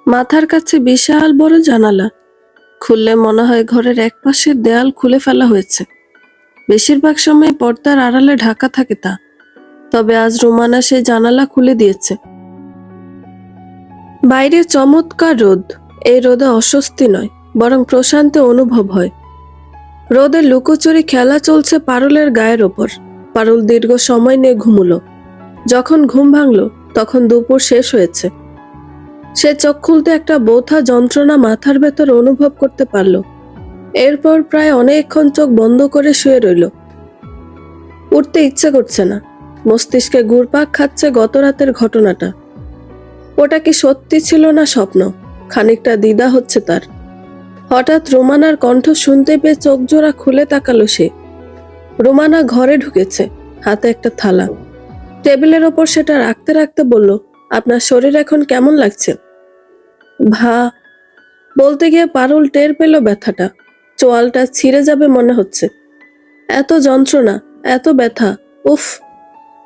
মাথার কাছে বিশাল বড় জানালা। খুললে মনে হয় ঘরের এক পাশের দেয়াল খুলে ফেলা হয়েছে। বেশিরভাগ সময় পর্দার আড়ালে ঢাকা থাকে তা। তবে আজ রুমানা সেই জানালা খুলে দিয়েছে। বাইরে চমৎকার রোদ। এই রোদে অস্বস্তি নয়, বরং প্রশান্তি অনুভব হয়। রোদে লুকোচুরি খেলা চলছে পারুলের গায়ের ওপর। পারুল দীর্ঘ সময় নিয়ে ঘুমুলো। যখন ঘুম ভাঙল তখন দুপুর শেষ হয়েছে। সে চোখ খুলতে একটা বৌথা যন্ত্রণা মাথার ভেতর অনুভব করতে পারল। এরপর প্রায় অনেকক্ষণ চোখ বন্ধ করে শুয়ে রইল। উঠতে ইচ্ছে করছে না। মস্তিষ্কে ঘুরপাক খাচ্ছে গত রাতের ঘটনাটা। ওটা কি সত্যি ছিল না স্বপ্ন? খানিকটা দ্বিধা হচ্ছে তার। হঠাৎ রোমানার কণ্ঠ শুনতে পেয়ে চোখ জোড়া খুলে তাকালো সে। রোমানা ঘরে ঢুকেছে, হাতে একটা থালা। টেবিলের ওপর সেটা রাখতে রাখতে বলল, আপনার শরীর এখন কেমন লাগছে? ভা বলতে গিয়ে পারুল টের পেল ব্যথাটা। চোয়ালটা ছিঁড়ে যাবে মনে হচ্ছে। এত যন্ত্রণা, এত ব্যথা, উফ!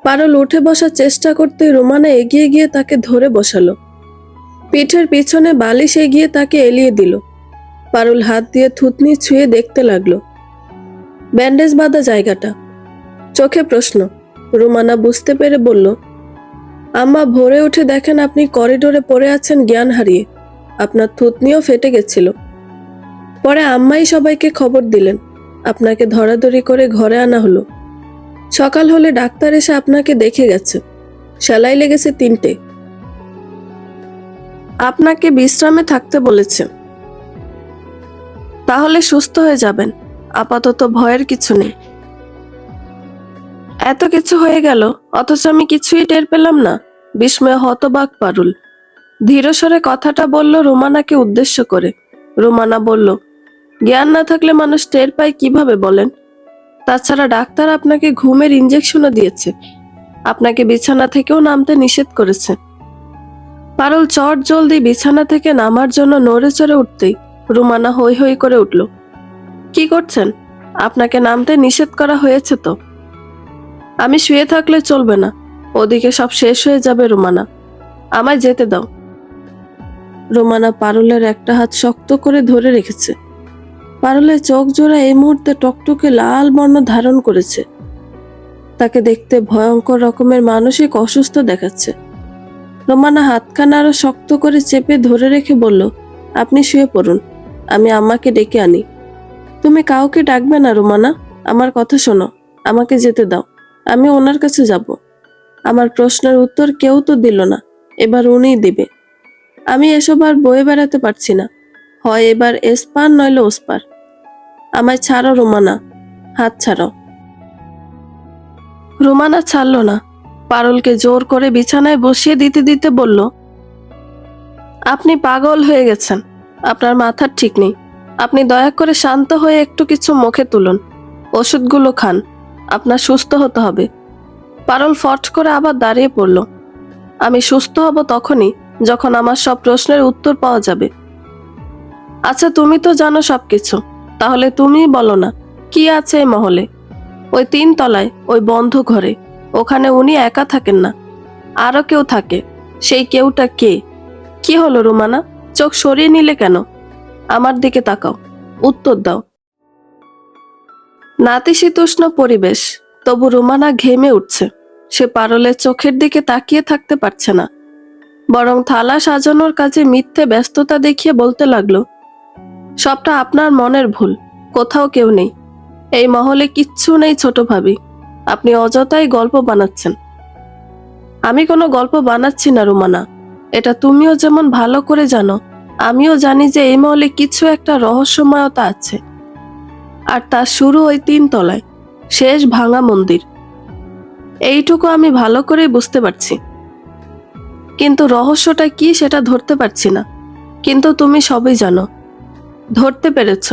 পারুল উঠে বসার চেষ্টা করতে রোমানা এগিয়ে গিয়ে তাকে ধরে বসালো। পিঠের পিছনে বালিশ এগিয়ে তাকে এলিয়ে দিল। পারুল হাত দিয়ে থুতনি ছুঁয়ে দেখতে লাগলো। ব্যান্ডেজ বাঁধা জায়গাটা। চোখে প্রশ্ন। রোমানা বুঝতে পেরে বলল, আম্মা ভোরে উঠে দেখেন আপনি করিডোরে পড়ে আছেন জ্ঞান হারিয়ে। আপনার থুতনিও ফেটে গেছিল। পরে আম্মাই সবাইকে খবর দিলেন। আপনাকে ধরাধরি করে ঘরে আনা হলো। সকাল হলে ডাক্তার এসে আপনাকে দেখে গেছে। সেলাই লেগেছে 3টে। আপনাকে বিশ্রামে থাকতে বলেছে। তাহলে সুস্থ হয়ে যাবেন। আপাতত ভয়ের কিছু নেই। এত কিছু হয়ে গেল, অথচ আমি কিছুই টের পেলাম না। বিস্ময়ে হতবাক পারুল। ধীরস্বরে কথাটা বলল রোমানাকে উদ্দেশ্য করে। রোমানা বলল, জ্ঞান না থাকলে মানুষ টের পায় কিভাবে বলেন? তাছাড়া ডাক্তার আপনাকে ঘুমের ইঞ্জেকশনও দিয়েছে। আপনাকে বিছানা থেকেও নামতে নিষেধ করেছে। পারুল চট জলদি বিছানা থেকে নামার জন্য নড়ে চড়ে উঠতেই রোমানা হৈ হৈ করে উঠল। কি করছেন? আপনাকে নামতে নিষেধ করা হয়েছে তো। আমি শুয়ে থাকলে চলবে না। ওদিকে সব শেষ হয়ে যাবে রোমানা। আমায় যেতে দাও। রোমানা পারুলের একটা হাত শক্ত করে ধরে রেখেছে। পারুলের চোখ জোড়া এই মুহূর্তে টকটকে লাল বর্ণ ধারণ করেছে। তাকে দেখতে ভয়ঙ্কর রকমের মানসিক অসুস্থ দেখাচ্ছে। রোমানা হাতখানা আরো শক্ত করে চেপে ধরে রেখে বলল, আপনি শুয়ে পড়ুন, আমি আম্মাকে ডেকে আনি। তুমি কাউকে ডাকবে না রোমানা, আমার কথা শোনো। আমাকে যেতে দাও, আমি ওনার কাছে যাব। আমার প্রশ্নের উত্তর কেউ তো দিল না, এবার উনিই দিবে। আমি এসব আর বয়ে বেড়াতে পারছি না। হয় এবার এসপার নইলে ওসপার। আমায় ছাড়ো রোমানা, হাত ছাড়ো। রোমানা ছাড়ল না। পারুলকে জোর করে বিছানায় বসিয়ে দিতে দিতে বলল, আপনি পাগল হয়ে গেছেন। আপনার মাথার ঠিক নেই। আপনি দয়া করে শান্ত হয়ে একটু কিছু মুখে তুলুন। ওষুধগুলো খান। আপনার সুস্থ হতে হবে। পারুল ফট করে আবার দাঁড়িয়ে পড়ল। আমি সুস্থ হব তখনই যখন আমার সব প্রশ্নের উত্তর পাওয়া যাবে। আচ্ছা, তুমি তো জানো সবকিছু, তাহলে তুমিই বলো না, কি আছে এই মহলে? ওই 3 তলায়, ওই বন্ধ ঘরে, ওখানে উনি একা থাকেন না, আরো কেউ থাকে। সেই কেউটা কে? কি হলো রোমানা, চোখ সরিয়ে নিলে কেন? আমার দিকে তাকাও, উত্তর দাও। নাতিশীতোষ্ণ পরিবেশ, তবু রোমানা ঘেমে উঠছে। সে পারুলের চোখের দিকে তাকিয়ে থাকতে পারছে না, বরং থালা সাজানোর কাজে মিথ্যে ব্যস্ততা দেখিয়ে বলতে লাগলো, সবটা আপনার মনের ভুল। কোথাও কেউ নেই। এই মহলে কিচ্ছু নেই ছোট ভাবি। আপনি অযথাই গল্প বানাচ্ছেন। আমি কোনো গল্প বানাচ্ছি না রোমানা। এটা তুমিও যেমন ভালো করে জানো, আমিও জানি যে এই মহলে কিছু একটা রহস্যময়তা আছে। আর তার শুরু ওই 3 তলায়, শেষ ভাঙা মন্দির। এইটুকু আমি ভালো করে বুঝতে পারছি, কিন্তু রহস্যটা কি সেটা ধরতে পারছি না। কিন্তু তুমি সবই জানো, ধরতে পেরেছ।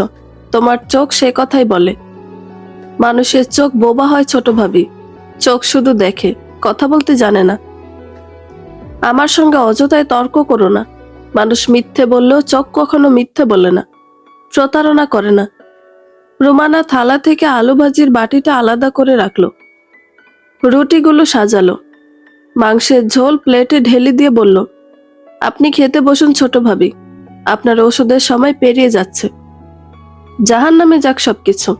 তোমার চোখ সে কথাই বলে। মানুষের চোখ বোবা হয় ছোট ভাবি। চোখ শুধু দেখে, কথা বলতে জানে না। আমার সঙ্গে অযথায় তর্ক করো না। মানুষ মিথ্যে বললেও চোখ কখনো মিথ্যে বলে না, প্রতারণা করে না। রোমানা থালা থেকে আলু ভাজির বাটিটা আলাদা করে রাখলো। রুটিগুলো সাজালো। মাংসের ঝোল প্লেটে ঢেলে দিয়ে বলল, আপনি খেতে বসুন ছোট ভাবি, আপনার ওষুধের সময় পেরিয়ে যাচ্ছে। জাহান্নামে যাক সবকিছু।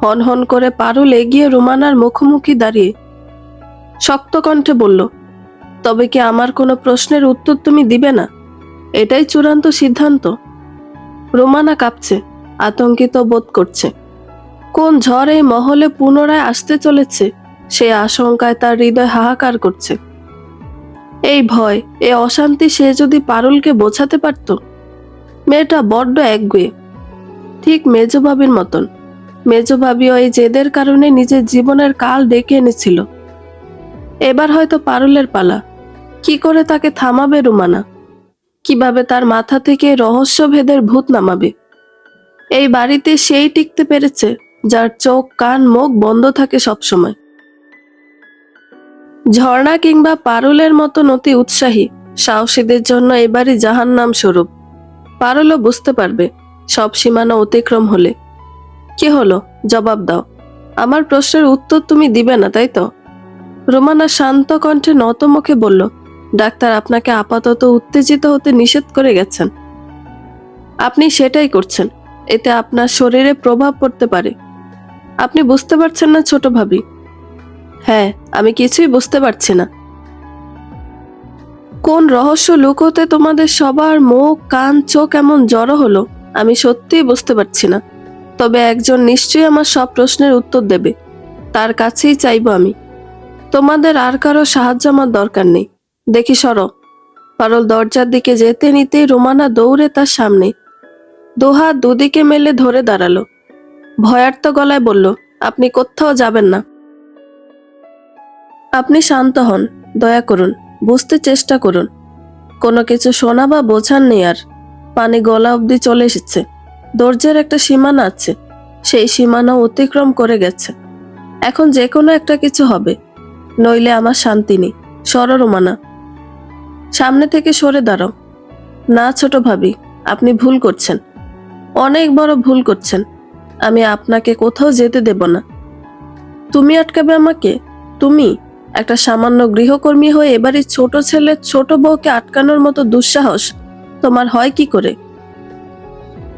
হন হন করে পারুল এগিয়ে রুমানার মুখোমুখি দাঁড়িয়ে শক্ত কণ্ঠে বলল, তবে কি আমার কোনো প্রশ্নের উত্তর তুমি দিবে না? এটাই চূড়ান্ত সিদ্ধান্ত? রুমানা কাঁপছে, আতঙ্কিত বোধ করছে। কোন ঝড় এই মহলে পুনরায় আসতে চলেছে সে আশঙ্কায় তার হৃদয় হাহাকার করছে। এই ভয়, এই অশান্তি সে যদি পারুলকে বোঝাতে পারত। মেয়েটা বড্ড একগুঁয়ে, ঠিক মেজো ভাবির মতন। মেজো ভাবিও এই জেদের কারণে নিজের জীবনের কাল ডেকে এনেছিল। এবার হয়তো পারুলের পালা। কি করে তাকে থামাবে রুমানা? কিভাবে তার মাথা থেকে রহস্যভেদের ভূত নামাবে? এই বাড়িতে সেই টিকতে পেরেছে যার চোখ কান মুখ বন্ধ থাকে সবসময়। ঝর্ণা কিংবা পারুলের মতন অতি উৎসাহী সাহসীদের জন্য এবারই জাহান্নাম স্বরূপ। পারুলও বুঝতে পারবে সব সীমানা অতিক্রম হলে। কি হলো, জবাব দাও। আমার প্রশ্নের উত্তর তুমি দিবে না, তাই তো? রুমানা শান্ত কণ্ঠে নত মুখে বলল, ডাক্তার আপনাকে আপাতত উত্তেজিত হতে নিষেধ করে গেছেন। আপনি সেটাই করছেন। এতে আপনার শরীরে প্রভাব পড়তে পারে। আপনি বুঝতে পারছেন না ছোট ভাবি? হ্যাঁ, আমি কিছুই বুঝতে পারছি না। কোন রহস্য লুকোতে তোমাদের সবার মুখ কান চোখ এমন জড়ো হলো আমি সত্যিই বুঝতে পারছি না। তবে একজন নিশ্চয়ই আমার সব প্রশ্নের উত্তর দেবে। তার কাছেই চাইব আমি। তোমাদের আর কারো সাহায্য আমার দরকার নেই। দেখি সরো। পারুল দরজার দিকে যেতে নিতেই রুমানা দৌড়ে তার সামনে দুহাত দুদিকে মেলে ধরে দাঁড়ালো। ভয়ার্ত গলায় বলল, আপনি কোথাও যাবেন না। আপনি শান্ত হন, দয়া করুন, বুঝতে চেষ্টা করুন। কোনো কিছু শোনা বা বোঝার নেই আর। পানি গলা অবধি চলে এসেছে। ধৈর্যের একটা সীমানা আছে, সেই সীমানা অতিক্রম করে গেছে। এখন যে কোনো একটা কিছু হবে, নইলে আমার শান্তি নেই। সরো রুমানা, সামনে থেকে সরে দাঁড়াও। না ছোট ভাবি, আপনি ভুল করছেন, অনেক বড় ভুল করছেন। আমি আপনাকে কোথাও যেতে দেব না। তুমি আটকাবে আমাকে? তুমি একটা সামান্য গৃহকর্মী হয়ে এবারে ছোট ছেলে ছোট বউকে আটকানোর মতো দুঃসাহস তোমার হয় কি করে?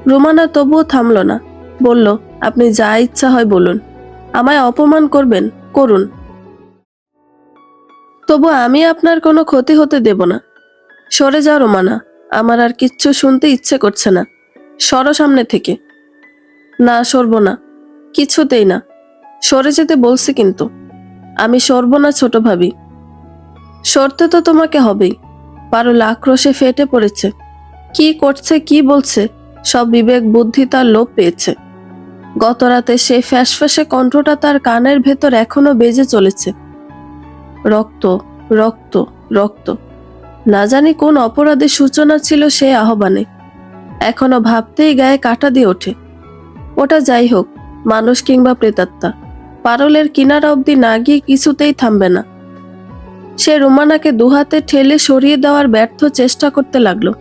রুমানা তবুও থামল না, বলল, আপনি যা ইচ্ছা হয় বলুন। আমায় অপমান করবেন, করুন, তবু আমি আপনার কোনো ক্ষতি হতে দেব না। সরে যাও রুমানা, আমার আর কিচ্ছু শুনতে ইচ্ছে করছে না। সরো সামনে থেকে। না, সরব না, কিছুতেই না। সরে যেতে বলছি কিন্তু। আমি সরব না ছোট ভাবি। সরতে তো তোমাকে হবেই। পারুল আক্রোশে ফেটে পড়েছে। কি করছে কি বলছে সব বিবেক বুদ্ধি তার লোপ পেয়েছে। গতরাতে সেই ফ্যাসফ্যাসে কণ্ঠটা তার কানের ভেতর এখনো বেজে চলেছে। রক্ত, রক্ত, রক্ত। না জানি কোন অপরাধের সূচনা ছিল সেই আহ্বানে। এখনো ভাবতেই গায়ে কাঁটা দিয়ে ওঠে। ওটা যাই হোক, মানুষ কিংবা প্রেতাত্মা, পারুলের কিনারা অবধি না গিয়ে কিছুতেই থামবে না। সে রুমানাকে দুহাতে ঠেলে সরিয়ে দেওয়ার ব্যর্থ চেষ্টা করতে লাগলো।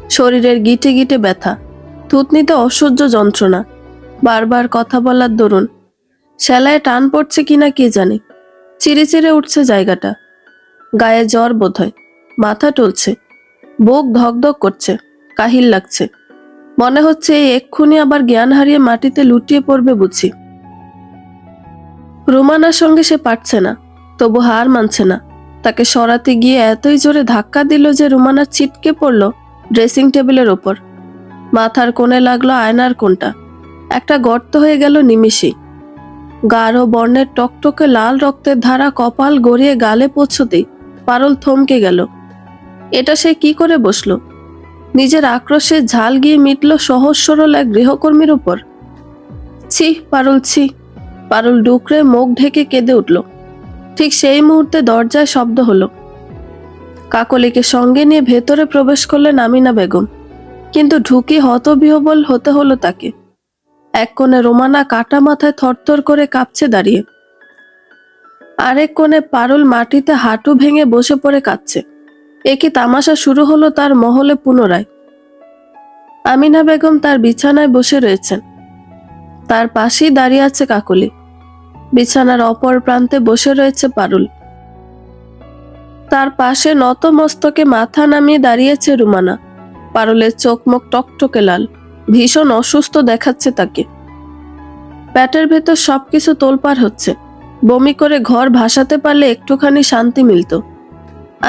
শরীরের গিটে গিটে ব্যথা, থুতনিতে অসহ্য যন্ত্রণা, বারবার কথা বলার দরুন। সেলায় টান পড়ছে কিনা কে জানে। চিরে চিরে উঠছে জায়গাটা। গায়ে জ্বর বোধ হয়, মাথা টলছে, বুক ধকধক করছে, কাহিল লাগছে। মনে হচ্ছে এই এক্ষুনি আবার জ্ঞান হারিয়ে মাটিতে লুটিয়ে পড়বে বুঝি। রুমানার সঙ্গে সে পারছে না, তবু হার মানছে না। তাকে সরাতে গিয়ে এতই জোরে ধাক্কা দিল যে রুমানা ছিটকে পড়ল ড্রেসিং টেবিলের ওপর। মাথার কোণে লাগলো আয়নার কোণটা। একটা গর্ত হয়ে গেল নিমিষেই। গাঢ় বর্ণের টকটকে লাল রক্তের ধারা কপাল গড়িয়ে গালে পৌঁছতেই পারুল থমকে গেল। এটা সে কি করে বসলো? নিজের আক্রোশে ঝাল গিয়ে মিটল সহজ সরল এক গৃহকর্মীর উপর। ছি পারুল, ছি। পারুল ডুকরে মুখ ঢেকে কেঁদে উঠল। ঠিক সেই মুহূর্তে দরজায় শব্দ হলো। কাকলিকে সঙ্গে নিয়ে ভেতরে প্রবেশ করলেন আমিনা বেগম। কিন্তু ঢুকি হতবিহ্বল হতে হলো তাকে। এক কোণে রোমানা কাটা মাথায় থরথর করে কাঁপছে দাঁড়িয়ে। আরেক কোণে পারুল মাটিতে হাঁটু ভেঙে বসে পড়ে কাঁদছে। একই তামাশা শুরু হলো তার মহলে পুনরায়। আমিনা বেগম তার বিছানায় বসে রয়েছেন। তার পাশেই দাঁড়িয়ে আছে কাকলি। বিছানার অপর প্রান্তে বসে রয়েছে পারুল। তার পাশে নত মস্তকে মাথা নামিয়ে দাঁড়িয়েছে রুমানা। পারুলের চোখ মুখ টকটকে লাল, ভীষণ অসুস্থ দেখাচ্ছে তাকে। পেটের ভেতর সবকিছু তোলপাড় হচ্ছে। বমি করে ঘর ভাসাতে পারলে একটুখানি শান্তি মিলত।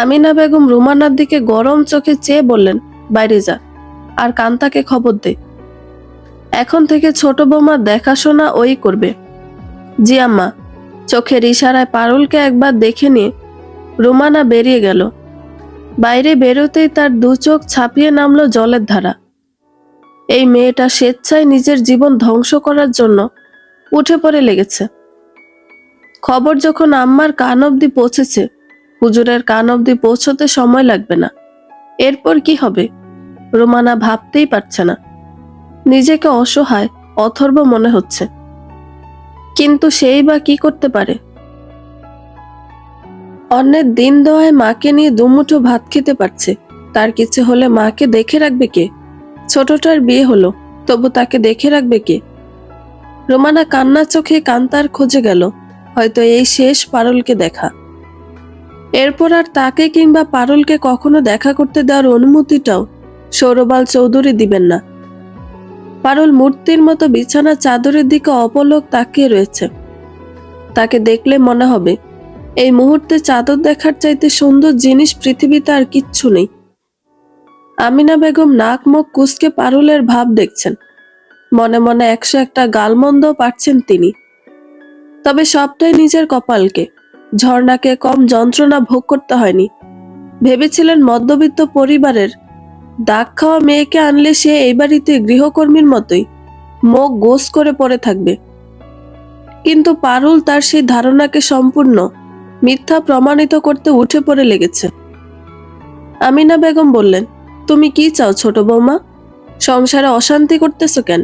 আমিনা বেগম রুমানার দিকে গরম চোখে চেয়ে বললেন, বাইরে যা, আর কান্তাকে খবর দে। এখন থেকে ছোট বৌমা দেখাশোনা ওই করবে। জি আম্মা। চোখের ইশারায় পারুলকে একবার দেখে নিয়ে রুমানা বেরিয়ে গেল। বাইরে বেরোতেই তার দু চোখ ছাপিয়ে নামলো জলের ধারা। এই মেয়েটা স্বেচ্ছায় নিজের জীবন ধ্বংস করার জন্য উঠে পড়ে লেগেছে। খবর যখন আম্মার কান অবধি পৌঁছেছে, হুজুরের কান অবধি পৌঁছতে সময় লাগবে না। এরপর কি হবে রুমানা ভাবতেই পারছে না। নিজেকে অসহায়, অথর্ব মনে হচ্ছে। কিন্তু সেই বা কি করতে পারে? অন্যের দিন দোয়ায় মাকে নিয়ে দুমুঠো ভাত খেতে পারছে, তার কিছু হলে মাকে দেখে রাখবে কে? ছোটটার বিয়ে হলো, তবু তাকে দেখে রাখবে কে? রোমানা কান্না চোখে কান্তার খোঁজে গেল, হয়তো এই শেষ পারুলকে দেখা। এরপর আর তাকে কিংবা পারুলকে কখনো দেখা করতে দেওয়ার অনুমতিটাও সৌরবাল চৌধুরী দিবেন না। পারুল মূর্তির মতো বিছানা চাদরের দিকে অপলক তাকিয়ে রয়েছে। তাকে দেখলে মনে হবে এই মুহূর্তে চাদর দেখার চাইতে সুন্দর জিনিস পৃথিবীতে আর কিচ্ছু নেই। আমিনা বেগম নাক মুখ কুঁচকে পারুলের ভাব দেখছেন। মনে মনে 101টা গালমন্দ পাচ্ছেন তিনি। তবে সবটাই নিজের কপালকে। ঝর্ণাকে কম যন্ত্রণা ভোগ করতে হয়নি। ভেবেছিলেন মধ্যবিত্ত পরিবারের দাগ খাওয়া মেয়েকে আনলে সে এই বাড়িতে গৃহকর্মীর মতোই মুখ গোস করে পড়ে থাকবে। কিন্তু পারুল তার সেই ধারণাকে সম্পূর্ণ মিথ্যা প্রমাণিত করতে উঠে পড়ে লেগেছে। আমিনা বেগম বললেন, তুমি কি চাও ছোট বৌমা? সংসারে অশান্তি করতেছো কেন?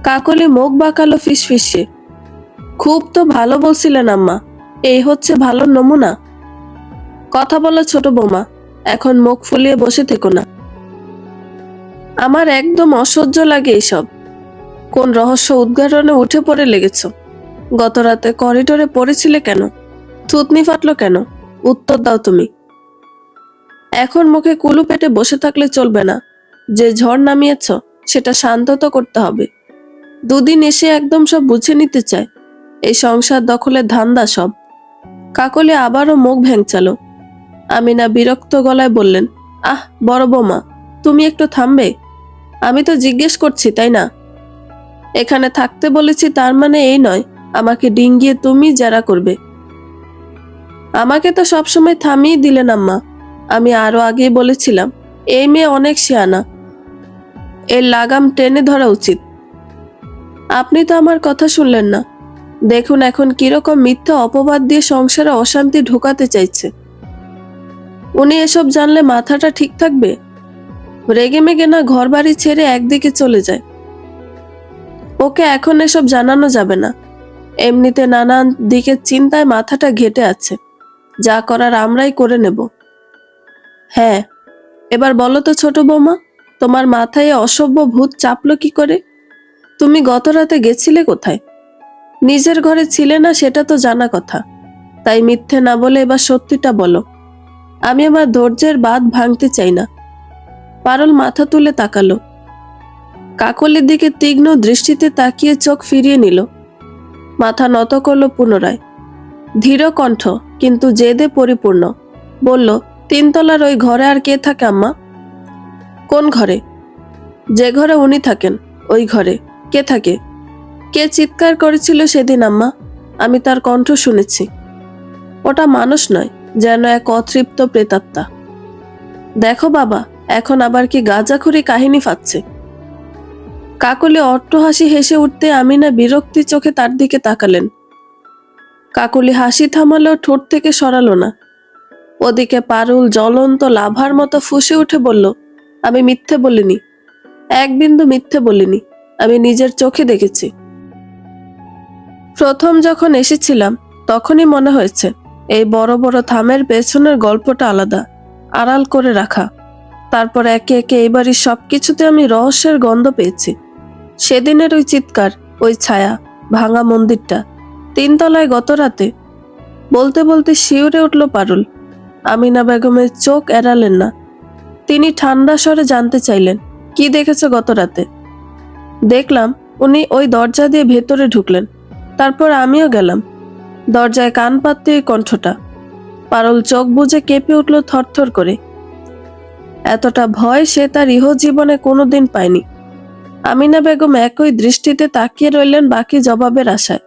কাকলি মুখ বাঁকালো ফিসফিসে। খুব তো ভালো বলছিলেন আম্মা, এই হচ্ছে ভালো নমুনা। কথা বলো ছোট বৌমা, এখন মুখ ফুলিয়ে বসে থেকো না। আমার একদম অসহ্য লাগে এইসব। কোন রহস্য উদ্ঘাটনে উঠে পড়ে লেগেছ? গত রাতে করিডোরে পড়েছিলে কেন? থুতনি ফাটলো কেন? উত্তর দাও তুমি। এখন মুখে কুলু পেটে বসে থাকলে চলবে না। যে ঝড় নামিয়েছ সেটা শান্ত তো করতে হবে। দুদিন এসে একদম সব বুঝে নিতে চায়। এই সংসার দখলের ধান্দা সব। কাকলি আবারও মুখ ভেঙচালো। আমিনা বিরক্ত গলায় বললেন, আহ বড় বৌমা, তুমি একটু থামবে? আমি তো জিজ্ঞেস করছি, তাই না? এখানে থাকতে বলেছি তার মানে এই নয় আমাকে ডিঙ্গিয়ে তুমি যারা করবে। আমাকে তো সবসময় থামিয়ে দিলেন আম্মা। আমি আরো আগেই বলেছিলাম এই মেয়ে অনেক শিয়ানা, এর লাগাম টেনে ধরা উচিত। আপনি তো আমার কথা শুনলেন না। দেখুন এখন কিরকম মিথ্যা অপবাদ দিয়ে সংসারে অশান্তি ঢোকাতে চাইছে। উনি এসব জানলে মাথাটা ঠিক থাকবে? রেগে মেগে না ঘর বাড়ি ছেড়ে একদিকে চলে যায়। ওকে এখন এসব জানানো যাবে না। এমনিতে নানান দিকের চিন্তায় মাথাটা ঘেটে আছে। যা করার আমরাই করে নেব। হ্যাঁ, এবার বলো তো ছোট বৌমা, তোমার মাথায় অসভ্য ভূত চাপলো কি করে? তুমি গত রাতে গেছিলে কোথায়? নিজের ঘরে ছিলে না সেটা তো জানা কথা, তাই মিথ্যে না বলে এবার সত্যিটা বলো। আমি আমার ধৈর্যের বাঁধ ভাঙতে চাই না। পারুল মাথা তুলে তাকালো। কাকলির দিকে তীক্ষ্ণ দৃষ্টিতে তাকিয়ে চোখ ফিরিয়ে নিল। মাথা নত করল পুনরায়। ধীর কণ্ঠ কিন্তু জেদে পরিপূর্ণ বলল, 3 তলার ওই ঘরে আর কে থাকে আম্মা? কোন ঘরে? যে ঘরে উনি থাকেন ওই ঘরে। কে থাকে? কে চিৎকার করেছিল সেদিন আম্মা? আমি তার কণ্ঠ শুনেছি। ওটা মানুষ নয়, যেন এক অতৃপ্ত প্রেতাত্মা। দেখো বাবা, এখন আবার কি গাঁজাখুরি কাহিনী ফাচ্ছে। কাকলি অট্টহাসি হেসে উঠতে আমিনা বিরক্তি চোখে তার দিকে তাকালেন। কাকলি হাসি থামালেও ঠোঁট থেকে সরালো না। ওদিকে পারুল জ্বলন্ত লাভার মতো ফুঁসে উঠে বলল, আমি মিথ্যে বলিনি, এক বিন্দু মিথ্যে বলিনি। আমি নিজের চোখে দেখেছি। প্রথম যখন এসেছিলাম তখনই মনে হয়েছে এই বড় বড় থামের পেছনের গল্পটা আলাদা, আড়াল করে রাখা। তারপর একে একে এই বাড়ির সবকিছুতে আমি রহস্যের গন্ধ পেয়েছি। সেদিনের ওই চিৎকার, ওই ছায়া, ভাঙা মন্দিরটা, 3 তলায় গত রাতে। বলতে বলতে শিউরে উঠল পারুল। আমিনা বেগমের চোখ এড়ালেন না। তিনি ঠান্ডা স্বরে জানতে চাইলেন, কি দেখেছে গত রাতে? দেখলাম উনি ওই দরজা দিয়ে ভেতরে ঢুকলেন, তারপর আমিও গেলাম। দরজায় কান পাততে ওই কণ্ঠটা। পারুল চোখ বুজে কেঁপে উঠল থরথর করে। এতটা ভয় সে তার ইহজীবনে কোনোদিন পায়নি। আমিনা বেগম একই দৃষ্টিতে তাকিয়ে রইলেন বাকি জবাবের আশায়।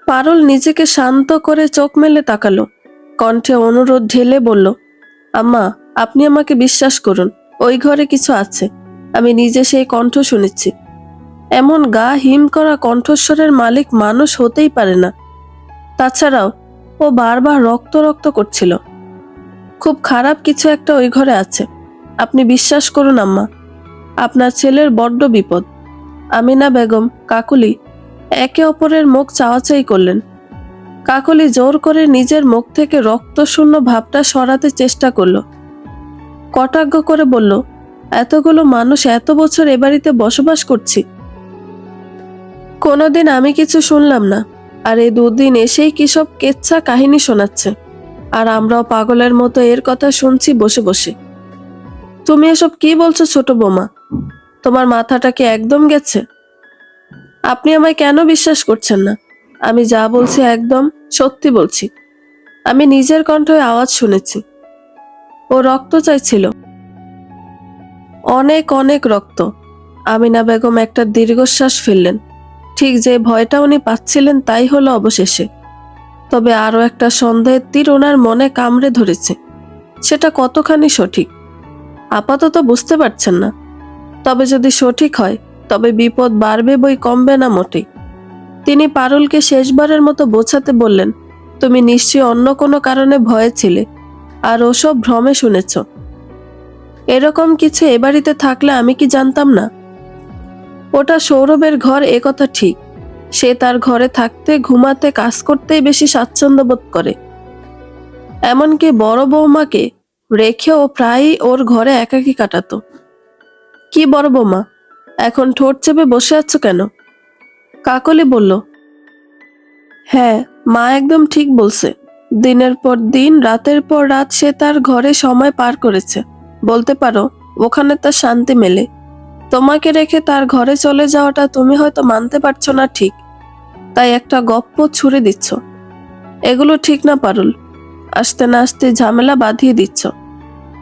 পারুল নিজেকে শান্ত করে চোখ মেলে তাকালো, কণ্ঠে অনুরোধ ঢেলে বলল, আম্মা, আপনি আমাকে বিশ্বাস করুন, ওই ঘরে কিছু আছে। আমি নিজে সেই কণ্ঠ শুনেছি। এমন গা হিম করা কণ্ঠস্বরের মালিক মানুষ হতেই পারে না। তাছাড়াও ও বারবার রক্ত রক্ত করছিল। খুব খারাপ কিছু একটা ওই ঘরে আছে। আপনি বিশ্বাস করুন আম্মা, আপনার ছেলের বড্ড বিপদ। আমিনা বেগম, কাকুলি একে অপরের মুখ চাওয়াচাই করলেন। কাকলি জোর করে নিজের মুখ থেকে রক্তশূন্য ভাবটা সরাতে চেষ্টা করল। কটাক্ষ করে বলল, এতগুলো মানুষ এত বছর এ বাড়িতে বসবাস করছি, কোনোদিন আমি কিছু শুনলাম না, আর এই দুদিন এসেই কি সব কেচ্ছা কাহিনী শোনাচ্ছে, আর আমরাও পাগলের মতো এর কথা শুনছি বসে বসে। তুমি এসব কি বলছো ছোট বৌমা? তোমার মাথাটা কি একদম গেছে? আপনি আমায় কেন বিশ্বাস করছেন না? আমি যা বলছি একদম সত্যি বলছি। আমি নিজের কণ্ঠে আওয়াজ শুনেছি। ও রক্ত চাইছিল, অনেক অনেক রক্ত। আমিনা বেগম একটা দীর্ঘশ্বাস ফেললেন। ঠিক যে ভয়টা উনি পাচ্ছিলেন তাই হলো অবশেষে। তবে আরো একটা সন্দেহের তীর ওনার মনে কামড়ে ধরেছে। সেটা কতখানি সঠিক আপাতত বুঝতে পারছেন না। তবে যদি সঠিক হয়, তবে বিপদ বাড়বে বই কমবে না মোটেই। তিনি পারুলকে শেষবারের মতো বোঝাতে বললেন, তুমি নিশ্চয়ই অন্য কোনো কারণে ভয়ে ছিলে, আর ওসব ভ্রমে শুনেছ। এরকম কিছু এ বাড়িতে থাকলে আমি কি জানতাম না? ওটা সৌরভের ঘর, এ কথা ঠিক। সে তার ঘরে থাকতে, ঘুমাতে, কাজ করতেই বেশি স্বাচ্ছন্দ্য বোধ করে। এমনকি বড় বৌমাকে রেখেও প্রায়ই ওর ঘরে একাকী কাটাতো। কি বড় বৌমা, এখন ঠোঁট চেপে বসে আছো কেন? কাকলি বলল, হ্যাঁ, মা একদম ঠিক বলছে। দিনের পর দিন, রাতের পর রাত সে তার ঘরে সময় পার করেছে। বলতে পারো ওখানে তার শান্তি মেলে। তোমাকে রেখে তার ঘরে চলে যাওয়াটা তুমি হয়তো মানতে পারছো না, ঠিক, তাই একটা গপ্প ছুড়ে দিচ্ছ। এগুলো ঠিক না পারুল। আসতে না আসতে ঝামেলা বাঁধিয়ে দিচ্ছ।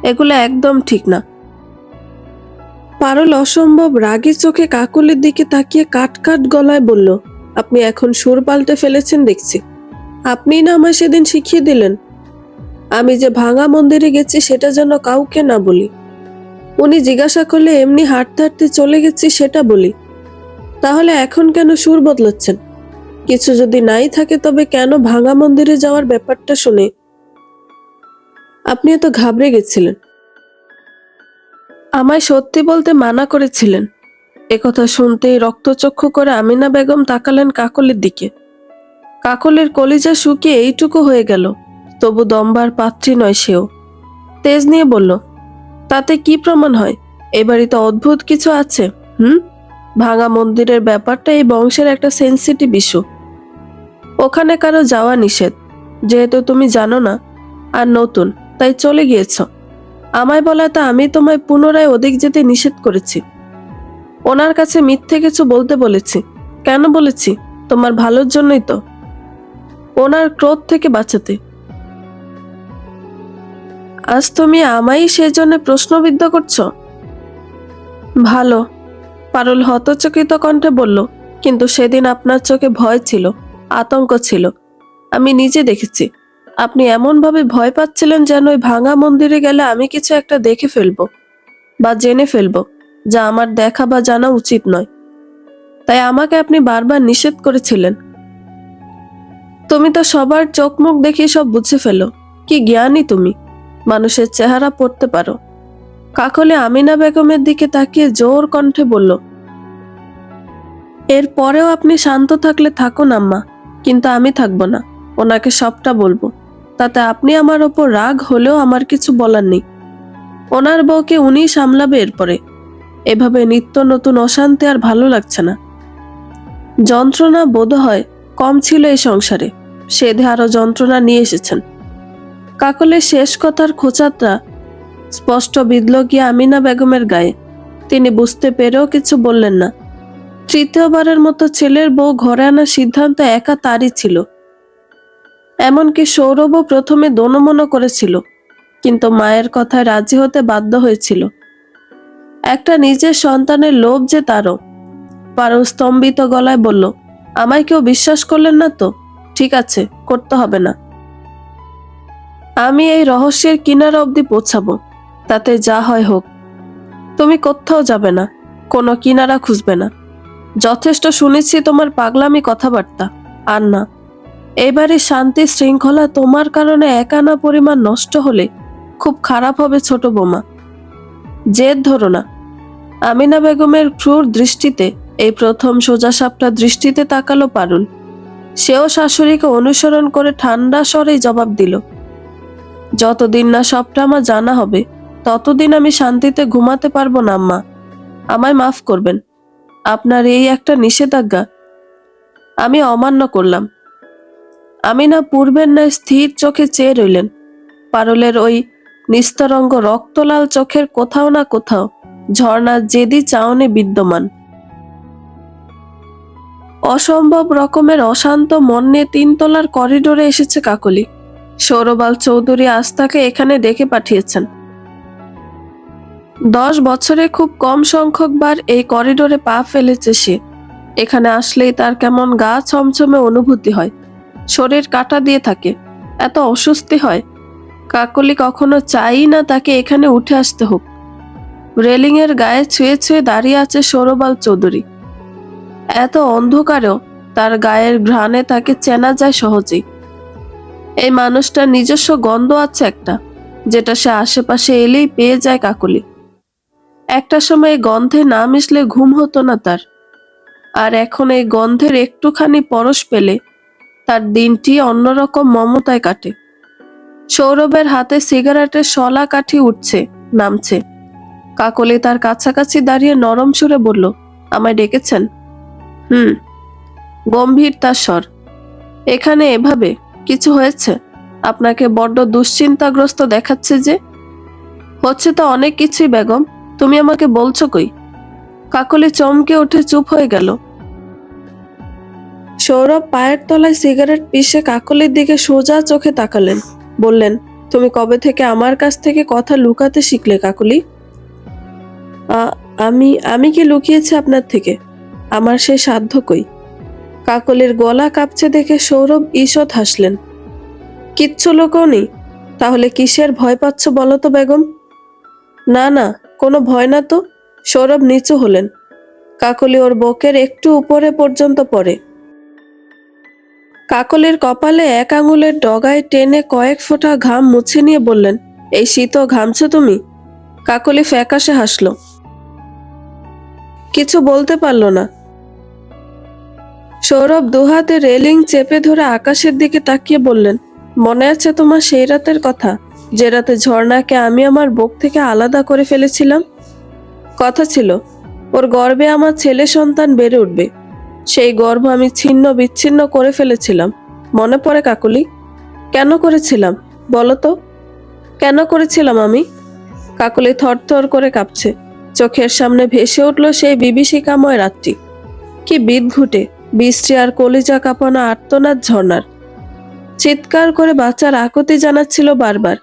এগুলো একদম ঠিক না। পারুল অসম্ভব রাগী চোখে কাকলির দিকে তাকিয়ে কাট কাট গলায় বলল, আপনি এখন সুর পাল্টে ফেলেছেন দেখছি। আপনিই না আমায় সেদিন শিখিয়ে দিলেন আমি যে ভাঙা মন্দিরে গেছি সেটা যেন কাউকে না বলি। উনি জিজ্ঞাসা করলে এমনি হাঁটতে হাঁটতে চলে গেছি সেটা বলি। তাহলে এখন কেন সুর বদলাচ্ছেন? কিছু যদি নাই থাকে তবে কেন ভাঙা মন্দিরে যাওয়ার ব্যাপারটা শুনে আপনি এত ঘাবড়ে গেছিলেন? আমায় সত্যি বলতে মানা করেছিলেন। একথা শুনতেই রক্তচক্ষু করে আমিনা বেগম তাকালেন কাকলির দিকে। কাকলির কলিজা শুকিয়ে এইটুকু হয়ে গেল, তবু দম্বার পাত্রী নয় সেও। তেজ নিয়ে বলল, তাতে কি প্রমাণ হয়? এ বাড়িতে অদ্ভুত কিছু আছে। ভাঙা মন্দিরের ব্যাপারটা এই বংশের একটা সেন্সিটিভ ইস্যু। ওখানে কারো যাওয়া নিষেধ। যেহেতু তুমি জানো না আর নতুন, তাই চলে গিয়েছ। আমায় বলাতে আমি তোমায় পুনরায় ওদিক যেতে নিষেধ করেছি। ওনার কাছে মিথ্যে কিছু বলতে বলেছি। কেন বলেছি? তোমার ভালোর জন্যই তো, ওনার ক্রোধ থেকে বাঁচাতে। আজ তুমি আমায় সেজন্য প্রশ্নবিদ্ধ করছো? ভালো, পারুল হতচকিত কণ্ঠে বলল, কিন্তু সেদিন আপনার চোখে ভয় ছিল, আতঙ্ক ছিল। আমি নিজে দেখেছি। আপনি এমনভাবে ভয় পাচ্ছিলেন যেন ওই ভাঙা মন্দিরে গেলে আমি কিছু একটা দেখে ফেলবো বা জেনে ফেলবো, যা আমার দেখা বা জানা উচিত নয়। তাই আমাকে আপনি বারবার নিষেধ করেছিলেন। তুমি তো সবার চোখ মুখ দেখে সব বুঝে ফেলো। কি জ্ঞানী তুমি, মানুষের চেহারা পড়তে পারো। কাকলি আমিনা বেগমের দিকে তাকিয়ে জোর কণ্ঠে বলল, এর পরেও আপনি শান্ত থাকলে থাকুন আম্মা, কিন্তু আমি থাকবো না। ওনাকে সবটা বলবো। তাতে আপনি আমার ওপর রাগ হলেও আমার কিছু বলার নেই। ওনার বউকে উনিই সামলাবে এরপরে। এভাবে নিত্য নতুন অশান্তি আর ভালো লাগছে না। যন্ত্রণা বোধ হয় কম ছিল এই সংসারে, সেধে আরো যন্ত্রণা নিয়ে এসেছেন। কাকলের শেষ কথার খোঁচাটা স্পষ্ট বিঁধল গিয়ে আমিনা বেগমের গায়ে। তিনি বুঝতে পেরেও কিছু বললেন না। তৃতীয়বারের মতো ছেলের বউ ঘরে আনার সিদ্ধান্ত একা তারই ছিল। এমনকি সৌরভও প্রথমে দোনমনো করেছিল, কিন্তু মায়ের কথায় রাজি হতে বাধ্য হয়েছিল। একটা নিজের সন্তানের লোভ যে তারও। পারুল স্তম্ভিত গলায় বলল, আমায় কেউ বিশ্বাস করলেন না তো? ঠিক আছে, করতে হবে না। আমি এই রহস্যের কিনারা অবধি পৌঁছাবো, তাতে যা হয় হোক। তুমি কোথাও যাবে না, কোনো কিনারা খুঁজবে না। যথেষ্ট শুনেছি তোমার পাগলামি কথাবার্তা। আর না, এবারে শান্তি শৃঙ্খলা তোমার কারণে একানা পরিমাণ নষ্ট হলে খুব খারাপ হবে ছোট বোমা। জেদ ধরো না। আমিনা বেগমের ক্রূর দৃষ্টিতে এই প্রথম সোজাসাপটা দৃষ্টিতে তাকালো পারুল। সেও শাশুড়িকে অনুসরণ করে ঠান্ডা স্বরেই জবাব দিল, যতদিন না সবটা আমার জানা হবে ততদিন আমি শান্তিতে ঘুমাতে পারবো না আম্মা। আমায় মাফ করবেন, আপনার এই একটা নিষেধাজ্ঞা আমি অমান্য করলাম। আমিনা পূর্বের ন্যায় স্থির চোখে চেয়ে রইলেন। পারুলের ওই নিস্তরঙ্গ রক্তলাল চোখের কোথাও না কোথাও ঝর্ণার জেদি চাউনি বিদ্যমান। অসম্ভব রকমের অশান্ত মন নিয়ে 3 তলার করিডোরে এসেছে কাকলি। সৌরবাল চৌধুরী আজ তাকে এখানে ডেকে পাঠিয়েছেন। 10 বছরে খুব কম সংখ্যক বার এই করিডোরে পা ফেলেছে সে। এখানে আসলেই তার কেমন গা ছমছমে অনুভূতি হয়, শরীর কাঁটা দিয়ে থাকে, এত অস্বস্তি হয়। কাকলি কখনো চাই না তাকে এখানে উঠে আসতে হোক। রেলিং এর গায়ে ছুঁয়ে ছুঁয়ে দাঁড়িয়ে আছে সৌরবাল চৌধুরী। এত অন্ধকারেও তার গায়ের ঘ্রাণে তাকে চেনা যায় সহজেই। এই মানুষটার নিজস্ব গন্ধ আছে একটা, যেটা সে আশেপাশে এলেই পেয়ে যায় কাকলি। একটা সময় এই গন্ধে না মিশলে ঘুম হতো না তার, আর এখন এই গন্ধের একটুখানি পরশ পেলে তার দিনটি অন্যরকম মমতায় কাটে। সৌরভের হাতে সিগারেটের শলা কাঠি উঠছে নামছে। কাকলি তার কাছাকাছি দাঁড়িয়ে নরম সুরে বলল, আমায় ডেকেছেন? গম্ভীর তার স্বর। এখানে এভাবে কিছু হয়েছে? আপনাকে বড্ড দুশ্চিন্তাগ্রস্ত দেখাচ্ছে যে। হচ্ছে তো অনেক কিছুই বেগম, তুমি আমাকে বলছো কই? কাকলি চমকে উঠে চুপ হয়ে গেল। সৌরভ পায়ের তলায় সিগারেট পিষে কাকলির দিকে সোজা চোখে তাকালেন, বললেন, তুমি কবে থেকে আমার কাছ থেকে কথা লুকাতে শিখলে কাকলি? আমি কি লুকিয়েছি আপনার থেকে? আমার সে সাধ্য কই? কাকলির গলা কাঁপছে দেখে সৌরভ ঈষৎ হাসলেন। কিচ্ছু লুকোনি? তাহলে কিসের ভয় পাচ্ছ বলো তো বেগম? না না, কোনো ভয় না তো। সৌরভ নিচু হলেন। কাকলি ওর বুকের একটু উপরে পর্যন্ত পড়ে। কাকলির কপালে এক আঙুলের ডগায় টেনে কয়েক ফোঁটা ঘাম মুছে নিয়ে বললেন, এই শীতও ঘামছো তুমি? কাকলি ফ্যাকাশে হাসল, কিছু বলতে পারল না। সৌরভ দুহাতে রেলিং চেপে ধরে আকাশের দিকে তাকিয়ে বললেন, মনে আছে তোমার সেই রাতের কথা, যে রাতে ঝর্ণাকে আমি আমার বুক থেকে আলাদা করে ফেলেছিলাম? কথা ছিল ওর গর্ভে আমার ছেলে সন্তান বেড়ে উঠবে। সেই গর্ভ আমি ছিন্ন বিচ্ছিন্ন করে ফেলেছিলাম। মনে পড়ে কাকলি? কেন করেছিলাম বলো তো? কেন করেছিলাম আমি? কাকলি থরথর করে কাঁপছে। চোখের সামনে ভেসে উঠল সেই বিভীষিকাময় রাতটি। কি বিদঘুটে, বৃষ্টি আর কলিজা কাঁপানো আর্তনাদ ঝর্ণার। চিৎকার করে বাচ্চার আকুতি জানাচ্ছিল বারবার,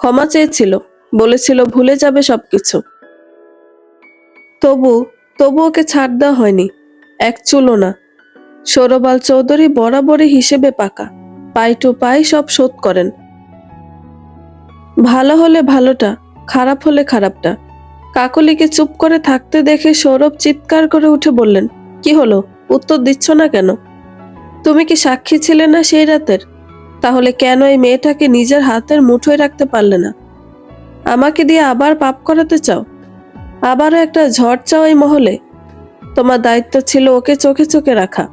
ক্ষমা চেয়েছিল, বলেছিল ভুলে যাবে সবকিছু। তবু ওকে ছাড় দেওয়া হয়নি, এক চুলো না। সৌরবাল চৌধুরী বরাবরই হিসেবে পাকা, পাই টু পাই সব শোধ করেন। ভালো হলে ভালোটা, খারাপ হলে খারাপটা। কাকলিকে চুপ করে থাকতে দেখে সৌরভ চিৎকার করে উঠে বললেন, কি হলো, উত্তর দিচ্ছ না কেন? তুমি কি সাক্ষী ছিলে না সেই রাতের? তাহলে কেন এই মেয়েটাকে নিজের হাতের মুঠোয় রাখতে পারলে না? আমাকে দিয়ে আবার পাপ করাতে চাও? আবারও একটা ঝড় চাও এই মহলে? তোমার দায়িত্ব ছিল ওকে চোখে চোখে রাখা।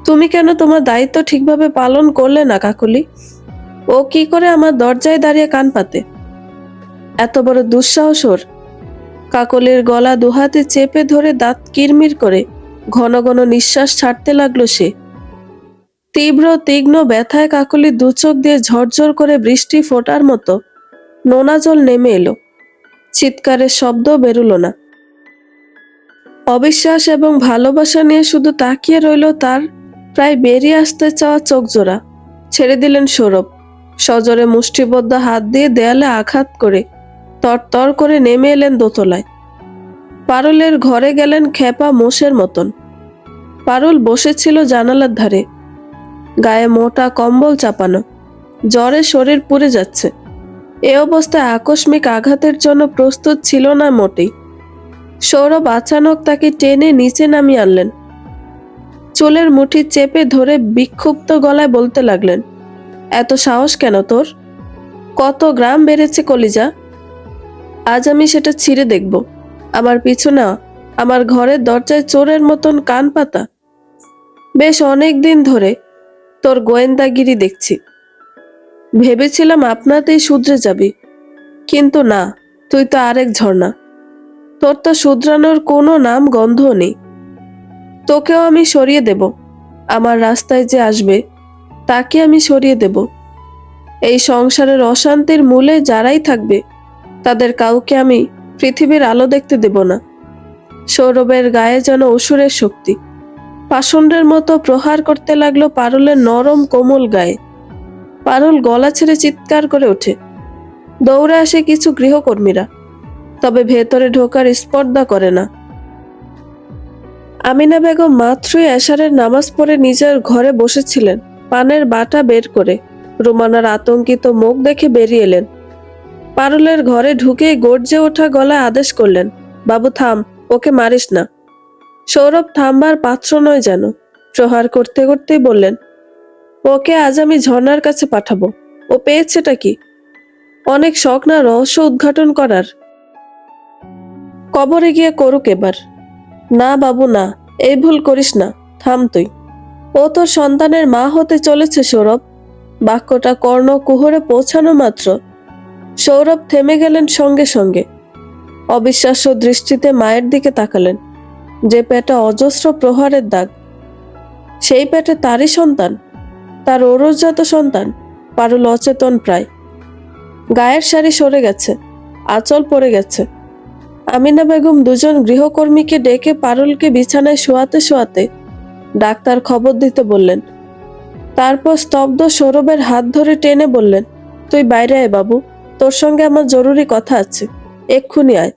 তুমি কেন তোমার দায়িত্ব ঠিকভাবে পালন করলে না কাকলি? ও কি করে আমার দরজায় দাঁড়িয়ে কান পাতে? এত বড় দুঃসাহস ওর! কাকলির গলা দুহাতে চেপে ধরে দাঁত কিরমির করে ঘন ঘন নিঃশ্বাস ছাড়তে লাগলো সে। তীব্র তীক্ষ্ণ ব্যথায় কাকলি দু চোখ দিয়ে ঝরঝর করে বৃষ্টি ফোটার মতো নোনা জল নেমে এলো। চিৎকারের শব্দ বেরুলো না। অবিশ্বাস এবং ভালোবাসা নিয়ে শুধু তাকিয়ে রইল তার প্রায় বেরিয়ে আসতে চাওয়া চোখ জোড়া। ছেড়ে দিলেন সৌরভ। সজোরে মুষ্টিবদ্ধ হাত দিয়ে দেয়ালে আঘাত করে তরতর করে নেমে এলেন দোতলায়। পারুলের ঘরে গেলেন খেপা মোষের মতন। পারুল বসেছিল জানালার ধারে, গায়ে মোটা কম্বল চাপানো, জ্বরে শরীর পুড়ে যাচ্ছে। এ অবস্থায় আকস্মিক আঘাতের জন্য প্রস্তুত ছিল না মোটেই। সৌরভ আচানক তাকে টেনে নিচে নামিয়ে আনলেন। চুলের মুঠি চেপে ধরে বিক্ষুব্ধ গলায় বলতে লাগলেন, এত সাহস কেন তোর? কত গ্রাম বেড়েছে কলিজা? আজ আমি সেটা ছিঁড়ে দেখব। আমার পিছু না, আমার ঘরের দরজায় চোরের মতন কান পাতা। বেশ অনেক দিন ধরে তোর গোয়েন্দাগিরি দেখছি। ভেবেছিলাম আপনাতেই শুধরে যাবি, কিন্তু না, তুই তো আরেক ঝর্ণা। তোর তো শুধরানোর কোনো নাম গন্ধও নেই। তোকেও আমি সরিয়ে দেব। আমার রাস্তায় যে আসবে তাকে আমি সরিয়ে দেব। এই সংসারের অশান্তির মূলে যারাই থাকবে তাদের কাউকে আমি পৃথিবীর আলো দেখতে দেব না। সৌরভের গায়ে যেন অসুরের শক্তি পাষণ্ডের মতো প্রহার করতে লাগলো পারুলের নরম কোমল গায়ে। পারুল গলা ছেড়ে চিৎকার করে ওঠে। দৌড়ে আসে কিছু গৃহকর্মীরা, তবে ভেতরে ঢোকার স্পর্ধা করে না। আমিনা বেগম মাত্রই এশারের নামাজ পড়ে নিজের ঘরে বসেছিলেন, পানের বাটা বের করে। রুমানার আতঙ্কিত মুখ দেখে বেরিয়ে এলেন। পারুলের ঘরে ঢুকেই গর্জে ওঠা গলায় আদেশ করলেন, বাবু থাম, ওকে মারিস না। সৌরভ থামবার পাত্র নয় যেন। প্রহার করতে করতেই বললেন, ওকে আজ আমি ঝর্ণার কাছে পাঠাবো। ও পেয়েছেটা কি? অনেক শখ না রহস্য উদ্ঘাটন করার? কবরে গিয়ে করুক এবার। না বাবু না, এই ভুল করিস না, থাম তুই। ও তোর সন্তানের মা হতে চলেছে সৌরভ। বাক্যটা কর্ণ কুহরে পৌঁছানো মাত্র সৌরভ থেমে গেলেন সঙ্গে সঙ্গে। অবিশ্বাস্য দৃষ্টিতে মায়ের দিকে তাকালেন, যে পেটে অজস্র প্রহারের দাগ। সেই পেটে তারই সন্তান, তার ঔরসজাত সন্তান। পারুল অচেতন প্রায়। গায়ের শাড়ি সরে গেছে, আঁচল পড়ে গেছে। আমিনা বেগম দুজন গৃহকর্মীকে ডেকে পারুলকে বিছানায় শোয়াতে শোয়াতে ডাক্তার খবর দিতে বললেন। তারপর স্তব্ধ সৌরভের হাত ধরে টেনে বললেন, তুই বাইরে আয় বাবু, তোর সঙ্গে আমার জরুরি কথা আছে, এক্ষুনি আয়।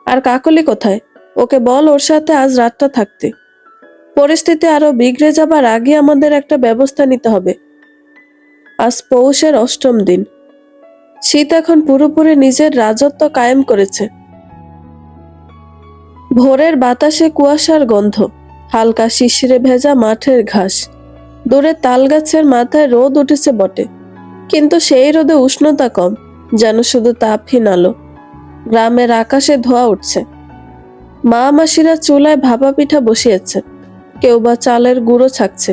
আর কাকলি কোথায়? ওকে বল ওর সাথে আজ রাতটা থাকতে। পরিস্থিতি আরো বিগড়ে যাবার আগে আমাদের একটা ব্যবস্থা নিতে হবে। আজ পৌষের অষ্টম দিন। শীত এখন পুরোপুরি নিজের রাজত্ব কায়েম করেছে। ভোরের বাতাসে কুয়াশার গন্ধ, হালকা শিশিরে ভেজা মাঠের ঘাস। দূরে তাল গাছের মাথায় রোদ উঠেছে বটে, কিন্তু সেই রোদে উষ্ণতা কম, যেন শুধু তাপহীন আলো। গ্রামের আকাশে ধোঁয়া উঠছে। মা মাসিরা চুলায় ভাপা পিঠা বসিয়েছে, কেউ বা চালের গুঁড়ো ছাকছে।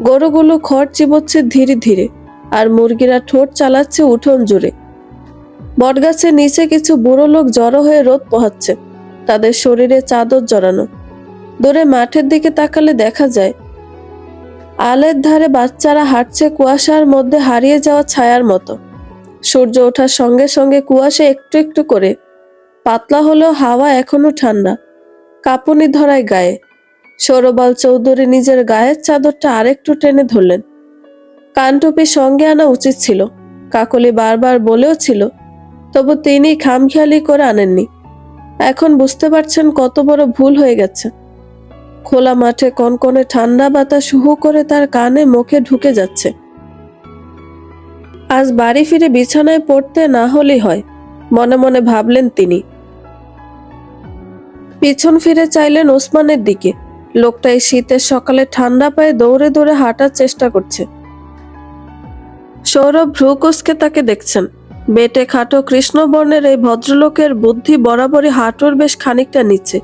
গরুগুলো খড় চিবোচ্ছে ধীরে ধীরে, আর মুরগিরা ঠোঁট চালাচ্ছে উঠোন জুড়ে। বটগাছের নিচে কিছু বুড়ো লোক জড়ো হয়ে রোদ পোহাচ্ছে, তাদের শরীরে চাদর জড়ানো। দূরে মাঠের দিকে তাকালে দেখা যায় আলের ধারে বাচ্চারা হাঁটছে কুয়াশার মধ্যে হারিয়ে যাওয়া ছায়ার মতো। সূর্য ওঠার সঙ্গে সঙ্গে কুয়াশা একটু একটু করে পাতলা হলেও হাওয়া এখনো ঠান্ডা, কাঁপুনি ধরায় গায়ে। সৌরবাল চৌধুরী নিজের গায়ের চাদরটা আরেকটু টেনে ধরলেন। কানটুপি সঙ্গে আনা উচিত ছিল, কাকলি বারবার বলেও ছিল, তবু তিনি খামখেয়ালি করে আনেননি। এখন বুঝতে পারছেন কত বড় ভুল হয়ে গেছে। খোলা মাঠে কনকনে ঠান্ডা বাতাস হু করে তার কানে মুখে ঢুকে যাচ্ছে। আজ বাড়ি ফিরে বিছানায় পড়তে না হলেই হয়, মনে মনে ভাবলেন তিনি। পিছন ফিরে চাইলেন ওসমানের দিকে। লোকটা এই শীতের সকালে ঠান্ডা পায়ে দৌড়ে দৌড়ে হাঁটার চেষ্টা করছে। সৌরভ ভ্রু কুঁচকে তাকে দেখছেন। বেটে খাটো কৃষ্ণবর্ণের এই ভদ্রলোকের বুদ্ধি বরাবরই হাঁটুর বেশ খানিকটা নিচে।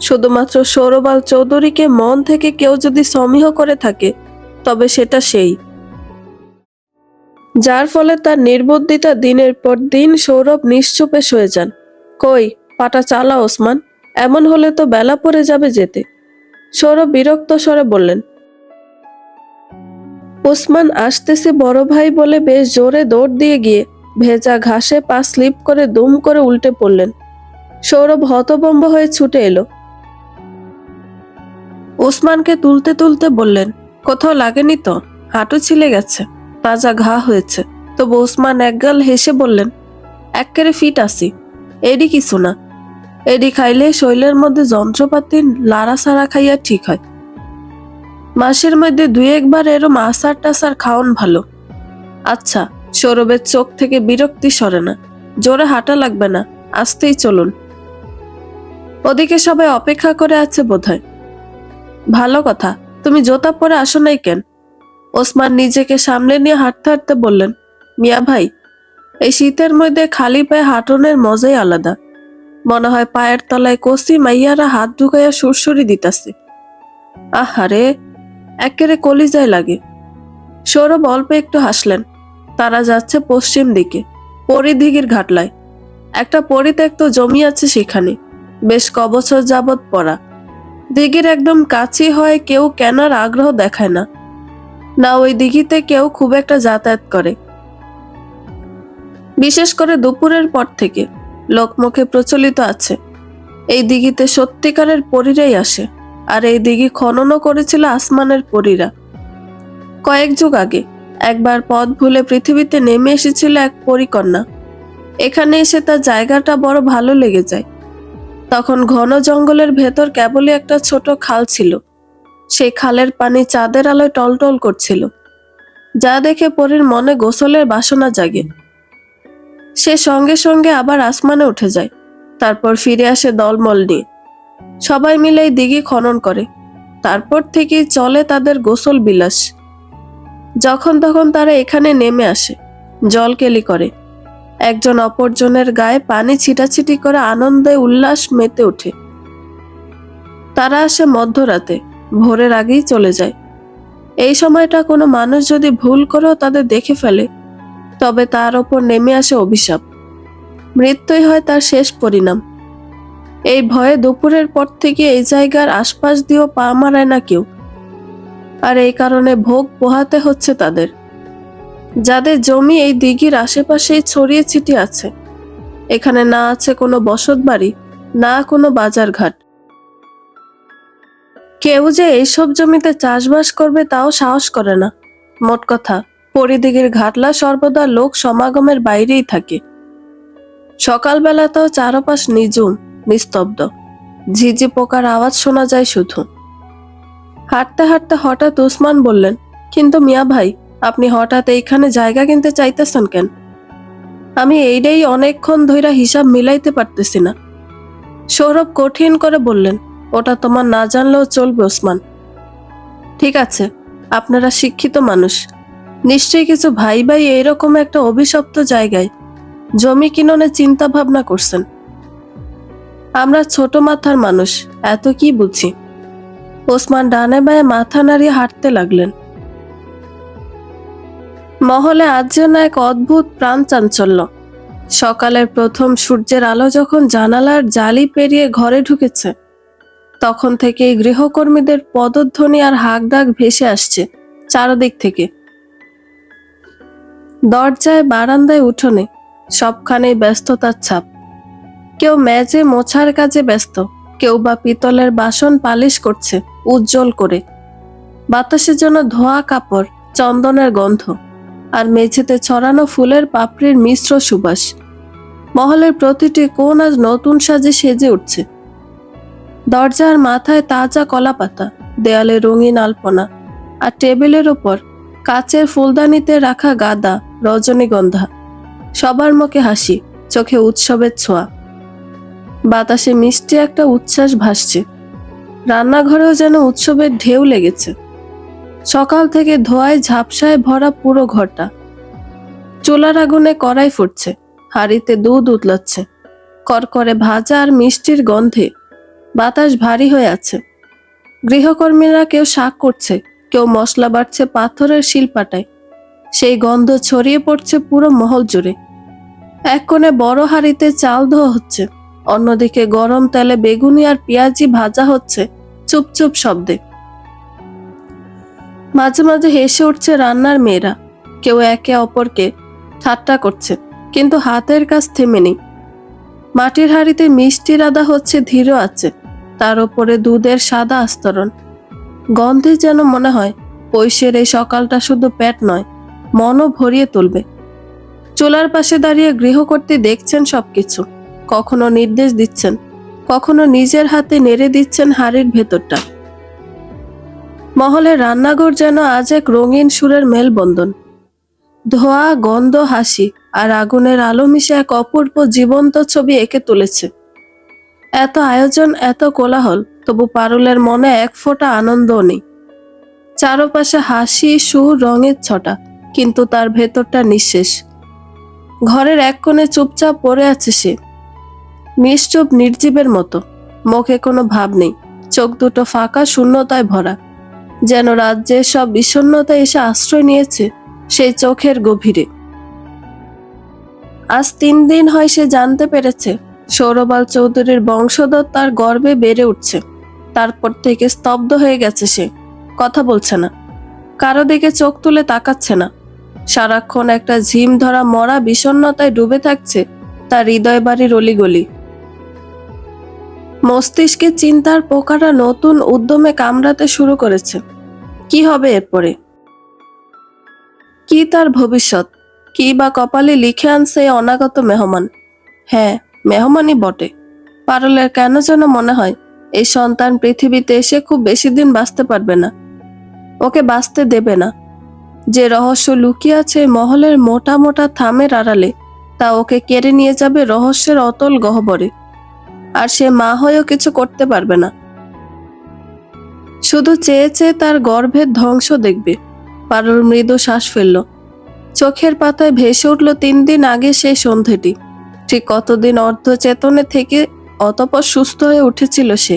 শুধুমাত্র সৌরবাল চৌধুরীকে মন থেকে কেউ যদি সমীহ করে থাকে, তবে সেটা সেই, যার ফলে তার নির্বুদ্ধিতা দিনের পর দিন সৌরভ নিশ্চুপে সয়ে যান। কই, পাটা চালা ওসমান, এমন হলে তো বেলা পড়ে যাবে যেতে। সৌরভ বিরক্ত স্বরে বললেন, ওসমান আসতেছে বড় ভাই বলে বেশ জোরে দৌড় দিয়ে গিয়ে ভেজা ঘাসে পা স্লিপ করে দুম করে উল্টে পড়লেন। সৌরভ হতভম্ব হয়ে ছুটে এলো। ওসমানকে তুলতে তুলতে বললেন, কোথাও লাগেনি তো? হাঁটু ছিলে গেছে, তাজা ঘা হয়েছে। তবু ওসমান একগাল হেসে বললেন, এক্কেরে ফিট আসি, এডি কিছু না। এডি খাইলে শরীরের মধ্যে যন্ত্রপাতি লাড়া সাড়া খাইয়া ঠিক হয়। মাসের মধ্যে 2-1 বার এরম আসার টাসার খাওন ভালো। আচ্ছা, সৌরভের চোখ থেকে বিরক্তি সরে না। জোরে হাঁটা লাগবে না, আসতেই চলুন। ওদিকে সবাই অপেক্ষা করে আছে বোধহয়। ভালো কথা, তুমি জোতা পরে আসো নাই কেন? ওসমান নিজেকে সামলে নিয়ে হাঁটতে হাঁটতে বললেন, মিয়া ভাই, এই শীতের মধ্যে খালি পায়ে হাঁটনের মজাই আলাদা। মনে হয় পায়ের তলায় কষি মাইয়ারা হাত ঢুকাইয়া সুরসুরি দিতাছে। আহারে, একেবারে কলিজায় লাগে। সৌরভ অল্প একটু হাসলেন। তারা যাচ্ছে পশ্চিম দিকে, পরিদিঘির ঘাটলায়। একটা পরিত্যক্ত জমি আছে সেখানে, বেশ কবছর যাবৎ পড়া। দিঘির একদম কাছে হয় কেউ কেনার আগ্রহ দেখায় না। না ওই দিঘিতে কেউ খুব একটা যাতায়াত করে। বিশেষ করে দুপুরের পর থেকে লোকমুখে প্রচলিত আছে এই দিঘিতে সত্যিকারের পরীরাই আসে। আর এই দিঘি খননও করেছিল আসমানের পরীরা। কয়েক যুগ আগে একবার পথ ভুলে পৃথিবীতে নেমে এসেছিল এক পরীকন্যা। এখানে এসে তার জায়গাটা বড় ভালো লেগে যায়। তখন ঘন জঙ্গলের ভেতর কেবলই একটা ছোট খাল ছিল। সেই খালের পানি চাঁদের আলোয় টলটল করছিল, যা দেখে পরীর মনে গোসলের বাসনা জাগে। সে সঙ্গে সঙ্গে আবার আসমানে উঠে যায়, তারপর ফিরে আসে দলমল নিয়ে। সবাই মিলে এই দিঘি খনন করে। তারপর থেকেই চলে তাদের গোসল বিলাস। যখন তখন তারা এখানে নেমে আসে, জলকেলি করে, একজন অপরজনের গায়ে পানি ছিটাছিটি করে আনন্দে উল্লাস মেতে ওঠে। তারা আসে মধ্যরাতে, ভোরের আগেই চলে যায়। এই সময়টা কোনো মানুষ যদি ভুল করেও তাদের দেখে ফেলে, তবে তার ওপর নেমে আসে অভিশাপ। মৃত্যুই হয় তার শেষ পরিণাম। এই ভয়ে দুপুরের পর থেকে এই জায়গার আশপাশ দিয়েও পা মারায় না কেউ। আর এই কারণে ভোগ পোহাতে হচ্ছে তাদের, যাদের জমি এই দিঘির আশেপাশেই ছড়িয়ে ছিটিয়ে আছে। এখানে না আছে কোনো বসত বাড়ি, না কোনো বাজার ঘাট। কেউ যে এইসব জমিতে চাষবাস করবে তাও সাহস করে না। মোট কথা, পরিদিঘির ঘাটলা সর্বদা লোক সমাগমের বাইরেই থাকে। সকালবেলাতেও চারপাশ নিঝুম, নিস্তব্ধ। ঝিঝি পোকার আওয়াজ শোনা যায় শুধু। হাঁটতে হাঁটতে হঠাৎ উসমান বললেন, কিন্তু মিয়া ভাই, আপনি হঠাৎ এইখানে জায়গা কিনতে চাইতেছেন কেন? আমি এইটাই অনেকক্ষণ ধইরা হিসাব মিলাইতে পারতেছি না। সৌরভ কঠিন করে বললেন, ওটা তোমার না জানলেও চলবে ওসমান। ঠিক আছে, আপনারা শিক্ষিত মানুষ, নিশ্চয়ই কিছু ভাই ভাই এইরকম একটা অভিশপ্ত জায়গায় জমি কিননের চিন্তা ভাবনা করছেন। আমরা ছোট মাথার মানুষ, এত কি বুঝি। ওসমান ডানে বায়ে মাথা নাড়িয়ে হাঁটতে লাগলেন। মহলে আজ যেন এক অদ্ভুত প্রাণ চাঞ্চল্য। সকালের প্রথম সূর্যের আলো যখন জানালার জালি পেরিয়ে ঘরে ঢুকেছে, তখন থেকেই গৃহকর্মীদের পদধ্বনি আর হাঁকডাক ভেসে আসছে চারদিক থেকে। দরজায়, বারান্দায়, উঠোনে সবখানেই ব্যস্ততার ছাপ। কেউ মেজে মোছার কাজে ব্যস্ত, কেউ বা পিতলের বাসন পালিশ করছে উজ্জ্বল করে। বাতাসের জন্য ধোয়া কাপড়, চন্দনের গন্ধ, আর মেঝেতে ছড়ানো ফুলের পাপড়ির মিশ্র সুবাস। মহলের প্রতিটি কোণ আজ নতুন সাজে সেজে উঠছে। দরজার মাথায় তাজা কলা পাতা, দেয়ালে রঙিন আলপনা, আর টেবিলের ওপর কাচের ফুলদানিতে রাখা গাঁদা, রজনীগন্ধা। সবার মুখে হাসি, চোখে উৎসবের ছোঁয়া। বাতাসে মিষ্টি একটা উচ্ছ্বাস ভাসছে। রান্নাঘরেও যেন উৎসবের ঢেউ লেগেছে। সকাল থেকে ধোঁয়ায় ঝাপসায় ভরা পুরো ঘরটা। চুলার আগুনে কড়াই ফুটছে, হাঁড়িতে দুধ উতলাচ্ছে। করকরে ভাজা আর মিষ্টির গন্ধে বাতাস ভারী হয়ে আছে। গৃহকর্মীরা কেউ শাক করছে, কেউ মশলা বাটছে পাথরের শিলপাটায়। সেই গন্ধ ছড়িয়ে পড়ছে পুরো মহল জুড়ে। এক কোণে বড় হাঁড়িতে চাল ধোয়া হচ্ছে, অন্যদিকে গরম তেলে বেগুনি আর পেঁয়াজি ভাজা হচ্ছে চুপচুপ শব্দে। মাঝে মাঝে হেসে উঠছে রান্নার মেয়েরা, কেউ একে অপরকে ঠাট্টা করছে, কিন্তু হাতের কাজ থেমে নেই। মাটির হাঁড়িতে মিষ্টি রাধা হচ্ছে ধীর আছে, তার ওপরে দুধের সাদা আস্তরণ। গন্ধে যেন মনে হয় পৈশের এই সকালটা শুধু পেট নয়, মনও ভরিয়ে তুলবে। চুলার পাশে দাঁড়িয়ে গৃহকর্ত্রী দেখছেন সবকিছু, কখনো নির্দেশ দিচ্ছেন, কখনো নিজের হাতে নেড়ে দিচ্ছেন হাঁড়ির ভেতরটা। মহলের রান্নাঘর যেন আজ এক রঙিন সুরের মেলবন্ধন। ধোয়া, গন্ধ, হাসি আর আগুনের আলো মিশে এক অপূর্ব জীবন্ত ছবি এঁকে তুলেছে। এত আয়োজন, এত কোলাহল, তবু পারুলের মনে এক ফোঁটা আনন্দও নেই। চারপাশে হাসি, সুর, রঙের ছটা, কিন্তু তার ভেতরটা নিঃশেষ। ঘরের এক কোণে চুপচাপ পড়ে আছে সে, নিশ্চুপ, নির্জীবের মতো। মুখে কোনো ভাব নেই, চোখ দুটো ফাঁকা, শূন্যতায় ভরা, যেন রাজ্যের সব বিষণ্ণতা এসে আশ্রয় নিয়েছে সেই চোখের গভীরে। আজ 3 দিন হয় সে জানতে পেরেছে সৌরবাল চৌধুরীর বংশধর তার গর্ভে বেড়ে উঠছে। তারপর থেকে স্তব্ধ হয়ে গেছে সে, কথা বলছে না, কারো দিকে চোখ তুলে তাকাচ্ছে না। সারাক্ষণ একটা ঝিম ধরা মরা বিষণ্ণতায় ডুবে থাকছে তার হৃদয় বাড়ির অলিগলি। মস্তিষ্কে চিন্তার পোকাটা নতুন উদ্যমে কামড়াতে শুরু করেছে। কি হবে এরপরে? কি তার ভবিষ্যৎ? কি বা কপালে লিখে আনছে এই অনাগত মেহমান? হ্যাঁ, মেহমানই বটে। পারুলের কেন যেন মনে হয় এই সন্তান পৃথিবীতে এসে খুব বেশি দিন বাঁচতে পারবে না, ওকে বাঁচতে দেবে না। যে রহস্য লুকিয়ে আছে মহলের মোটা মোটা থামের আড়ালে, তা ওকে কেড়ে নিয়ে যাবে রহস্যের অতল গহ্বরে। আর সে মা হয়েও কিছু করতে পারবে না, শুধু চেয়ে চেয়ে তার গর্ভের ধ্বংস দেখবে। পারুল মৃদু শ্বাস ফেলল। চোখের পাতায় ভেসে উঠল 3 দিন আগে সেই সন্ধেটি। ঠিক কতদিন অর্ধচেতনে থেকে অতঃপর সুস্থ হয়ে উঠেছিল সে।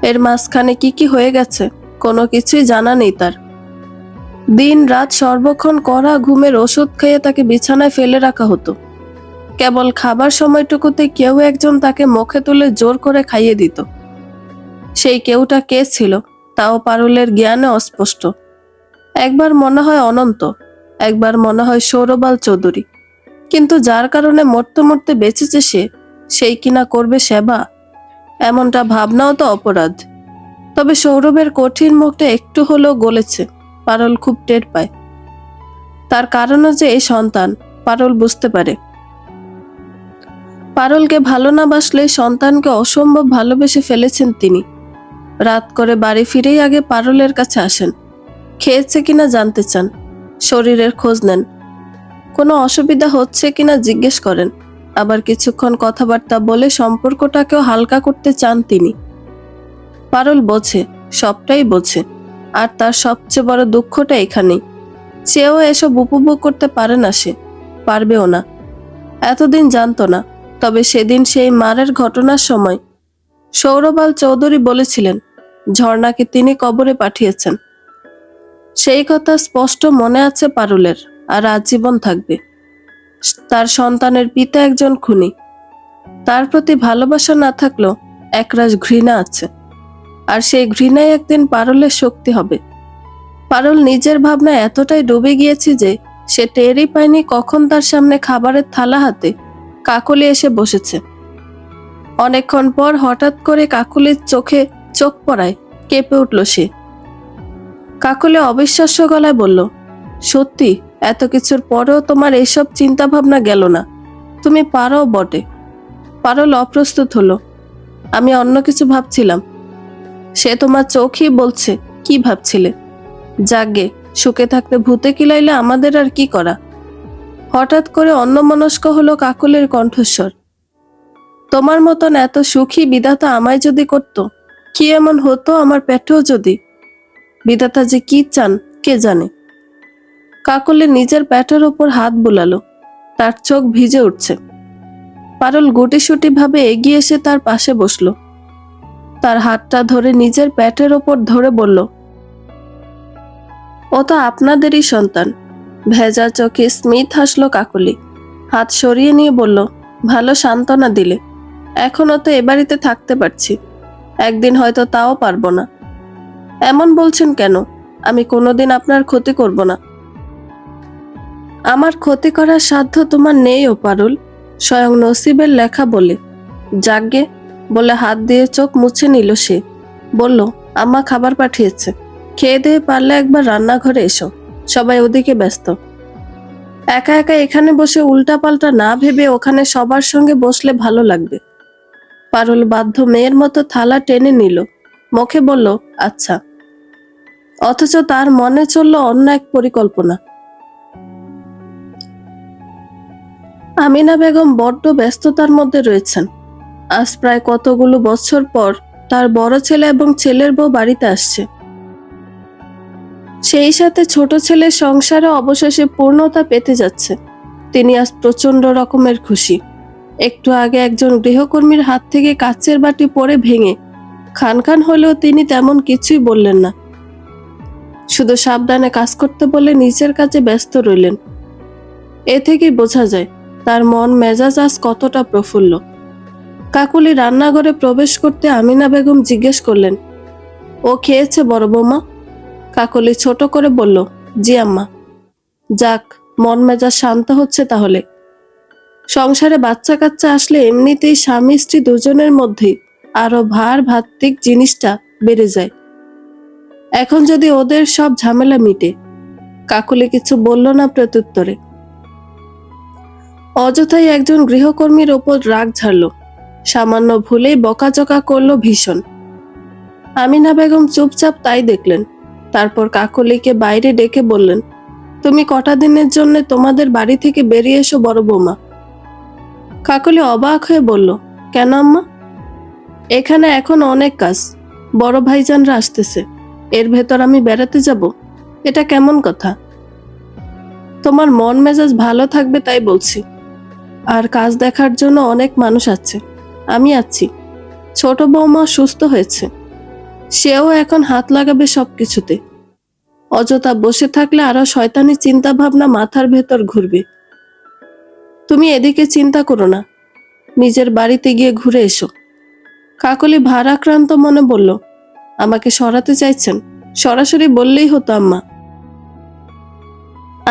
এর মাঝখানে কি কি হয়ে গেছে কোনো কিছুই জানা নেই তার। দিন রাত সর্বক্ষণ কড়া ঘুমের ওষুধ খেয়ে তাকে বিছানায় ফেলে রাখা হতো। কেবল খাবার সময়টুকুতে কেউ একজন তাকে মুখে তুলে জোর করে খাইয়ে দিত। সেই কেউটা কে ছিল তাও পারুলের জ্ঞানে অস্পষ্ট। একবার মনে হয় অনন্ত, একবার মনে হয় সৌরবাল চৌধুরী। কিন্তু যার কারণে মরতে মরতে বেঁচেছে সে, সেই কিনা করবে সেবা, এমনটা ভাবনাও তো অপরাধ। তবে সৌরভের কঠিন মুখটা একটু হলেও গলেছে, পারুল খুব টের পায়। তার কারণও যে এই সন্তান, পারুল বুঝতে পারে। পারুলকে ভালো না বাসলে সন্তানকে অসম্ভব ভালোবেসে ফেলেছেন তিনি। রাত করে বাড়ি ফিরেই আগে পারুলের কাছে আসেন, খেয়েছে কিনা জানতে চান, শরীরের খোঁজ নেন, কোনো অসুবিধা হচ্ছে কিনা জিজ্ঞেস করেন। আবার কিছুক্ষণ কথাবার্তা বলে সম্পর্কটাকেও হালকা করতে চান তিনি। পারুল বোঝে, সবটাই বোঝে। আর তার সবচেয়ে বড় দুঃখটা এখানেই, সেও এসব উপভোগ করতে পারে না, সে পারবেও না। এতদিন জানতো না, তবে সেদিন সেই মারের ঘটনার সময় সৌরবাল চৌধুরী বলেছিলেন ঝর্ণাকে তিনি কবরে পাঠিয়েছেন। সেই কথা স্পষ্ট মনে আছে পারুলের, আর আজীবন থাকবে। তার সন্তানের পিতা একজন খুনি, তার প্রতি ভালোবাসা না থাকলেও একরাশ ঘৃণা আছে। আর সেই ঘৃণাই একদিন পারুলের শক্তি হবে। পারুল নিজের ভাবনায় এতটাই ডুবে গিয়েছে যে সে টেরই পায়নি কখন তার সামনে খাবারের থালা হাতে কাকলি এসে বসেছে। অনেকক্ষণ পর হঠাৎ করে কাকলির চোখে চোখ পড়ায় কেঁপে উঠল সে। কাকলি অবিশ্বাস্য গলায় বলল, সত্যি এত কিছুর পরেও তোমার এইসব চিন্তা ভাবনা গেল না? তুমি পারো বটে। পারুল অপ্রস্তুত হলো। আমি অন্য কিছু ভাবছিলাম। সে তোমার চোখই বলছে কি ভাবছিলে। যাগে, সুখে থাকতে ভূতে কিলাইলে আমাদের আর কি করা। হঠাৎ করে অন্যমনস্ক হলো কাকলির কণ্ঠস্বর। তোমার মতন এত সুখী বিধাতা আমায় যদি করত, কি এমন হতো আমার পেটেও যদি। বিধাতা যে কি চান কে জানে। কাকলি নিজের পেটের ওপর হাত বুলালো, তার চোখ ভিজে উঠছে। পারুল গুটিসুটি ভাবে এগিয়ে এসে তার পাশে বসলো। তার হাতটা ধরে নিজের পেটের ওপর ধরে বলল, ও তো আপনাদেরই সন্তান। ভেজা চোখে স্মিত হাসলো কাকলি। হাত সরিয়ে নিয়ে বলল, ভালো সান্ত্বনা দিলে। এখনো তো এ বাড়িতে থাকতে পারছি, একদিন হয়তো তাও পারবো না। এমন বলছেন কেন? আমি কোনোদিন আপনার ক্ষতি করব না। আমার ক্ষতি করার সাধ্য তোমার নেই ও পারুল, স্বয়ং নসিবের লেখা বলে। যাগ্গে বলে হাত দিয়ে চোখ মুছে নিল সে। বলল, আম্মা খাবার পাঠিয়েছে, খেয়ে দিয়ে পারলে একবার রান্নাঘরে এসো, সবাই ওদিকে ব্যস্ত। একা একা এখানে বসে উল্টাপাল্টা না ভেবে ওখানে সবার সঙ্গে বসলে ভালো লাগবে। পারুল বাধ্য মেয়ের মতো থালা টেনে নিল, মুখে বলল, আচ্ছা। অথচ তার মনে চলল অন্য এক পরিকল্পনা। আমিনা বেগম বড্ড ব্যস্ততার মধ্যে রয়েছেন। আজ প্রায় কতগুলো বছর পর তার বড় ছেলে এবং ছেলের বউ বাড়িতে আসছে। সেই সাথে ছোট ছেলের সংসারে অবশেষে পূর্ণতা পেতে যাচ্ছে। তিনি আজ প্রচন্ড রকমের খুশি। একটু আগে একজন গৃহকর্মীর হাত থেকে কাচের বাটি পড়ে ভেঙে খান খান হলেও তিনি তেমন কিছুই বললেন না, শুধু সাবধানে কাজ করতে বলে নিজের কাজে ব্যস্ত রইলেন। এ থেকেই বোঝা যায় তার মন মেজাজ আজ কতটা প্রফুল্ল। কাকুলি রান্নাঘরে প্রবেশ করতে আমিনা বেগম জিজ্ঞেস করলেন, ও খেয়েছে বড় বৌমা? কাকলি ছোট করে বলল, জি আম্মা। যাক, মন মেজাজ শান্ত হচ্ছে তাহলে। সংসারে বাচ্চা কাচ্চা আসলে এমনিতেই স্বামী স্ত্রী দুজনের মধ্যেই আরো ভার ভাত্তিক জিনিসটা বেড়ে যায়। এখন যদি ওদের সব ঝামেলা মিটে। কাকলি কিছু বলল না প্রত্যুত্তরে। অযথাই একজন গৃহকর্মীর ওপর রাগ ঝাড়ল, সামান্য ভুলেই বকাঝকা করলো ভীষণ। আমিনা বেগম চুপচাপ তাই দেখলেন। তারপর কাকলিকে বাইরে ডেকে বললেন, তুমি কটা দিনের জন্য তোমাদের বাড়ি থেকে বেরিয়ে এসো বড় বৌমা। কাকলি অবাক হয়ে বলল, কেন আম্মা? এখানে এখন অনেক কাজ, বড় ভাইজানরা আসতেছে, এর ভেতর আমি বেড়াতে যাব? এটা কেমন কথা? তোমার মন মেজাজ ভালো থাকবে তাই বলছি। আর কাজ দেখার জন্য অনেক মানুষ আছে, আমি আছি। ছোট বৌমা সুস্থ হয়েছে, সেও এখন হাত লাগাবে সবকিছুতে। অযথা বসে থাকলে আরো শয়তানি চিন্তা ভাবনা মাথার ভেতর ঘুরবে। তুমি এদিকে চিন্তা করো না, নিজের বাড়িতে গিয়ে ঘুরে এসো। কাকলি ভারাক্রান্ত মনে বলল, আমাকে সরাতে চাইছেন? সরাসরি বললেই হতো আম্মা।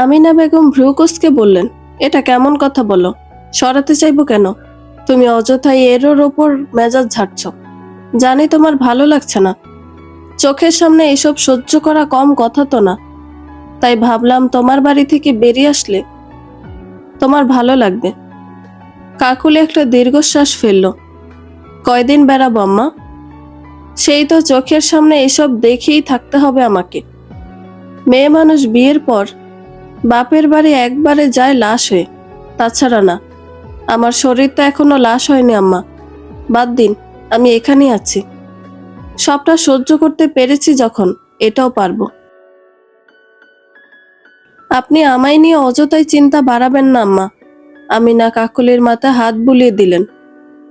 আমিনা বেগম ভ্রুকুঁচকে বললেন, এটা কেমন কথা বলো? সরাতে চাইবো কেন? তুমি অযথাই এর ওপর মেজাজ ঝাড়ছ। জানি তোমার ভালো লাগছে না, চোখের সামনে এসব সহ্য করা কম কথা তো না। তাই ভাবলাম তোমার বাড়ি থেকে বেরিয়ে আসলে তোমার ভালো লাগবে। কাকুলি একটা দীর্ঘশ্বাস ফেলল। কয়দিন বেড়াবো আম্মা? সেই তো চোখের সামনে এসব দেখেই থাকতে হবে আমাকে। মেয়ে মানুষ বিয়ের পর বাপের বাড়ি একবারে যায় লাশ হয়ে, তাছাড়া না। আমার শরীর তো এখনো লাশ হয়নি আম্মা। বাদ দিন, আমি এখানেই আছি। সবটা সহ্য করতে পেরেছি যখন, এটাও পারবো। আপনি আমায় নিয়ে অযথাই চিন্তা বাড়াবেন না আম্মা। আমিনা কাকলির মাথায় হাত বুলিয়ে দিলেন।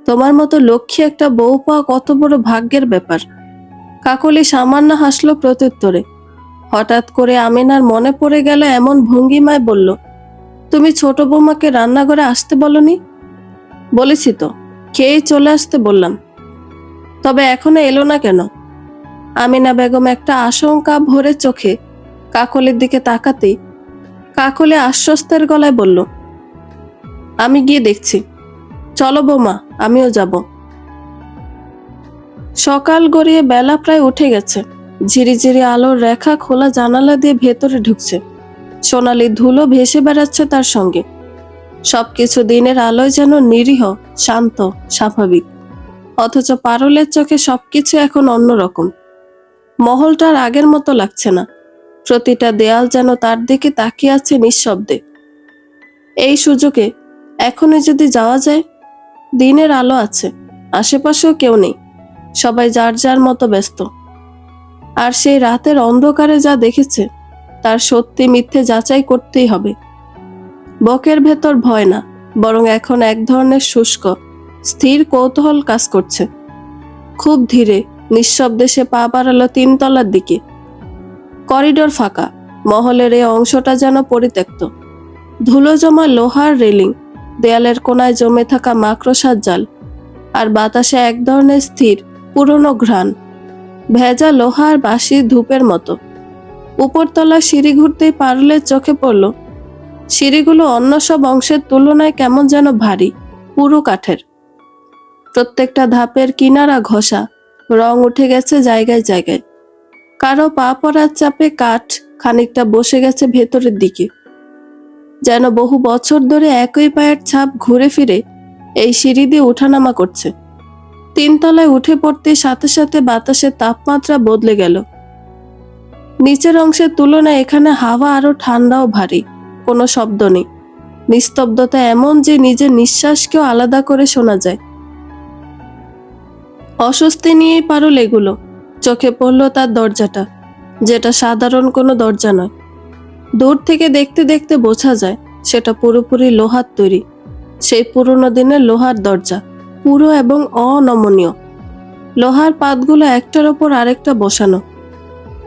তোমার মতো লক্ষ্মী একটা বউ পাওয়া কত বড় ভাগ্যের ব্যাপার। কাকলি সামান্য হাসলো প্রত্যুত্তরে। হঠাৎ করে আমিনার মনে পড়ে গেল এমন ভঙ্গিমায় বলল, তুমি ছোট বৌমাকে রান্নাঘরে আসতে বলনি? বলেছি তো, খেয়েই চলে আসতে বললাম। তবে এখনো এলো না কেন? আমিনা বেগম একটা আশঙ্কা ভরে চোখে কাকলির দিকে তাকাতেই কাকলি আশ্বস্তের গলায় বলল, আমি গিয়ে দেখছি। চলো বৌমা, আমিও যাব। সকাল গড়িয়ে বেলা প্রায় উঠে গেছে। ঝিরিঝিরি আলোর রেখা খোলা জানালা দিয়ে ভেতরে ঢুকছে। সোনালি ধুলো ভেসে বেড়াচ্ছে তার সঙ্গে। সবকিছু দিনের আলোয় যেন নিরীহ, শান্ত, স্বাভাবিক। অথচ পারুলের চোখে সবকিছু এখন অন্যরকম। মহলটার আগের মতো লাগছে না। প্রতিটা দেয়াল যেন তার দিকে তাকিয়ে আছে নিঃশব্দে। এই সুযোগে এখনই যদি যাওয়া যায়। দিনের আলো আছে, আশেপাশেও কেউ নেই, সবাই যার যার মতো ব্যস্ত। আর সেই রাতের অন্ধকারে যা দেখেছে তার সত্যি মিথ্যে যাচাই করতেই হবে। বকের ভেতর ভয় না, বরং এখন এক ধরনের শুষ্ক, স্থির কৌতূহল কাজ করছে। খুব ধীরে নিঃশব্দে সে পা বাড়ালো 3 তলার দিকে। করিডোর ফাঁকা, মহলের এই অংশটা যেন পরিত্যক্ত। ধুলো জমা লোহার রেলিং, দেয়ালের কোনায় জমে থাকা মাকড়সার জাল, আর বাতাসে এক ধরনের স্থির পুরনো ঘ্রাণ, ভেজা লোহার বাসি ধূপের মতো। উপরতলা সিঁড়ি ঘুরতেই পারুলের চোখে পড়ল সিঁড়িগুলো অন্য সব অংশের তুলনায় কেমন যেন ভারী, পুরো কাঠের। প্রত্যেকটা ধাপের কিনারা ঘষা, রং উঠে গেছে জায়গায় জায়গায়। কারো পা পড়ার চাপে কাঠ খানিকটা বসে গেছে ভেতরের দিকে, যেন বহু বছর ধরে একই পায়ের ছাপ ঘুরে ফিরে এই সিঁড়ি দিয়ে ওঠানামা করছে। 3 তলায় উঠে পড়তে সাথে সাথে বাতাসের তাপমাত্রা বদলে গেল। নিচের অংশের তুলনায় এখানে হাওয়া আরো ঠান্ডা ও ভারী, কোনো শব্দ নেই। নিস্তব্ধতা এমন যে নিজের নিঃশ্বাসকেও আলাদা করে শোনা যায়। অস্বস্তি নিয়েই পারুল এগুলো। চোখে পড়ল তার দরজাটা, যেটা সাধারণ কোনো দরজা নয়। দূর থেকে দেখতে দেখতে বোঝা যায় সেটা পুরোপুরি লোহার তৈরি, সেই পুরনো দিনের লোহার দরজা, পুরো এবং অনমনীয়। লোহার পাতগুলো একটার ওপর আরেকটা বসানো,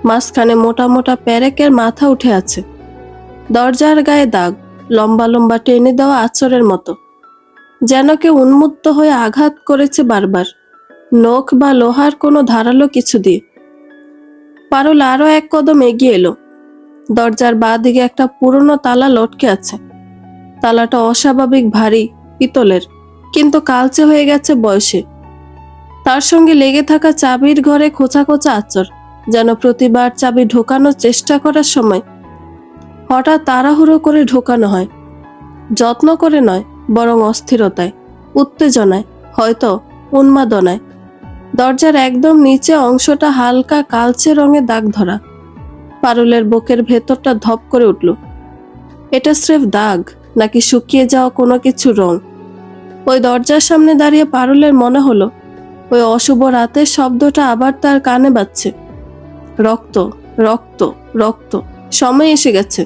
মাঝখানে মোটা মোটা পেরেকের মাথা উঠে আছে। দরজার গায়ে দাগ, লম্বা লম্বা টেনে দেওয়া আঁচড়ের মতো, যেন কেউ উন্মত্ত হয়ে আঘাত করেছে বারবার, নখ বা লোহার কোনো ধারালো কিছু দিয়ে। পারুল আরো এক কদম এগিয়ে এলো। দরজার বাঁ দিকে একটা পুরনো তালা লটকে আছে। তালাটা অস্বাভাবিক ভারী, পিতলের, কিন্তু কালচে হয়ে গেছে বয়সে। তার সঙ্গে লেগে থাকা চাবির ঘরে খোঁচা খোঁচা আঁচড়, যেন প্রতিবার চাবি ঢোকানোর চেষ্টা করার সময় হঠাৎ তাড়াহুড়ো করে ঢোকানো হয়। যত্ন করে নয়, বরং অস্থিরতায়, উত্তেজনায়, হয়তো উন্মাদনায়। দরজার একদম নিচে অংশটা হালকা কালচে রঙে দাগ ধরা। পারুলের বুকের ভেতরটা ধপ করে উঠল। এটা স্রেফ দাগ, নাকি শুকিয়ে যাওয়া কোনো কিছু রং? ওই দরজার সামনে দাঁড়িয়ে পারুলের মনে হলো ওই অশুভ রাতের শব্দটা আবার তার কানে বাজছে। রক্ত, রক্ত, রক্ত, সময় এসে গেছে।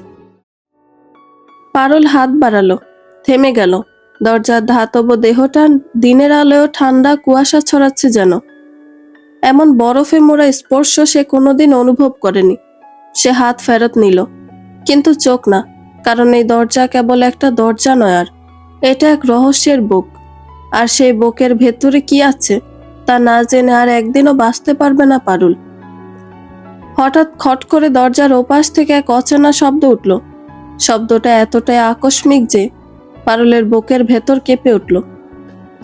পারুল হাত বাড়ালো, থেমে গেল। দরজার ধাতব দেহটা দিনের আলোয় ঠান্ডা কুয়াশা ছড়াচ্ছে যেন। এমন বরফে মোড়া স্পর্শ সে কোনোদিন অনুভব করেনি। সে হাত ফেরত নিল, কিন্তু চোখ না, কারণ এই দরজা কেবল একটা দরজা নয়, আর এটা এক রহস্যের বুক। আর সেই বুকের ভেতরে কি আছে তা না জেনে আর একদিনও বাঁচতে পারবে না পারুল। হঠাৎ খট করে দরজার ওপাশ থেকে এক অচেনা শব্দ উঠল। শব্দটা এতটাই আকস্মিক যে পারুলের বুকের ভেতর কেঁপে উঠল।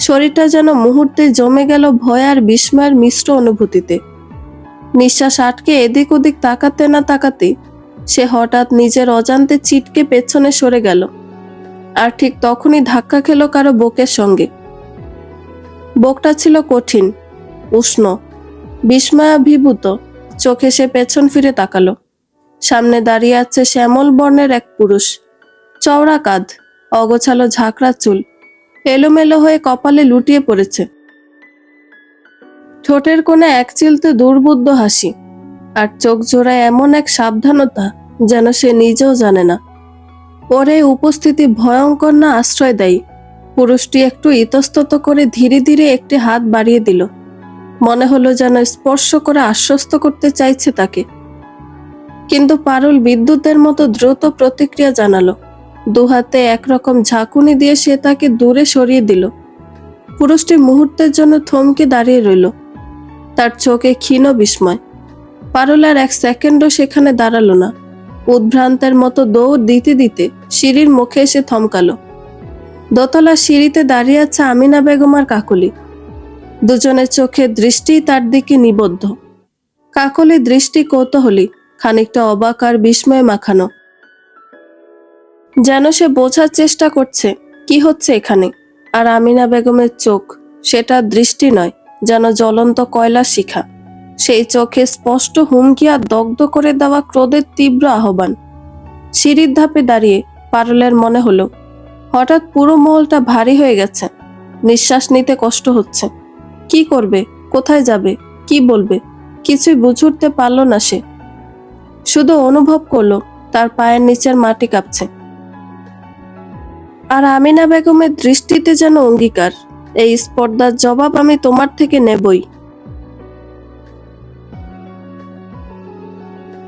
শরীরটা যেন মুহূর্তে জমে গেল ভয় আর বিস্ময়ের মিশ্র অনুভূতিতে। নিঃশ্বাস আটকে এদিক ওদিক তাকাতে না তাকাতে সে হঠাৎ নিজের অজান্তে ছিটকে পেছনে সরে গেল। আর ঠিক তখনই ধাক্কা খেল কারো বুকের সঙ্গে। বুকটা ছিল কঠিন, উষ্ণ, বিস্ময়াভিভূত। চোখে সে পেছন ফিরে তাকালো। সামনে দাঁড়িয়ে আছে শ্যামল বর্ণের এক পুরুষ। চওড়া কাঁধ, অগোছালো ঝাঁকড়া চুল এলোমেলো হয়ে কপালে লুটিয়ে পড়েছে। ঠোঁটের কোণে এক চিলতে দুর্বোধ্য হাসি, আর চোখ জোড়ায় এমন এক সাবধানতা যেন সে নিজেও জানে না ওর এই উপস্থিতি ভয়ঙ্কর না আশ্রয় দেয়। পুরুষটি একটু ইতস্তত করে ধীরে ধীরে একটি হাত বাড়িয়ে দিল। মনে হলো যেন স্পর্শ করে আশ্বস্ত করতে চাইছে তাকে। কিন্তু পারুল বিদ্যুতের মতো দ্রুত প্রতিক্রিয়া জানালো। দুহাতে একরকম ঝাঁকুনি দিয়ে সে তাকে দূরে সরিয়ে দিল। পুরুষটি মুহূর্তের জন্য থমকে দাঁড়িয়ে রইল, তার চোখে ক্ষীণ বিস্ময়। পারুল আর এক সেকেন্ডও সেখানে দাঁড়ালো না। উদ্ভ্রান্তের মতো দৌড় দিতে দিতে সিঁড়ির মুখে এসে থমকালো। দোতলা সিঁড়িতে দাঁড়িয়ে আছে আমিনা বেগম আর কাকলি। দুজনের চোখের দৃষ্টি তার দিকে নিবদ্ধ। কাকলির দৃষ্টি কৌতূহলী, খানিকটা অবাক আর বিস্ময় মাখানো, যেন সে বোঝার চেষ্টা করছে কি হচ্ছে এখানে। আর আমিনা বেগমের চোখ, সেটা দৃষ্টি নয়, যেন জ্বলন্ত কয়লার শিখা। সেই চোখে স্পষ্ট হুমকি আর দগ্ধ করে দেওয়া ক্রোধের তীব্র আহ্বান। সিঁড়ির ধাপে দাঁড়িয়ে পারুলের মনে হলো হঠাৎ পুরো মহলটা ভারী হয়ে গেছে। নিঃশ্বাস নিতে কষ্ট হচ্ছে। কি করবে, কোথায় যাবে, কি বলবে, কিছুই বুঝে উঠতে পারল না সে। শুধু অনুভব করলো তার পায়ের নিচের মাটি কাঁপছে। আর আমিনা বেগমের দৃষ্টিতে যেন অঙ্গীকার, এই স্পর্ধার জবাব আমি তোমার থেকে নেবই।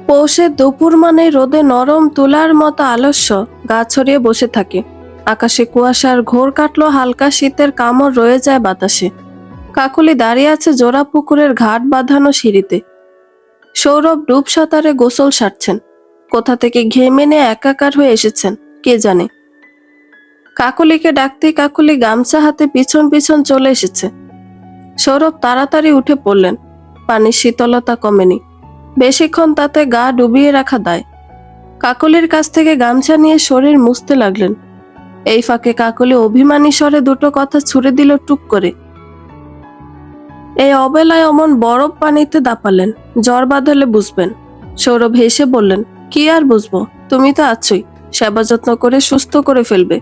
পৌষের দুপুর মানে রোদে নরম তুলার মতো আলস্য গা ছড়িয়ে বসে থাকে। আকাশে কুয়াশার ঘোর কাটলো, হালকা শীতের কামড় রয়ে যায় বাতাসে। কাকলি দাঁড়িয়ে আছে জোড়া পুকুরের ঘাট বাঁধানো সিঁড়িতে। সৌরভ ডুব সাঁতারে গোসল সারছেন। কোথা থেকে ঘেমে নিয়ে একাকার হয়ে এসেছেন কে জানে। কাকলিকে ডাকতেই কাকলি গামছা হাতে পিছন পিছন চলে এসেছে। সৌরভ তাড়াতাড়ি উঠে পড়লেন। পানির শীতলতা কমেনি, বেশিক্ষণ তাতে গা ডুবিয়ে রাখা দায়। কাকলির কাছ থেকে গামছা নিয়ে শরীর মুছতে লাগলেন। এই ফাঁকে কাকলি অভিমানী স্বরে দুটো কথা ছুড়ে দিল টুক করে। এই অবেলায় অমন বরফ পানিতে দাপালেন, জ্বর বাঁধালে বুঝবেন। সৌরভ হেসে বললেন, কি আর বুঝবো, তুমি তো আছোই, সেবা যত্ন করে সুস্থ করে ফেলবে।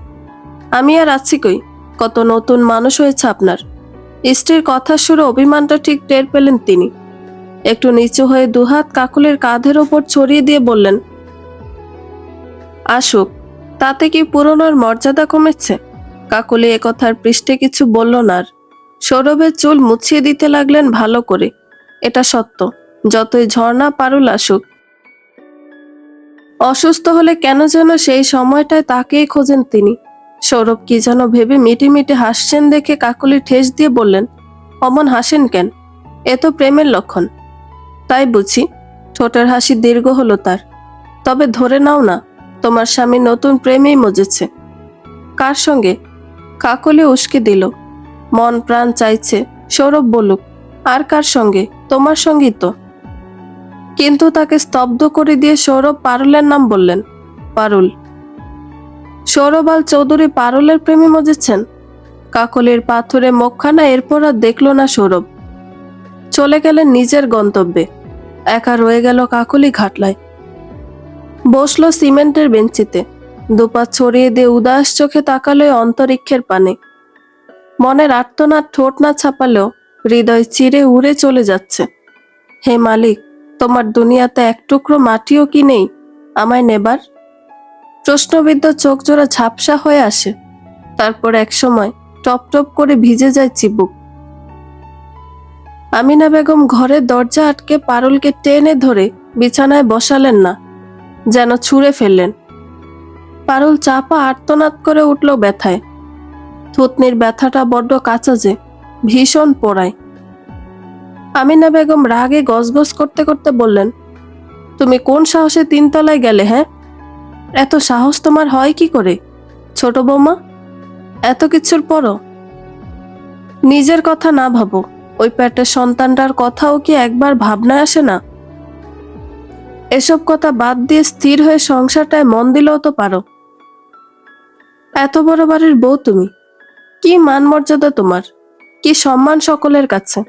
আমি আর আছি কই, কত নতুন মানুষ হয়েছে আপনার। স্ত্রীর কথার সুরে অভিমানটা ঠিক টের পেলেন তিনি। একটু নিচু হয়ে দুহাত কাকলির কাঁধের ওপর ছড়িয়ে দিয়ে বললেন, আসুক, তাতে কি পুরনোর মর্যাদা কমেছে? কাকলি একথার পৃষ্ঠে কিছু বলল না আর। সৌরভের চুল মুছিয়ে দিতে লাগলেন ভালো করে। এটা সত্য, যতই ঝর্ণা পারুল আসুক, অসুস্থ হলে কেন যেন সেই সময়টায় তাকেই খোঁজেন তিনি। সৌরভ কি যেন ভেবে মিটি মিটি হাসছেন দেখে কাকলি ঠেস দিয়ে বললেন, অমন হাসেন কেন? এ তো প্রেমের লক্ষণ। তাই বুঝি? ঠোঁটের হাসি দীর্ঘ হলো তার। তবে ধরে নাও না, তোমার স্বামী নতুন প্রেমেই মজেছে। কার সঙ্গে? কাকলি উস্কে দিল। মন প্রাণ চাইছে সৌরভ বলুক, আর কার সঙ্গে? তোমার সঙ্গেই তো। কিন্তু তাকে স্তব্ধ করে দিয়ে সৌরভ পারুলের নাম বললেন। পারুল? সৌরভ আল চৌধুরী পারুলের প্রেমে মজেছেন? কাকলির পাথরে মুখখানা এরপর আর দেখল না সৌরভ। চলে গেলেন নিজের গন্তব্যে। একা রয়ে গেল কাকলি ঘাটলায়। বসলো সিমেন্টের বেঞ্চিতে, দুপা ছড়িয়ে দিয়ে উদাস চোখে তাকালো অন্তরিক্ষের পানে। মনের আর্তনাদ ঠোঁট না ছাপালেও হৃদয় চিরে উড়ে চলে যাচ্ছে। হে মালিক, তোমার দুনিয়াতে এক টুকরো মাটিও কি নেই আমায় নেবার? প্রশ্নবিদ্ধ চোখ জোড়া ঝাপসা হয়ে আসে। তারপর এক সময় টপ টপ করে ভিজে যায় চিবুক। আমিনা বেগম ঘরের দরজা আটকে পারুলকে টেনে ধরে বিছানায় বসালেন না, যেন ছুঁড়ে ফেললেন। পারুল চাপা আর্তনাদ করে উঠল ব্যথায়। থুতনির ব্যথাটা বড্ড কাঁচা যে, ভীষণ পোড়ায়। আমিনা বেগম রাগে গজগজ করতে করতে বললেন, তুমি কোন সাহসে তিনতলায় গেলে? হ্যাঁ, এত সাহস তোমার হয় কি করে ছোট বৌমা? এত কিছুর পরও নিজের কথা না ভাবো, ওই পেটের সন্তানটার কথাও কি একবার ভাবনায় আসে না? এসব কথা বাদ দিয়ে স্থির হয়ে সংসারটায় মন দিলেও তো পারো। এত বড় বাড়ির বউ তুমি, কি মান মর্যাদা তোমার, কি সম্মান সকলের কাছে।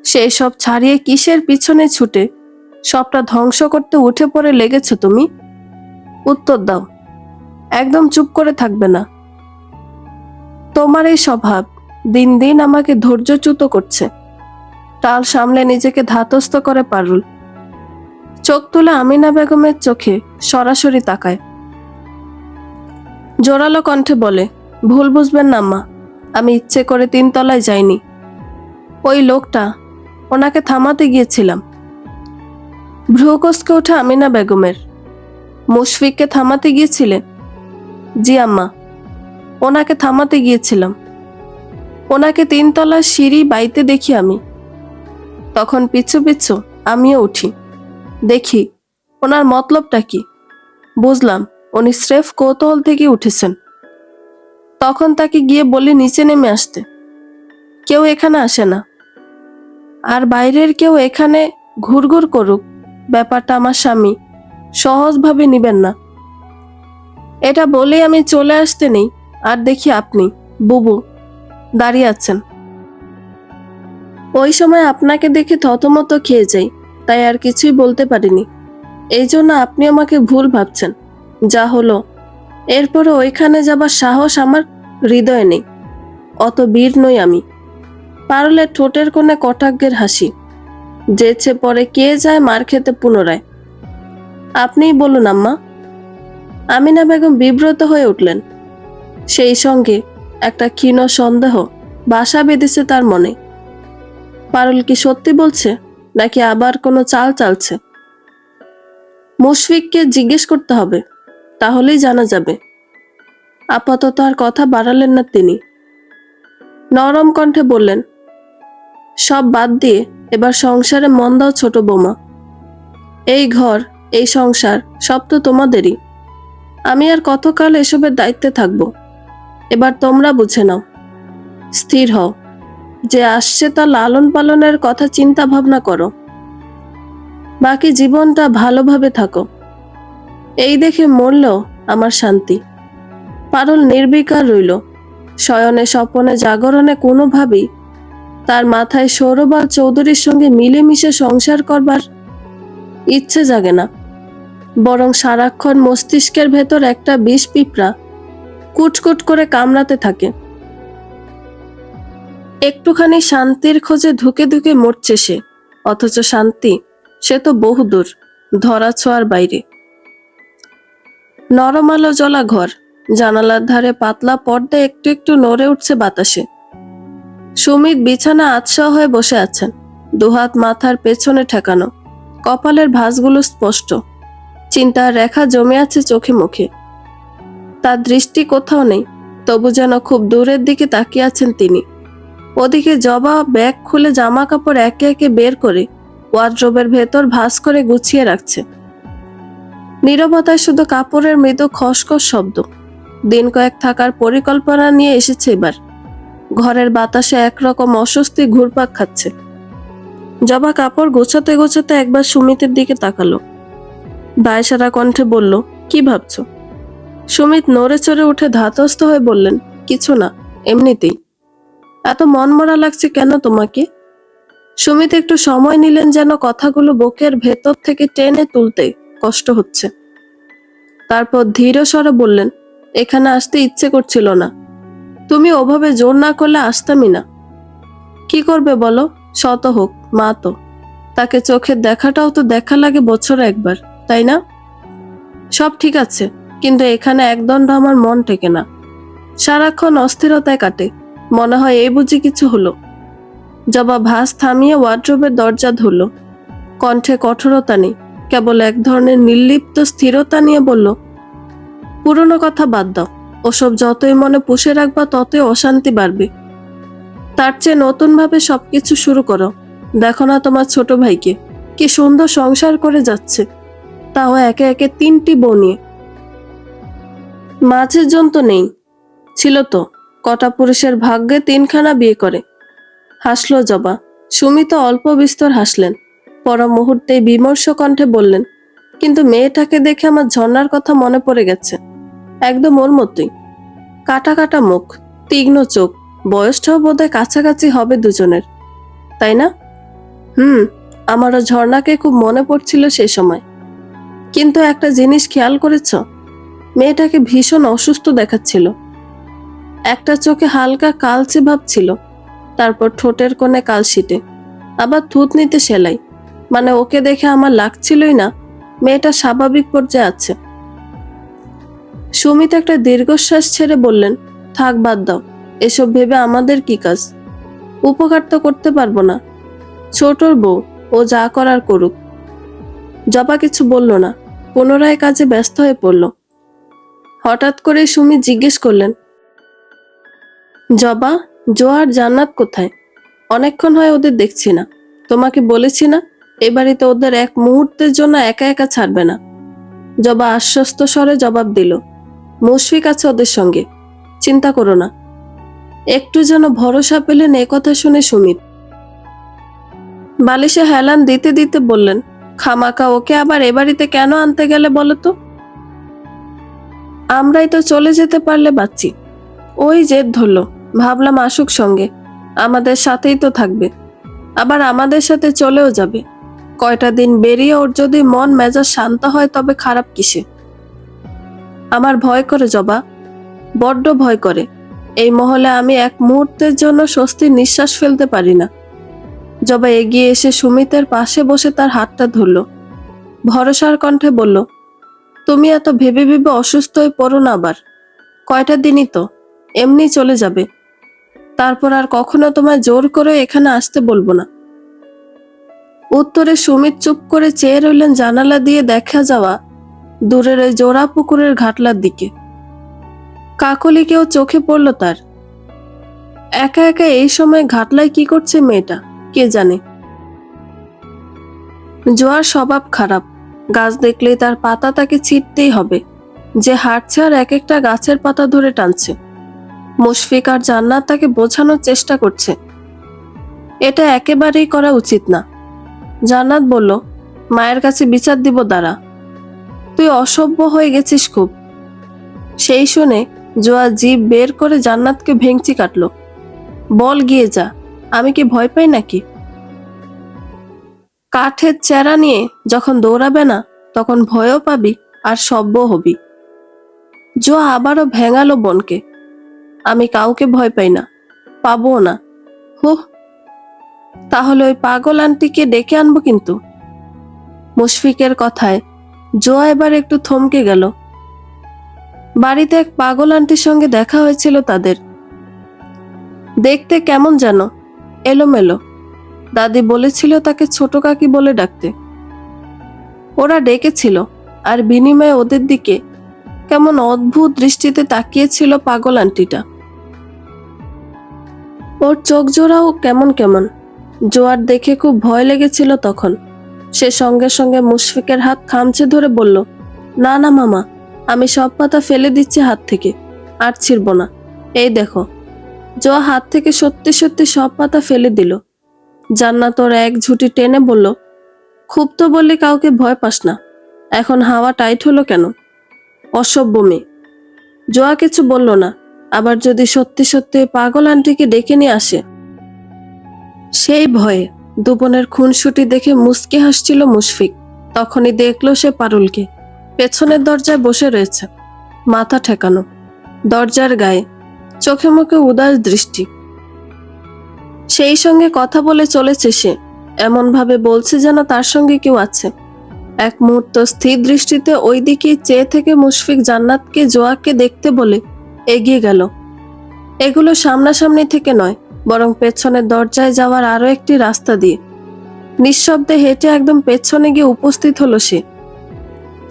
সেই সব ছাড়িয়ে কিসের পিছনে ছুটে সবটা ধ্বংস করতে উঠে পড়ে লেগেছ তুমি? উত্তর দাও, একদম চুপ করে থাকবে না। তোমার এই স্বভাব দিন দিন আমাকে ধৈর্যচ্যুত করছে। টাল সামলে নিজেকে ধাতস্থ করে পারুল। চোখ তুলে আমিনা বেগমের চোখে সরাসরি তাকায়। জোরালো কণ্ঠে বলে, ভুল বুঝবেন না মা, আমি ইচ্ছে করে তিনতলায় যাইনি। ওই লোকটা, ওনাকে থামাতে গিয়েছিলাম। ভ্রুকসকে ওঠে আমিনা বেগমের। মুশফিককে থামাতে গিয়েছিলে? জি আম্মা, ওনাকে থামাতে গিয়েছিলাম। ওনাকে তিনতলার সিঁড়ি বাইতে দেখি আমি। তখন পিছু পিছু আমিও উঠি, দেখি ওনার মতলবটা কি। বুঝলাম উনি স্রেফ কৌতূহল থেকে উঠেছেন। তখন তাকে গিয়ে বলি নিচে নেমে আসতে। কেউ এখানে আসে না, আর বাইরের কেউ এখানে ঘুরঘুর করুক, ব্যাপারটা আমার স্বামী সহজভাবে নিবেন না। এটা বলেই আমি চলে আসতে নেই, আর দেখি আপনি বুবু দাঁড়িয়ে আছেন। ওই সময় আপনাকে দেখে থতমত খেয়ে যাই, তাই আর কিছুই বলতে পারিনি। এই জন্য আপনি আমাকে ভুল ভাবছেন। যা হলো, এরপরে ওইখানে যাবার সাহস আমার হৃদয়ে নেই। অত বীর নই আমি। পারুলের ঠোঁটের কোণে কটাক্ষের হাসি। যেছে পরে কে যায় মার খেতে পুনরায়। আপনিই বলুন আম্মা। আমিনা বেগম বিব্রত হয়ে উঠলেন। সেই সঙ্গে একটা ক্ষীণ সন্দেহ বাসা বেঁধেছে তার মনে। পারুল কি সত্যি বলছে, নাকি আবার কোনো চাল চালছে? মুশফিককে জিজ্ঞেস করতে হবে, তাহলেই জানা যাবে। আপাতত আর কথা বাড়ালেন না তিনি। নরম কণ্ঠে বললেন, সব বাদ দিয়ে এবার সংসারে মন দাও ছোট বৌমা। এই ঘর, এই সংসার সব তো তোমাদেরই। আমি আর কতকাল এসবের দায়িত্বে থাকবো? এবার তোমরা বুঝে নাও, স্থির হও। যে আসছে তা লালন পালনের কথা চিন্তা ভাবনা করো। বাকি জীবনটা ভালোভাবে থাকো। এই দেখে মরলেও আমার শান্তি। পারুল নির্বিকার রইল। শয়নে স্বপনে জাগরণে কোনোভাবেই তার মাথায় সৌরবাল চৌধুরীর সঙ্গে মিলেমিশে সংসার করবার ইচ্ছে জাগে না। বরং সারাক্ষণ মস্তিষ্কের ভেতর একটা বিষ পিঁপড়া কুটকুট করে কামড়াতে থাকে। একটুখানি শান্তির খোঁজে ধুকে ধুকে মরছে সে, অথচ শান্তি সে তো বহুদূর, ধরা ছোঁয়ার বাইরে। নরম আলো জ্বলা ঘর, জানালার ধারে পাতলা পর্দা একটু একটু নড়ে উঠছে বাতাসে। সুমিত বিছানা আতশা হয়ে বসে আছেন, দুহাত মাথার পেছনে ঠেকানো, কপালের ভাঁজগুলো স্পষ্ট। চিন্তার রেখা জমে আছে চোখে মুখে। তার দৃষ্টি কোথাও নেই, তবু যেন খুব দূরের দিকে তাকিয়ে আছেন তিনি। ওদিকে জবা ব্যাগ খুলে জামা কাপড় একে একে বের করে ওয়ার্ড্রোবের ভেতর ভাঁজ করে গুছিয়ে রাখছে। নীরবতায় শুধু কাপড়ের মৃদু খসখস শব্দ। দিন কয়েক থাকার পরিকল্পনা নিয়ে এসেছে এবার। ঘরের বাতাসে একরকম অস্বস্তি ঘুরপাক খাচ্ছে। জবা কাপড় গোছাতে গোছাতে একবার সুমিতের দিকে তাকালো। দায়সারা কণ্ঠে বলল, কি ভাবছো? সুমিত নড়ে চড়ে উঠে ধাতস্থ হয়ে বললেন, কিছু না, এমনিতেই। এত মনমরা লাগছে কেন তোমাকে? সুমিত একটু সময় নিলেন, যেন কথাগুলো বুকের ভেতর থেকে টেনে তুলতে কষ্ট হচ্ছে। তারপর ধীর স্বরে বললেন, এখানে আসতে ইচ্ছে করছিল না। তুমি ওভাবে জোর না করলে আসতামই না। কি করবে বলো? শত হোক, মা তো। তাকে চোখের দেখাটাও তো দেখা লাগে বছরে একবার, তাই না? সব ঠিক আছে, কিন্তু এখানে একদণ্ড আমার মন টেকে না। সারাক্ষণ অস্থিরতায় কাটে। মনে হয় এই বুঝি কিছু হলো। জবা ভাঁজ থামিয়ে ওয়ার্ড্রোবের দরজা ধরল। কণ্ঠে কঠোরতা নেই, কেবল এক ধরনের নির্লিপ্ত স্থিরতা নিয়ে বলল, পুরনো কথা বাদ দাও। ওসব যতই মনে পুষে রাখবা ততই অশান্তি বাড়বে। তার চেয়ে নতুন ভাবে সবকিছু শুরু করো। দেখো না তোমার ছোট ভাইকে, কি সুন্দর সংসার করে যাচ্ছে, তাও একে একে 3টি বউ নিয়ে। মাঝের জন তো নেই, ছিল তো। কটা পুরুষের ভাগ্যে 3খানা বিয়ে করে। হাসলো জবা। সুমিত অল্প বিস্তর হাসলেন। পর মুহূর্তেই বিমর্ষ কণ্ঠে বললেন, কিন্তু মেয়েটাকে দেখে আমার ঝর্ণার কথা মনে পড়ে গেছে। একদম ওর মতোই। কাটা কাটা মুখ, তীক্ষ্ণ চোখ, বয়সটাও বোধহয় কাছাকাছি হবে দুজনের, তাই না? আমারও ঝর্ণাকে খুব মনে পড়ছিল সেই সময়। কিন্তু একটা জিনিস খেয়াল করেছ? মেয়েটাকে ভীষণ অসুস্থ দেখাচ্ছিল। একটা চোখে হালকা কালচে ভাব ছিল, তারপর ঠোঁটের কোণে কালশিটে, আবার থুতনিতে সেলাই। মানে ওকে দেখে আমার লাগছিলই না মেয়েটা স্বাভাবিক পর্যায়ে আছে। সুমিত একটা দীর্ঘশ্বাস ছেড়ে বললেন, থাক, বাদ দাও। এসব ভেবে আমাদের কি কাজ? উপকার তো করতে পারবো না। ছোটর বউ, ও যা করার করুক। জবা কিছু বলল না, পুনরায় কাজে ব্যস্ত হয়ে পড়ল। হঠাৎ করে সুমিত জিজ্ঞেস করলেন, জবা, জোয়ার জান্নাত কোথায়? অনেকক্ষণ হয় ওদের দেখছি না। তোমাকে বলেছি না, এ বাড়িতে ওদের এক মুহূর্তের জন্য একা একা ছাড়বে না। জবা আশ্বস্ত স্বরে জবাব দিল, মুশফিক আছে ওদের সঙ্গে, চিন্তা করো না। একটু যেন ভরসা পেলেন একথা শুনে সুমিত। বালিশে হেলান দিতে দিতে বললেন, খামাকা ওকে আবার এ বাড়িতে কেন আনতে গেলে বলো তো? আমরাই তো চলে যেতে পারলে বাঁচি। ওই জেদ ধরল, ভাবলাম আসুক সঙ্গে, আমাদের সাথেই তো থাকবে, আবার আমাদের সাথে চলেও যাবে। কয়টা দিন বেরিয়ে ওর যদি মন মেজাজ শান্ত হয় তবে খারাপ কিসে? আমার ভয় করে জবা, বড্ড ভয় করে। এই মহলে আমি এক মুহূর্তের জন্য স্বস্তির নিঃশ্বাস ফেলতে পারি না। জবা এগিয়ে এসে সুমিতের পাশে বসে তার হাতটা ধরল। ভরসার কণ্ঠে বলল, তুমি এত ভেবে ভেবে অসুস্থ হয়ে পড়ো না আবার। কয়টা দিনই তো, এমনি চলে যাবে। তারপর আর কখনো তোমায় জোর করে এখানে আসতে বলবো না। উত্তরে সুমিত চুপ করে চেয়ে রইলেন জানালা দিয়ে দেখা যাওয়া দূরের ওই জোড়া পুকুরের ঘাটলার দিকে। কাকলিকেও চোখে পড়ল তার। একা একা এই সময় ঘাটলায় কি করছে মেয়েটা, কে জানে। জোয়ার স্বভাব খারাপ, গাছ দেখলেই তার পাতা তাকে ছিঁড়তেই হবে। যে হাঁটছে আর এক একটা গাছের পাতা ধরে টানছে। মুশফিক আর জান্নাত তাকে বোঝানোর চেষ্টা করছে, এটা একেবারেই করা উচিত না। জান্নাত বলল, মায়ের কাছে বিচার দিব দাঁড়া, তুই অসভ্য হয়ে গেছিস খুব। সেই শুনে জোয়া জিভ বের করে জান্নাতকে ভেঙচি কাটলো। বল গিয়ে যা, আমি কি ভয় পাই নাকি? কাঠের চেরা নিয়ে যখন দৌড়াবে না তখন ভয়ও পাবি আর সভ্য হবি। জোয়া আবারও ভেঙালো বোনকে। আমি কাউকে ভয় পাই না, পাবো না। হুহ, তাহলে ওই পাগল আন্টিকে ডেকে আনবো কিন্তু। মুশফিকের কথায় জোয়া এবার একটু থমকে গেল। বাড়িতে এক পাগল আন্টির সঙ্গে দেখা হয়েছিল তাদের। দেখতে কেমন যেন এলোমেলো। দাদি বলেছিল তাকে ছোট কাকি বলে ডাকতে। ওরা ডেকেছিল আর বিনিময়ে ওদের দিকে কেমন অদ্ভুত দৃষ্টিতে তাকিয়েছিল পাগল আন্টিটা। ওর চোখ জোড়াও কেমন কেমন। জোয়ার দেখে খুব ভয় লেগেছিল তখন। সে সঙ্গে সঙ্গে মুশফিকের হাত খামচে ধরে বলল, না না মামা, আমি সব পাতা ফেলে দিচ্ছি হাত থেকে, আর ছিড়ব না। এই দেখো। জোয়া হাত থেকে সত্যি সত্যি সব পাতা ফেলে দিল। জান্নাত ওর এক ঝুঁটি টেনে বলল, খুব তো বললি কাউকে ভয় পাস না, এখন হাওয়া টাইট হলো কেন? অসভ্য মেয়ে। জোয়া কিছু বলল না। আবার যদি সত্যি সত্যি পাগল আন্টিকে ডেকে নিয়ে আসে। সেই ভয়ে দুবনের খুনসুটি দেখে মুচকি হাসছিল মুশফিক। তখনই দেখলো সে পারুলকে পেছনের দরজায় বসে রয়েছে, মাথা ঠেকানো, দরজার গায়ে, চোখে মুখে উদাস দৃষ্টি। সেই সঙ্গে কথা বলে চলেছে সে, এমন ভাবে বলছে যেন তার সঙ্গে কেউ আছে। এক মুহূর্ত স্থির দৃষ্টিতে ওই দিকে চেয়ে থেকে মুশফিক জান্নাতকে জোয়াকে দেখতে বলে এগিয়ে গেল। এগুলো সামনাসামনি থেকে নয়, বরং পেছনের দরজায় যাওয়ার আরো একটি রাস্তা দিয়ে। নিঃশব্দে হেঁটে একদম পেছনে গিয়ে উপস্থিত হলো সে।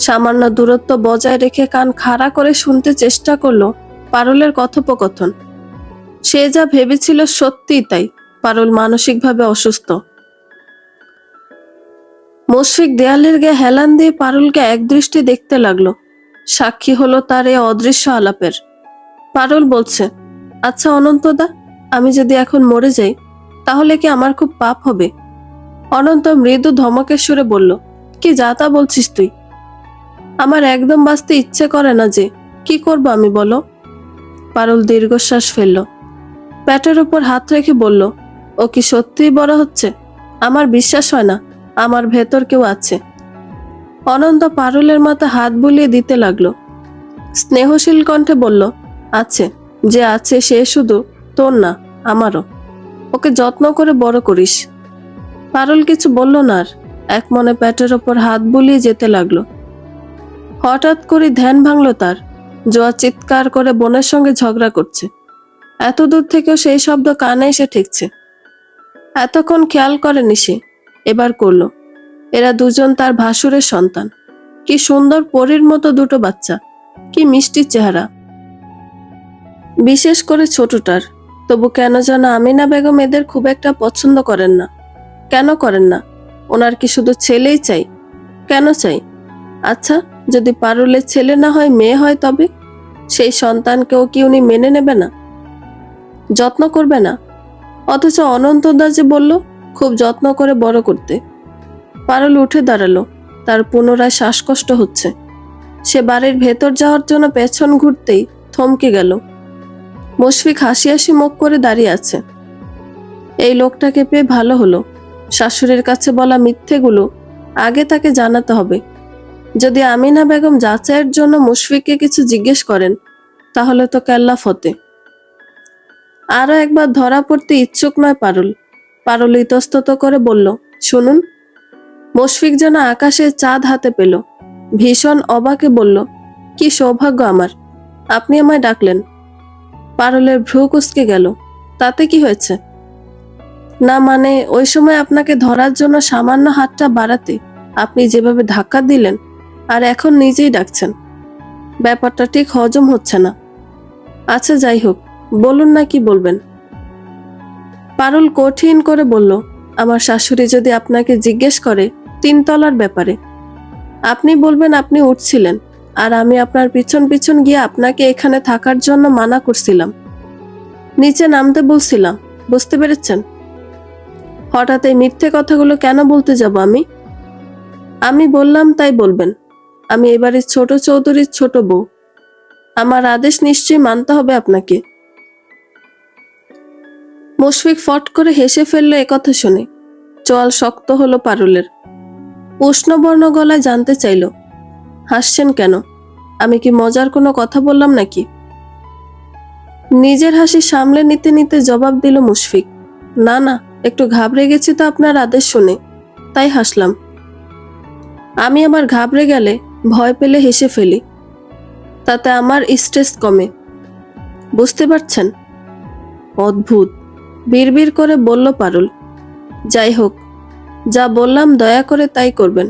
সামান্য দূরত্ব বজায় রেখে কান খাড়া করে শুনতে চেষ্টা করলো পারুলের কথোপকথন। সে যা ভেবেছিল সত্যিই তাই, পারুল মানসিকভাবে অসুস্থ। মুশফিক দেয়ালের গায়ে হেলান দিয়ে পারুলকে একদৃষ্টি দেখতে লাগলো। সাক্ষী হলো তার এ অদৃশ্য আলাপের। পারুল বলছে, আচ্ছা অনন্তদা, আমি যদি এখন মরে যাই তাহলে কি আমার খুব পাপ হবে? অনন্ত মৃদু ধমকের সুরে বলল, কি যা তা বলছিস তুই? আমার একদম বাঁচতে ইচ্ছে করে না যে, কি করবো আমি বলো? পারুল দীর্ঘশ্বাস ফেলল। পেটের উপর হাত রেখে বলল, ও কি সত্যিই বড় হচ্ছে? আমার বিশ্বাস হয় না আমার ভেতর কেউ আছে। অনন্ত পারুলের মাথা হাত বুলিয়ে দিতে লাগলো। স্নেহশীল কণ্ঠে বলল, আছে, যে আছে সে শুধু তোর না, আমারও। ওকে যত্ন করে বড় করিস। পারুল কিছু বলল না আর, এক মনে পেটের ওপর হাত বুলিয়ে যেতে লাগলো। হঠাৎ করে ধ্যান ভাঙল তার। জোয়া চিৎকার করে বোনের সঙ্গে ঝগড়া করছে। এত দূর থেকেও সেই শব্দ কানে এসে ঠেকছে। এতক্ষণ খেয়াল করেনি সে, এবার করলো। এরা দুজন তার ভাসুরের সন্তান। কি সুন্দর পরীর মতো দুটো বাচ্চা, কি মিষ্টি চেহারা। বিশেষ করে ছোটটার। তবু কেন যেন আমিনা বেগম এদের খুব একটা পছন্দ করেন না। কেন করেন না? ওনার কি শুধু ছেলেই চাই? কেন চাই? আচ্ছা, যদি পারুলের ছেলে না হয় মেয়ে হয়, তবে সেই সন্তানকেও কি উনি মেনে নেবে না, যত্ন করবে না? অথচ অনন্তদা যে বলল খুব যত্ন করে বড় করতে। পারুল উঠে দাঁড়ালো। তার পুনরায় শ্বাসকষ্ট হচ্ছে। সে বাড়ির ভেতর যাওয়ার জন্য পেছন ঘুরতেই থমকে গেল। মুশফিক হাসি হাসি মুখ করে দাঁড়িয়ে আছে। এই লোকটাকে পেয়ে ভালো হলো। শাশুড়ির কাছে বলা মিথ্যেগুলো আগে তাকে জানাতে হবে। যদি আমিনা বেগম যাচাইয়ের জন্য মুশফিককে কিছু জিজ্ঞেস করেন তাহলে তো কেল্লা ফতে। আরো একবার ধরা পড়তে ইচ্ছুক নয় পারুল। পারুল ইতস্তত করে বলল, শুনুন। মুশফিক যেন আকাশে চাঁদ হাতে পেল। ভীষণ অবাকে বলল, কি সৌভাগ্য আমার, আপনি আমায় ডাকলেন। পারুলের ভ্রু কুঁচকে গেল। তাতে কি হয়েছে? না মানে ওই সময় আপনাকে ধরার জন্য সামান্য হাতটা বাড়াতে আপনি যেভাবে ধাক্কা দিলেন, আর এখন নিজেই ডাকছেন, ব্যাপারটা ঠিক হজম হচ্ছে না। আচ্ছা যাই হোক, বলুন না কি বলবেন। পারুল কঠিন করে বলল, আমার শাশুড়ি যদি আপনাকে জিজ্ঞেস করে 3 তলার ব্যাপারে। আপনি বলবেন আপনি উঠছিলেন, আর আমি আপনার পিছন পিছন গিয়ে আপনাকে এখানে থাকার জন্য মানা করছিলাম, নিচে নামতে বলছিলাম। বুঝতে পেরেছেন? হঠাৎ এই মিথ্যে কথাগুলো কেন বলতে যাব আমি? আমি বললাম তাই বলবেন। আমি এবারে ছোট চৌধুরীর ছোট বউ। আমার আদেশ নিশ্চয়ই মানতে হবে আপনাকে। মুশফিক ফট করে হেসে ফেললো একথা শুনে। চোয়াল শক্ত হলো পারুলের। উষ্ণবর্ণ গলায় জানতে চাইল, হাসছেন কেন? আমি কি মজার কোনো কথা বললাম নাকি? নিজের হাসি সামলে নিতে নিতে জবাব দিল মুশফিক, না না, একটু ঘাবড়ে গেছি তো আপনার আদেশ শুনে, তাই হাসলাম। আমি আবার ঘাবড়ে গেলে, ভয় পেলে হেসে ফেলি, তাতে আমার স্ট্রেস কমে। বুঝতে পারছেন? অদ্ভুত, বিড়বিড় করে বলল পারুল। যাই হোক, যা বললাম দয়া করে তাই করবেন।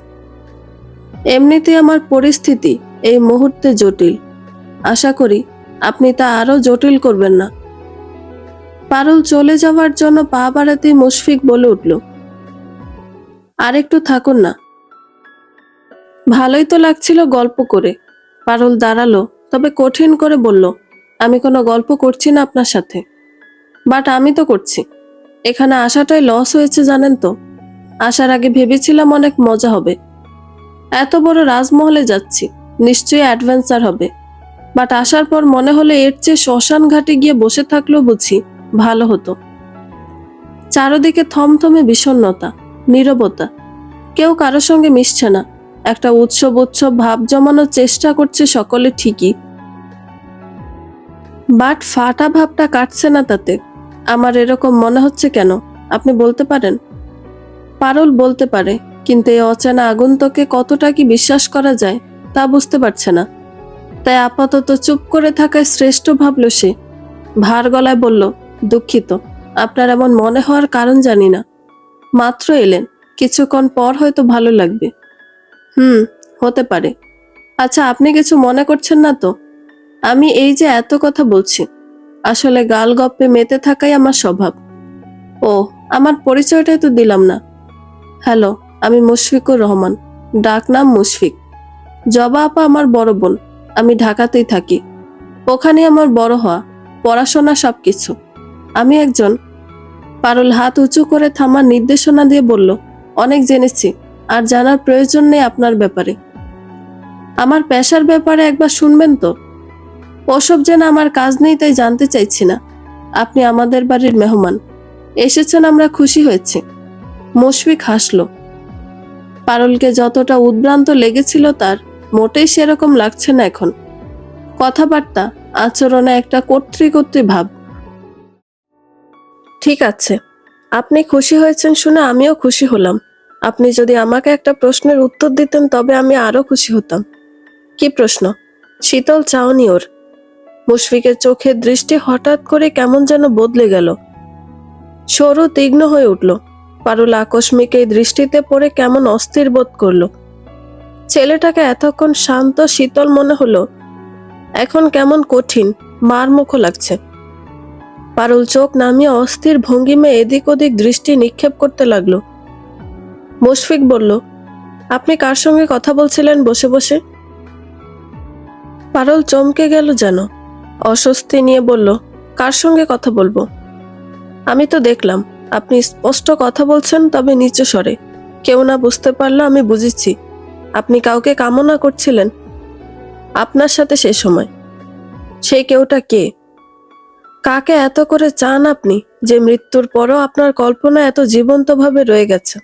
এমনিতে আমার পরিস্থিতি এই মুহূর্তে জটিল, আশা করি আপনি তা আরো জটিল করবেন না। পারুল চলে যাওয়ার জন্য পা বাড়াতেই মুশফিক বলে উঠল, আর একটু থাকুন না। ভালোই তো লাগছিল গল্প করে। পারুল দাঁড়ালো, তবে কঠিন করে বলল, আমি কোনো গল্প করছি না আপনার সাথে। বাট আমি তো করছি। এখানে আসাটাই লস হয়েছে জানেন তো। আসার আগে ভেবেছিলাম অনেক মজা হবে, এত বড় রাজমহলে যাচ্ছি, নিশ্চয়ই অ্যাডভেঞ্চার হবে। বাট আসার পর মনে হলো এর চেয়ে শ্মশান ঘাটে গিয়ে বসে থাকলেও বুঝি ভালো হতো। চারদিকে থমথমে বিষণ্ণতা, নীরবতা, কেউ কারো সঙ্গে মিশছে না। একটা উৎসব উৎসব ভাব জমানোর চেষ্টা করছে সকলে ঠিকই, বাট ফাটা ভাবটা কাটছে না তাতে। আমার এরকম মনে হচ্ছে কেন আপনি বলতে পারেন? পারুল বলতে পারে, কিন্তু এই অচেনা আগন্তুকে কতটা কি বিশ্বাস করা যায় তা বুঝতে পারছে না। তাই আপাতত চুপ করে থাকায় শ্রেষ্ঠ ভাবল সে। ভার গলায় বলল, দুঃখিত, আপনার এমন মনে হওয়ার কারণ জানি না। মাত্র এলেন, কিছুক্ষণ পর হয়তো ভালো লাগবে। হতে পারে। আচ্ছা, আপনি কিছু মনে করছেন না তো? আমি এই যে এত কথা বলছি, আসলে গাল গপ্পে মেতে থাকাই আমার স্বভাব। ও, আমার পরিচয়টাই তো দিলাম না। হ্যালো, আমি মুশফিকুর রহমান, ডাক নাম মুশফিক। জবা আপা আমার বড় বোন। আমি ঢাকাতেই থাকি, ওখানে আমার বড় হওয়া, পড়াশোনা সবকিছু। আমি একজন। পারুল হাত উঁচু করে থামার নির্দেশনা দিয়ে বলল, অনেক জেনেছি, আর জানার প্রয়োজন নেই আপনার ব্যাপারে। আমার পেশার ব্যাপারে একবার শুনবেন তো? ওসব যেন আমার কাজ নেই তাই জানতে চাইছি না। আপনি আমাদের বাড়ির মেহমান, এসেছেন, আমরা খুশি হয়েছি। মুশফিক হাসলো। পারুলকে যতটা উদ্ভ্রান্ত লেগেছিল তার মোটেই সেরকম লাগছে না এখন। কথাবার্তা, আচরণে একটা কর্তৃকর্তৃ ভাব। ঠিক আছে, আপনি খুশি হয়েছেন শুনে আমিও খুশি হলাম। আপনি যদি আমাকে একটা প্রশ্নের উত্তর দিতেন তবে আমি আরো খুশি হতাম। কি প্রশ্ন? শীতল চাউনি ওর। মুশফিকের চোখের দৃষ্টি হঠাৎ করে কেমন যেন বদলে গেল, সরু তীক্ষ্ণ হয়ে উঠল। পারুল আকস্মিক এই দৃষ্টিতে পড়ে কেমন অস্থির বোধ করলো। ছেলেটাকে এতক্ষণ শান্ত শীতল মনে হলো, এখন কেমন কঠিন, মারমুখো লাগছে। পারুল চোখ নামিয়ে অস্থির ভঙ্গিমে এদিক ওদিক দৃষ্টি নিক্ষেপ করতে লাগলো। মুশফিক বলল, আপনি কার সঙ্গে কথা বলছিলেন বসে বসে? পারুল চমকে গেল যেন, অস্বস্তি নিয়ে বলল, কার সঙ্গে কথা বলবো? আমি তো দেখলাম আপনি স্পষ্ট কথা বলছেন, তবে নিচু স্বরে। কেউ না বুঝতে পারলো আমি বুঝেছি আপনি কাউকে কামনা করছিলেন আপনার সাথে সে সময়। সেই কেউটা কে? কাকে এত করে চান আপনি যে মৃত্যুর পরও আপনার কল্পনা এত জীবন্তভাবে রয়ে গেছে?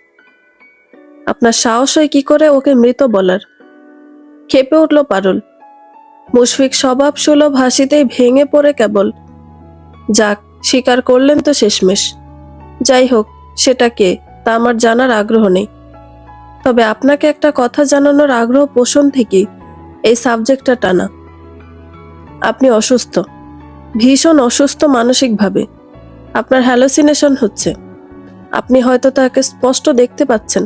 আপনার সাহস হয় কি করে ওকে মৃত বলার? ক্ষেপে উঠল পারুল। মুশফিক স্বভাব সুলভ হাসিতেই ভেঙে পড়ে কেবল, যাক, স্বীকার করলেন তো শেষমেশ। যাই হোক, সেটা কে তা আমার জানার আগ্রহ নেই। তবে আপনাকে একটা কথা জানানোর আগ্রহ পোষণ থেকেই এই সাবজেক্টটা টানা। আপনি অসুস্থ, ভীষণ অসুস্থ মানসিকভাবে। আপনার হ্যালোসিনেশন হচ্ছে। আপনি হয়তো তাকে স্পষ্ট দেখতে পাচ্ছেন,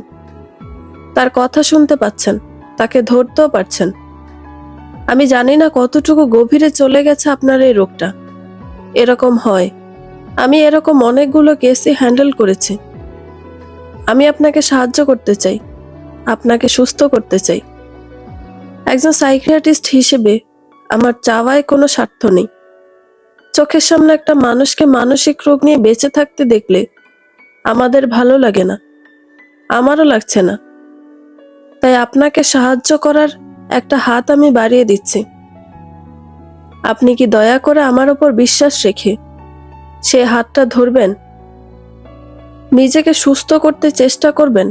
তার কথা শুনতে পাচ্ছেন, তাকে ধরতেও পারছেন। আমি জানি না কতটুকু গভীরে চলে গেছে আপনার এই রোগটা। এরকম হয়, আমি এরকম অনেকগুলো কেসই হ্যান্ডেল করেছি। আমি আপনাকে সাহায্য করতে চাই, আপনাকে সুস্থ করতে চাই। একজন সাইকিয়াট্রিস্ট হিসেবে আমার চাওয়ায় কোনো স্বার্থ নেই। চোখের সামনে একটা মানুষকে মানসিক রোগ নিয়ে বেঁচে থাকতে দেখলে আমাদের ভালো লাগে না, আমারও লাগছে না। তাই আপনাকে সাহায্য করার একটা হাত আমি বাড়িয়ে দিচ্ছি। আপনি কি দয়া করে আমার ওপর বিশ্বাস রেখে সে হাতটা ধরবেন, নিজেকে সুস্থ করতে চেষ্টা করবেন?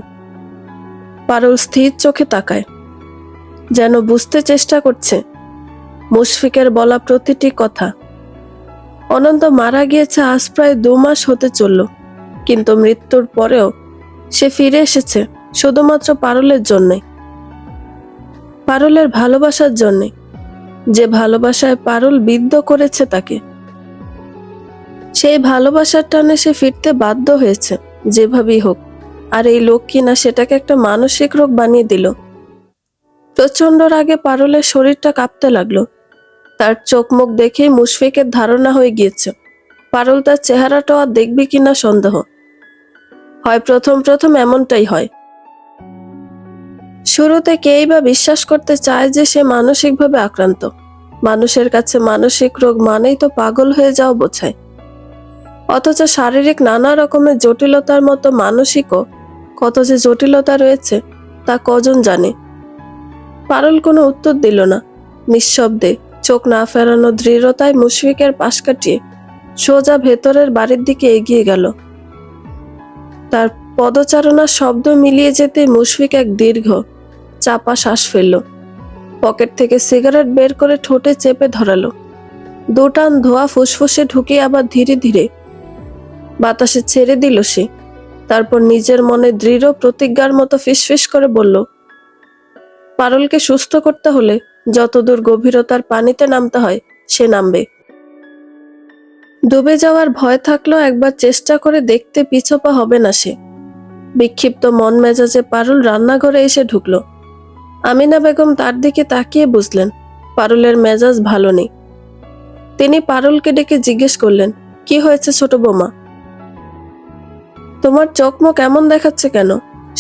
পারুল স্থির চোখে তাকায়, যেন বুঝতে চেষ্টা করছে মুশফিকের বলা প্রতিটি কথা। অনন্ত মারা গিয়েছে আজ প্রায় 2 মাস হতে চলল, কিন্তু মৃত্যুর পরেও সে ফিরে এসেছে শুধুমাত্র পারুলের জন্যে, পারুলের ভালোবাসার জন্যে, যে ভালোবাসায় পারুল বিদ্ধ করেছে তাকে। সেই ভালোবাসার টানে সে ফিরতে বাধ্য হয়েছে যেভাবেই হোক। আর এই লোক কিনা সেটাকে একটা মানসিক রোগ বানিয়ে দিল। প্রচন্ড রাগে পারুলের শরীরটা কাঁপতে লাগলো। তার চোখ মুখ দেখেই মুশফিকের ধারণা হয়ে গিয়েছে পারুল তার চেহারাটাও আর দেখবে কিনা সন্দেহ। হয় প্রথম প্রথম এমনটাই হয়। শুরুতে কেই বা বিশ্বাস করতে চায় যে সে মানসিকভাবে আক্রান্ত। মানুষের কাছে মানসিক রোগ মানেই তো পাগল হয়ে যাওয়া বোঝায়। অথচ শারীরিক নানা রকমের জটিলতার মতো মানসিকও কত যে জটিলতা রয়েছে তা কজন জানে। পারুল কোনো উত্তর দিল না। নিঃশব্দে চোখ না ফেরানো দৃঢ়তায় মুশফিকের পাশ কাটিয়ে সোজা ভেতরের বাড়ির দিকে এগিয়ে গেল। তার পদচারণার শব্দ মিলিয়ে যেতে মুশফিক এক দীর্ঘ চাপা শ্বাস ফেলল। পকেট থেকে সিগারেট বের করে ঠোঁটে চেপে ধরালো। 2 টান ধোঁয়া ফুসফুসে ঢুকিয়ে আবার ধীরে ধীরে বাতাসে ছেড়ে দিল সে। তারপর নিজের মনে দৃঢ় প্রতিজ্ঞার মতো ফিসফিস করে বলল, পারুলকে সুস্থ করতে হলে যতদূর গভীরতার পানিতে নামতে হয় সে নামবে। ডুবে যাওয়ার ভয় থাকলেও একবার চেষ্টা করে দেখতে পিছপা হবে না সে। বিক্ষিপ্ত মন মেজাজে পারুল রান্নাঘরে এসে ঢুকলো। আমিনা বেগম তার দিকে তাকিয়ে বুঝলেন পারুলের মেজাজ ভালো নেই। তিনি পারুলকে ডেকে জিজ্ঞেস করলেন, কি হয়েছে ছোট বৌমা? তোমার চোখ মুখ এমন দেখাচ্ছে কেন?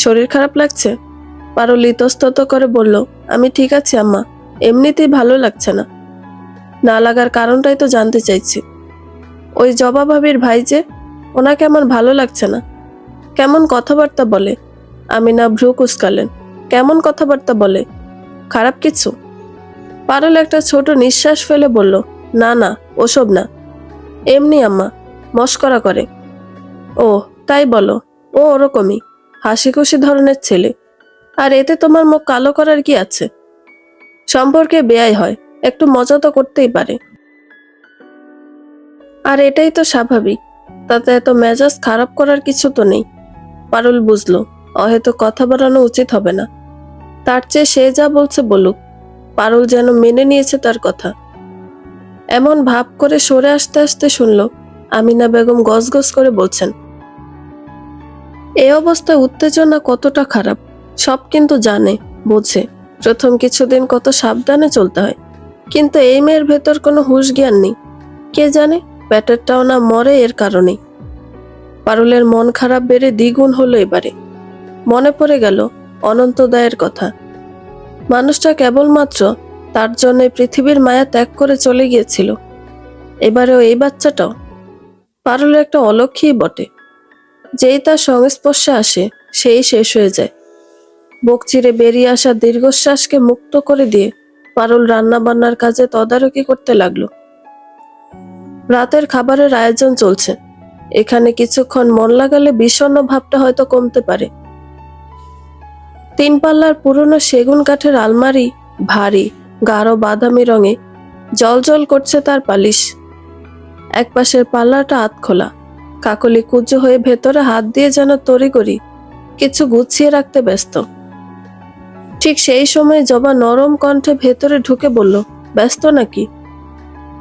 শরীর খারাপ লাগছে? পারুল ইতস্তত করে বলল, আমি ঠিক আছি আম্মা, এমনিতেই ভালো লাগছে না। না লাগার কারণটাই তো জানতে চাইছি। ওই জবা ভাবির ভাই যে, ওনাকে আমার ভালো লাগছে না। কেমন কথাবার্তা বলে। আমিনা ভ্রু কুঁচকালেন। কেমন কথাবার্তা বলে? খারাপ কিছু? পারুল একটা ছোট নিঃশ্বাস ফেলে বলল, না না, ওসব না, এমনি আম্মা, মস্করা করে। ও তাই বলো? ও ওরকমই হাসি খুশি ধরনের ছেলে। আর এতে তোমার মুখ কালো করার কি আছে? সম্পর্কে বেয়াই হয়, একটু মজা তো করতেই পারে। আর এটাই তো স্বাভাবিক, তাতে এত মেজাজ খারাপ করার কিছু তো নেই। পারুল বুঝলো হয়তো কথা বাড়ানো উচিত হবে না। তার চেয়ে সে যা বলছে বলুক। পারুল যেন মেনে নিয়েছে তার কথা। এমন ভাব করে সরে আসতে আসতে শুনল আমিনা বেগম গজগজ করে বলছেন, এই অবস্থায় উত্তেজনা কতটা খারাপ সব কিন্তু জানে, বোঝে। প্রথম কিছুদিন কত সাবধানে চলতে হয়, কিন্তু এই মেয়ের ভেতর কোনো হুঁশ জ্ঞান নেই। কে জানে পেটেরটাও না মরে এর কারণেই। পারুলের মন খারাপ বেড়ে দ্বিগুণ হলো এবারে। মনে পড়ে গেল অনন্তদায়ের কথা। মানুষটা কেবলমাত্র তার জন্য পৃথিবীর মায়া ত্যাগ করে চলে গিয়েছিল। এবারেও এই বাচ্চাটাও। পারুলের একটা অলক্ষী বটে, যেই তার সংস্পর্শে আসে সেই শেষ হয়ে যায়। বুক চিরে বেরিয়ে আসা দীর্ঘশ্বাসকে মুক্ত করে দিয়ে পারুল রান্না বান্নার কাজে তদারকি করতে লাগলো। রাতের খাবারের আয়োজন চলছে। এখানে কিছুক্ষণ মন লাগালে বিষণ্ণ ভাবটা হয়তো কমতে পারে। 3 পাল্লার পুরনো সেগুন কাঠের আলমারি, ভারী গাঢ় বাদামি রঙে, জলজল করছে তার পালিশ। এক পাশের পাল্লাটা আধখোলা। কাকলি কুঁজো হয়ে ভেতরে হাত দিয়ে যেন তড়িঘড়ি কিছু গুছিয়ে রাখতে ব্যস্ত। ঠিক সেই সময় জবা নরম কণ্ঠে ভেতরে ঢুকে বলল, ব্যস্ত নাকি?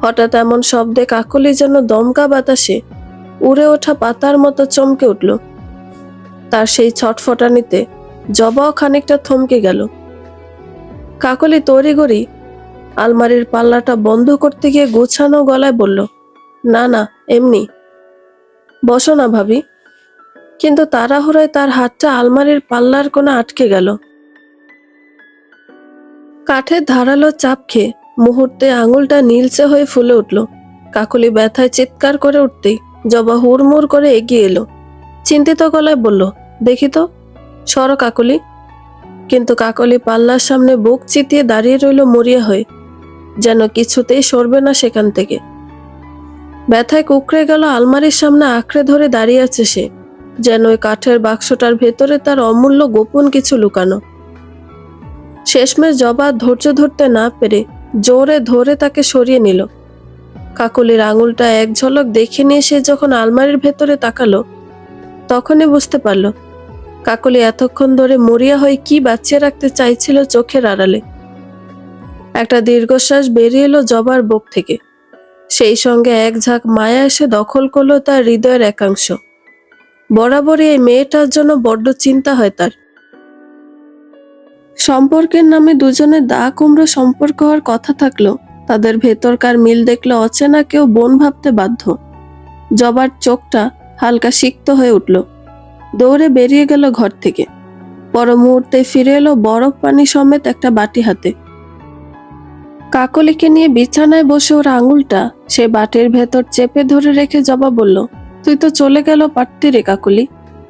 হঠাৎ এমন শব্দে কাকলি যেন দমকা বাতাসে উড়ে ওঠা পাতার মতো চমকে উঠল। তার সেই ছটফটানিতে জবাও খানিকটা থমকে গেল। কাকলি তড়িঘড়ি আলমারির পাল্লাটা বন্ধ করতে গিয়ে গোছানো গলায় বলল, না না, এমনি। বসো না ভাবি। কিন্তু তাড়াহুড়োয় তার হাতটা আলমারির পাল্লার কোণে আটকে গেল। কাঠের ধারালো চাপ খেয়ে মুহূর্তে আঙুলটা নীলচে হয়ে ফুলে উঠল। কাকলি ব্যথায় চিৎকার করে উঠতেই জবা হুড়মুড় করে এগিয়ে এলো। চিন্তিত গলায় বলল, দেখি তো, সরো কাকলি। কিন্তু কাকলি পাল্লার সামনে বুক চিতিয়ে দাঁড়িয়ে রইল মরিয়া হয়ে, যেন কিছুতেই সরবে না সেখান থেকে। ব্যথায় কুকড়ে গেল আলমারির সামনে আঁকড়ে ধরে দাঁড়িয়ে আছে সে, যেন ওই কাঠের বাক্সটার ভেতরে তার অমূল্য গোপন কিছু লুকানো। শেষমেশ জবা ধৈর্য ধরতে না পেরে জোরে ধরে তাকে সরিয়ে নিল। কাকলির আঙুলটা এক ঝলক দেখে নিয়ে সে যখন আলমারির ভেতরে তাকালো, তখনই বুঝতে পারল কাকলি এতক্ষণ ধরে মরিয়া হয়ে কি বাঁচিয়ে রাখতে চাইছিল চোখের আড়ালে। একটা দীর্ঘশ্বাস বেরিয়ে এলো জবার বুক থেকে। সেই সঙ্গে এক ঝাঁক মায়া এসে দখল করলো তার হৃদয়ের একাংশ। বরাবরই এই মেয়েটার জন্য বড্ড চিন্তা হয় তার। সম্পর্কের নামে দুজনের দা কুমড়ো সম্পর্ক হওয়ার কথা থাকলেও তাদের ভেতরকার মিল দেখলে অচেনা কেউ বোন ভাবতে বাধ্য। জবার চোখটা হালকা সিক্ত হয়ে উঠল। দৌড়ে বেরিয়ে গেল ঘর থেকে। পর মুহূর্তে ফিরে এলো বরফ পানি সমেত একটা বাটি হাতে। কাকলিকে নিয়ে বিছানায় বসে ওর আঙুলটা সে বাটির ভেতর চেপে ধরে রেখে জবা বলল, তুই তো চলে গেল পারতি রে কাকলি,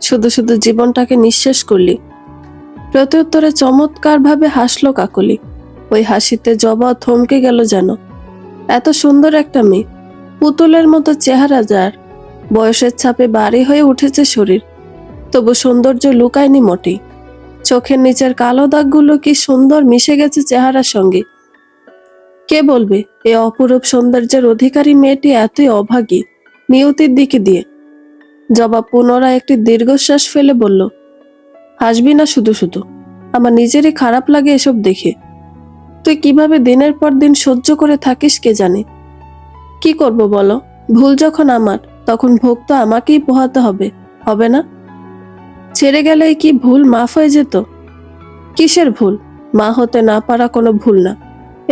শুধু শুধু জীবনটাকে নিঃশেষ করলি। প্রত্যুত্তরে চমৎকার ভাবে হাসলো কাকলি। ওই হাসিতে জবা থমকে গেল যেন। এত সুন্দর একটা মেয়ে, পুতুলের মতো চেহারা যার, বয়সের ছাপে ভারী হয়ে উঠেছে শরীর, তবু সৌন্দর্য লুকায়নি মোটেই। চোখের নিচের কালো দাগগুলো কি সুন্দর মিশে গেছে চেহারার সঙ্গে। কে বলবে এই অপরূপ সৌন্দর্যের অধিকারী মেয়েটি এতই অভাগী নিয়তির দিকে দিয়ে। জবা পুনরায় একটি দীর্ঘশ্বাস ফেলে বলল, হাসবি না শুধু শুধু, আমার নিজেরই খারাপ লাগে এসব দেখে। তুই কিভাবে দিনের পর দিন সহ্য করে থাকিস কে জানে। কি করব বলো, ভুল যখন আমার, তখন ভোগ তো আমাকেই পোহাতে হবে, হবে না? ছেড়ে গেলে কি ভুল মাফ হয়ে যেত? কিসের ভুল? মা হতে না পারা কোনো ভুল না,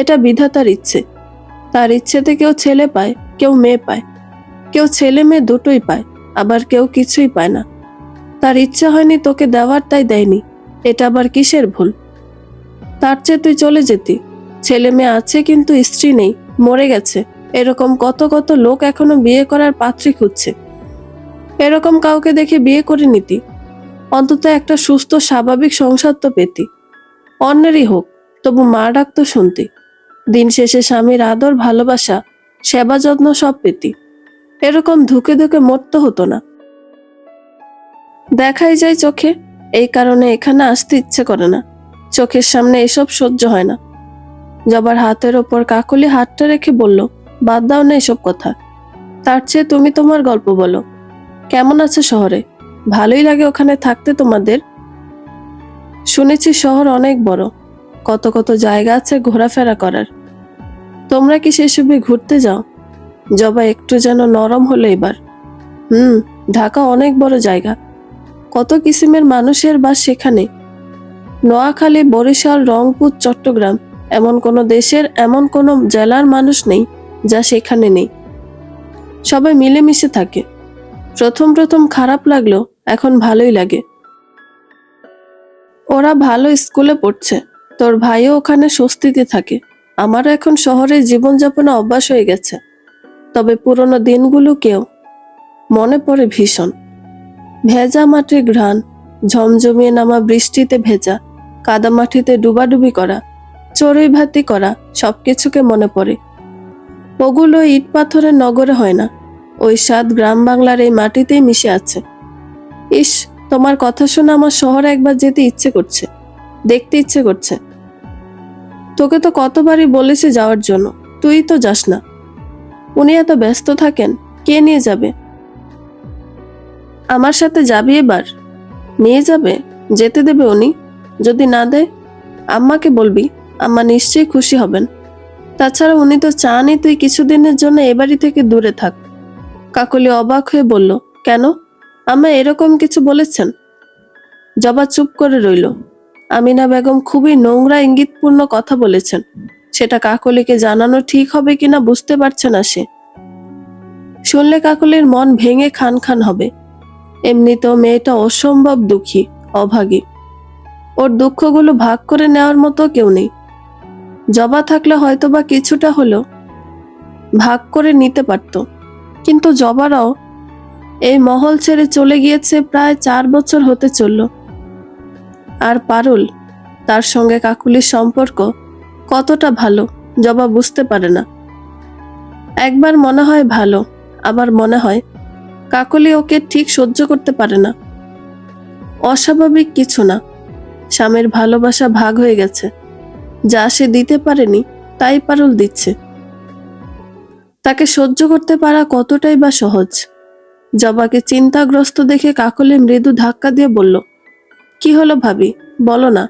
এটা বিধাতার ইচ্ছে। তার ইচ্ছেতে কেউ ছেলে পায়, কেউ মেয়ে পায়, কেউ ছেলে মেয়ে দুটোই পায়, আবার কেউ কিছুই পায় না। তার ইচ্ছা হয়নি তোকে দেওয়ার, তাই দেয়নি, এটা আবার কিসের ভুল? তার চেয়ে তুই চলে যেতি। ছেলে মেয়ে আছে কিন্তু স্ত্রী নেই, মরে গেছে, এরকম কত কত লোক এখনো বিয়ে করার পাত্রী খুঁজছে। এরকম কাউকে দেখে বিয়ে করে নিতি, অন্তত একটা সুস্থ স্বাভাবিক সংসার তো পেতি। অন্যেরই হোক, তবু মা ডাক তো শুনতি। দিন শেষে স্বামীর আদর, ভালোবাসা, সেবা যত্ন সব পেতি। এরকম ধুকে ধুকে মরতে হতো না। দেখাই যায় চোখে, এই কারণে এখানে আসতে ইচ্ছে করে না। চোখের সামনে এসব সহ্য হয় না। জবার হাতের ওপর কাকলি হাতটা রেখে বলল, বাদ দাও না এসব কথা। তার চেয়ে তুমি তোমার গল্প বলো। কেমন আছে শহরে? ভালোই লাগে ওখানে থাকতে তোমাদের? শুনেছি শহর অনেক বড়, কত কত জায়গা আছে ঘোরাফেরা করার। তোমরা কি সেসবে ঘুরতে যাও? জবা একটু যেন নরম হলো এবার। ঢাকা অনেক বড় জায়গা, কত কিসিমের মানুষের বাস সেখানে। নোয়াখালী, বরিশাল, রংপুর, চট্টগ্রাম, এমন কোনো দেশের, এমন কোনো জেলার মানুষ নেই যা সেখানে নেই। সবাই মিলেমিশে থাকে। প্রথম প্রথম খারাপ লাগলো, এখন ভালোই লাগে। ওরা ভালো স্কুলে পড়ছে, তোর ভাইও ওখানে স্বস্তিতে থাকে। আমারও এখন শহরের জীবনযাপনে অভ্যাস হয়ে গেছে, তবে পুরনো দিনগুলোকেও মনে পড়ে ভীষণ। ভেজা মাটির ঘ্রাণ, ঝমঝমিয়ে নামা বৃষ্টিতে ভেজা, কাদামাটিতে ডুবাডুবি করা, চড়ুই ভাতি করা, সবকিছুকে মনে পড়ে। ওগুলো ইট পাথরের নগরে হয় না, ওই স্বাদ গ্রাম বাংলার এই মাটিতেই মিশে আছে। ইস, তোমার কথা শুনে আমার শহরে একবার যেতে ইচ্ছে করছে, দেখতে ইচ্ছে করছে। তোকে তো কতবারই বলেছে যাওয়ার জন্য, তুই তো যাস না। উনি এত ব্যস্ত থাকেন, কে নিয়ে যাবে? আমার সাথে যাবি এবার? নিয়ে যাবে, যেতে দেবে উনি? যদি না দেয়, আম্মাকে বলবি, আম্মা নিশ্চয়ই খুশি হবেন। তাছাড়া উনি তো চানই তুই কিছুদিনের জন্য এ বাড়ি থেকে দূরে থাক। কাকলি অবাক হয়ে বলল, কেন? আম্মা এরকম কিছু বলেছেন? জবা চুপ করে রইল। আমিনা বেগম খুবই নোংরা ইঙ্গিতপূর্ণ কথা বলেছেন, সেটা কাকলিকে জানানো ঠিক হবে কিনা বুঝতে পারছে না সে। শুনলে কাকলির মন ভেঙে খান খান হবে। এমনিতেও মেয়েটা অসম্ভব দুঃখী, অভাগী। ওর দুঃখগুলো ভাগ করে নেওয়ার মতো কেউ নেই। জবা থাকলে হয়তোবা কিছুটা হলো ভাগ করে নিতে পারত, কিন্তু জবারাও এই মহল ছেড়ে চলে গিয়েছে প্রায় 4 বছর হতে চলল। আর পারুল, তার সঙ্গে কাকুলির সম্পর্ক কতটা ভালো জবা বুঝতে পারে না। একবার মনে হয় ভালো, আবার মনে হয় কাকলি ওকে ঠিক সহ্য করতে পারে না। অস্বাভাবিক কিছু না, স্বামীর ভালোবাসা ভাগ হয়ে গেছে, যা সে দিতে পারেনি তাই পারুল দিচ্ছে। তাকে সহ্য করতে পারা কতটাই বা সহজ। জবাকে চিন্তাগ্রস্ত দেখে কাকলি মৃদু ধাক্কা দিয়ে বলল, কি হলো ভাবি, বলো না।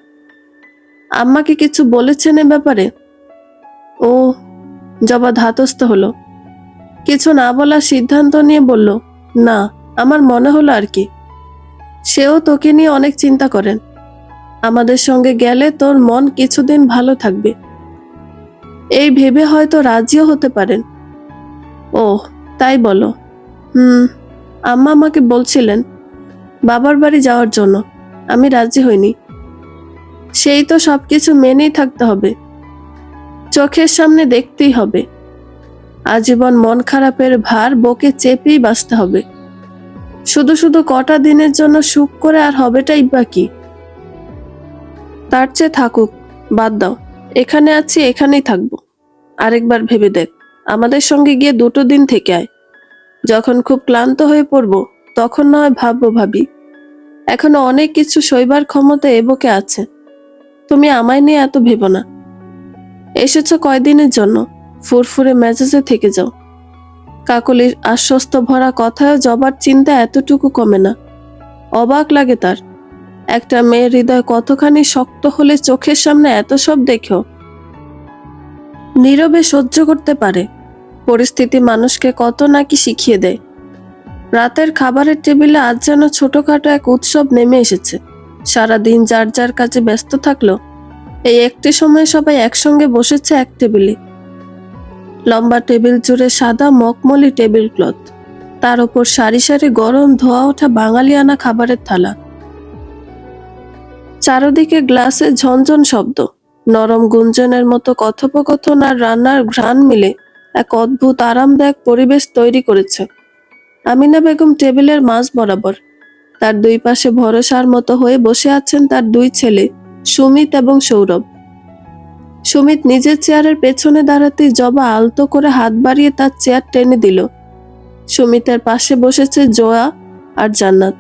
আম্মাকে কিছু বলেছেন এ ব্যাপারে? ও, জবা ধাতস্থ হলো। কিছু না বলার সিদ্ধান্ত নিয়ে বলল, না, আমার মনে হলো আর কি। সেও তোকে নিয়ে অনেক চিন্তা করেন। আমাদের সঙ্গে গেলে তোর মন কিছুদিন ভালো থাকবে, এই ভেবে হয়তো রাজিও হতে পারেন। ও, তাই বলো। আম্মা আমাকে বলছিলেন বাবার বাড়ি যাওয়ার জন্য, আমি রাজি হইনি। সেই তো সবকিছু মেনেই থাকতে হবে, চোখের সামনে দেখতেই হবে। আজীবন মন খারাপের ভার বুকে চেপেই বাঁচতে হবে। শুধু শুধু কটা দিনের জন্য সুখ করে আর হবেটাই বা কি? তার চেয়ে থাকুক, বাদ দাও। এখানে আছি, এখানেই থাকবো। আরেকবার ভেবে দেখ, আমাদের সঙ্গে গিয়ে 2 দিন থেকে আয়। যখন খুব ক্লান্ত হয়ে পড়বো তখন না হয় ভাববো ভাবি। এখনো অনেক কিছু সইবার ক্ষমতা এবকে আছে। তুমি আমায় নিয়ে এত ভেবো না। এসেছো কয়দিনের জন্য, ফুরফুরে মেজাজে থেকে যাও। কাকলির আশ্বস্ত ভরা কথায় জবার চিন্তা এতটুকু কমে না। অবাক লাগে তার, একটা মেয়ের হৃদয় কতখানি শক্ত হলে চোখের সামনে এত সব দেখেও নীরবে সহ্য করতে পারে। পরিস্থিতি মানুষকে কত নাকি শিখিয়ে দেয়। রাতের খাবারের টেবিলে আজ যেন ছোটখাটো এক উৎসব নেমে এসেছে। সারাদিন যার যার কাজে ব্যস্ত থাকলো, এই একটি সময় সবাই একসঙ্গে বসেছে এক টেবিলে। লম্বা টেবিল জুড়ে সাদা মখমলি টেবিল ক্লথ, তার ওপর সারি সারি গরম ধোয়া ওঠা বাঙালিয়ানা খাবারের থালা। চারদিকে গ্লাসে ঝনঝন শব্দ, নরম গুঞ্জনের মতো কথোপকথন আর রান্নার ঘ্রাণ মিলে এক অদ্ভুত আরামদায়ক পরিবেশ তৈরি করেছে। আমিনা বেগম টেবিলের মাঝ বরাবর, তার দুই পাশে ভরসার মতো হয়ে বসে আছেন তার 2 ছেলে সুমিত এবং সৌরভ। সুমিত নিজের চেয়ারের পেছনে দাঁড়াতেই জবা আলতো করে হাত বাড়িয়ে তার চেয়ার টেনে দিল। সুমিতের পাশে বসেছে জয়া আর জান্নাত।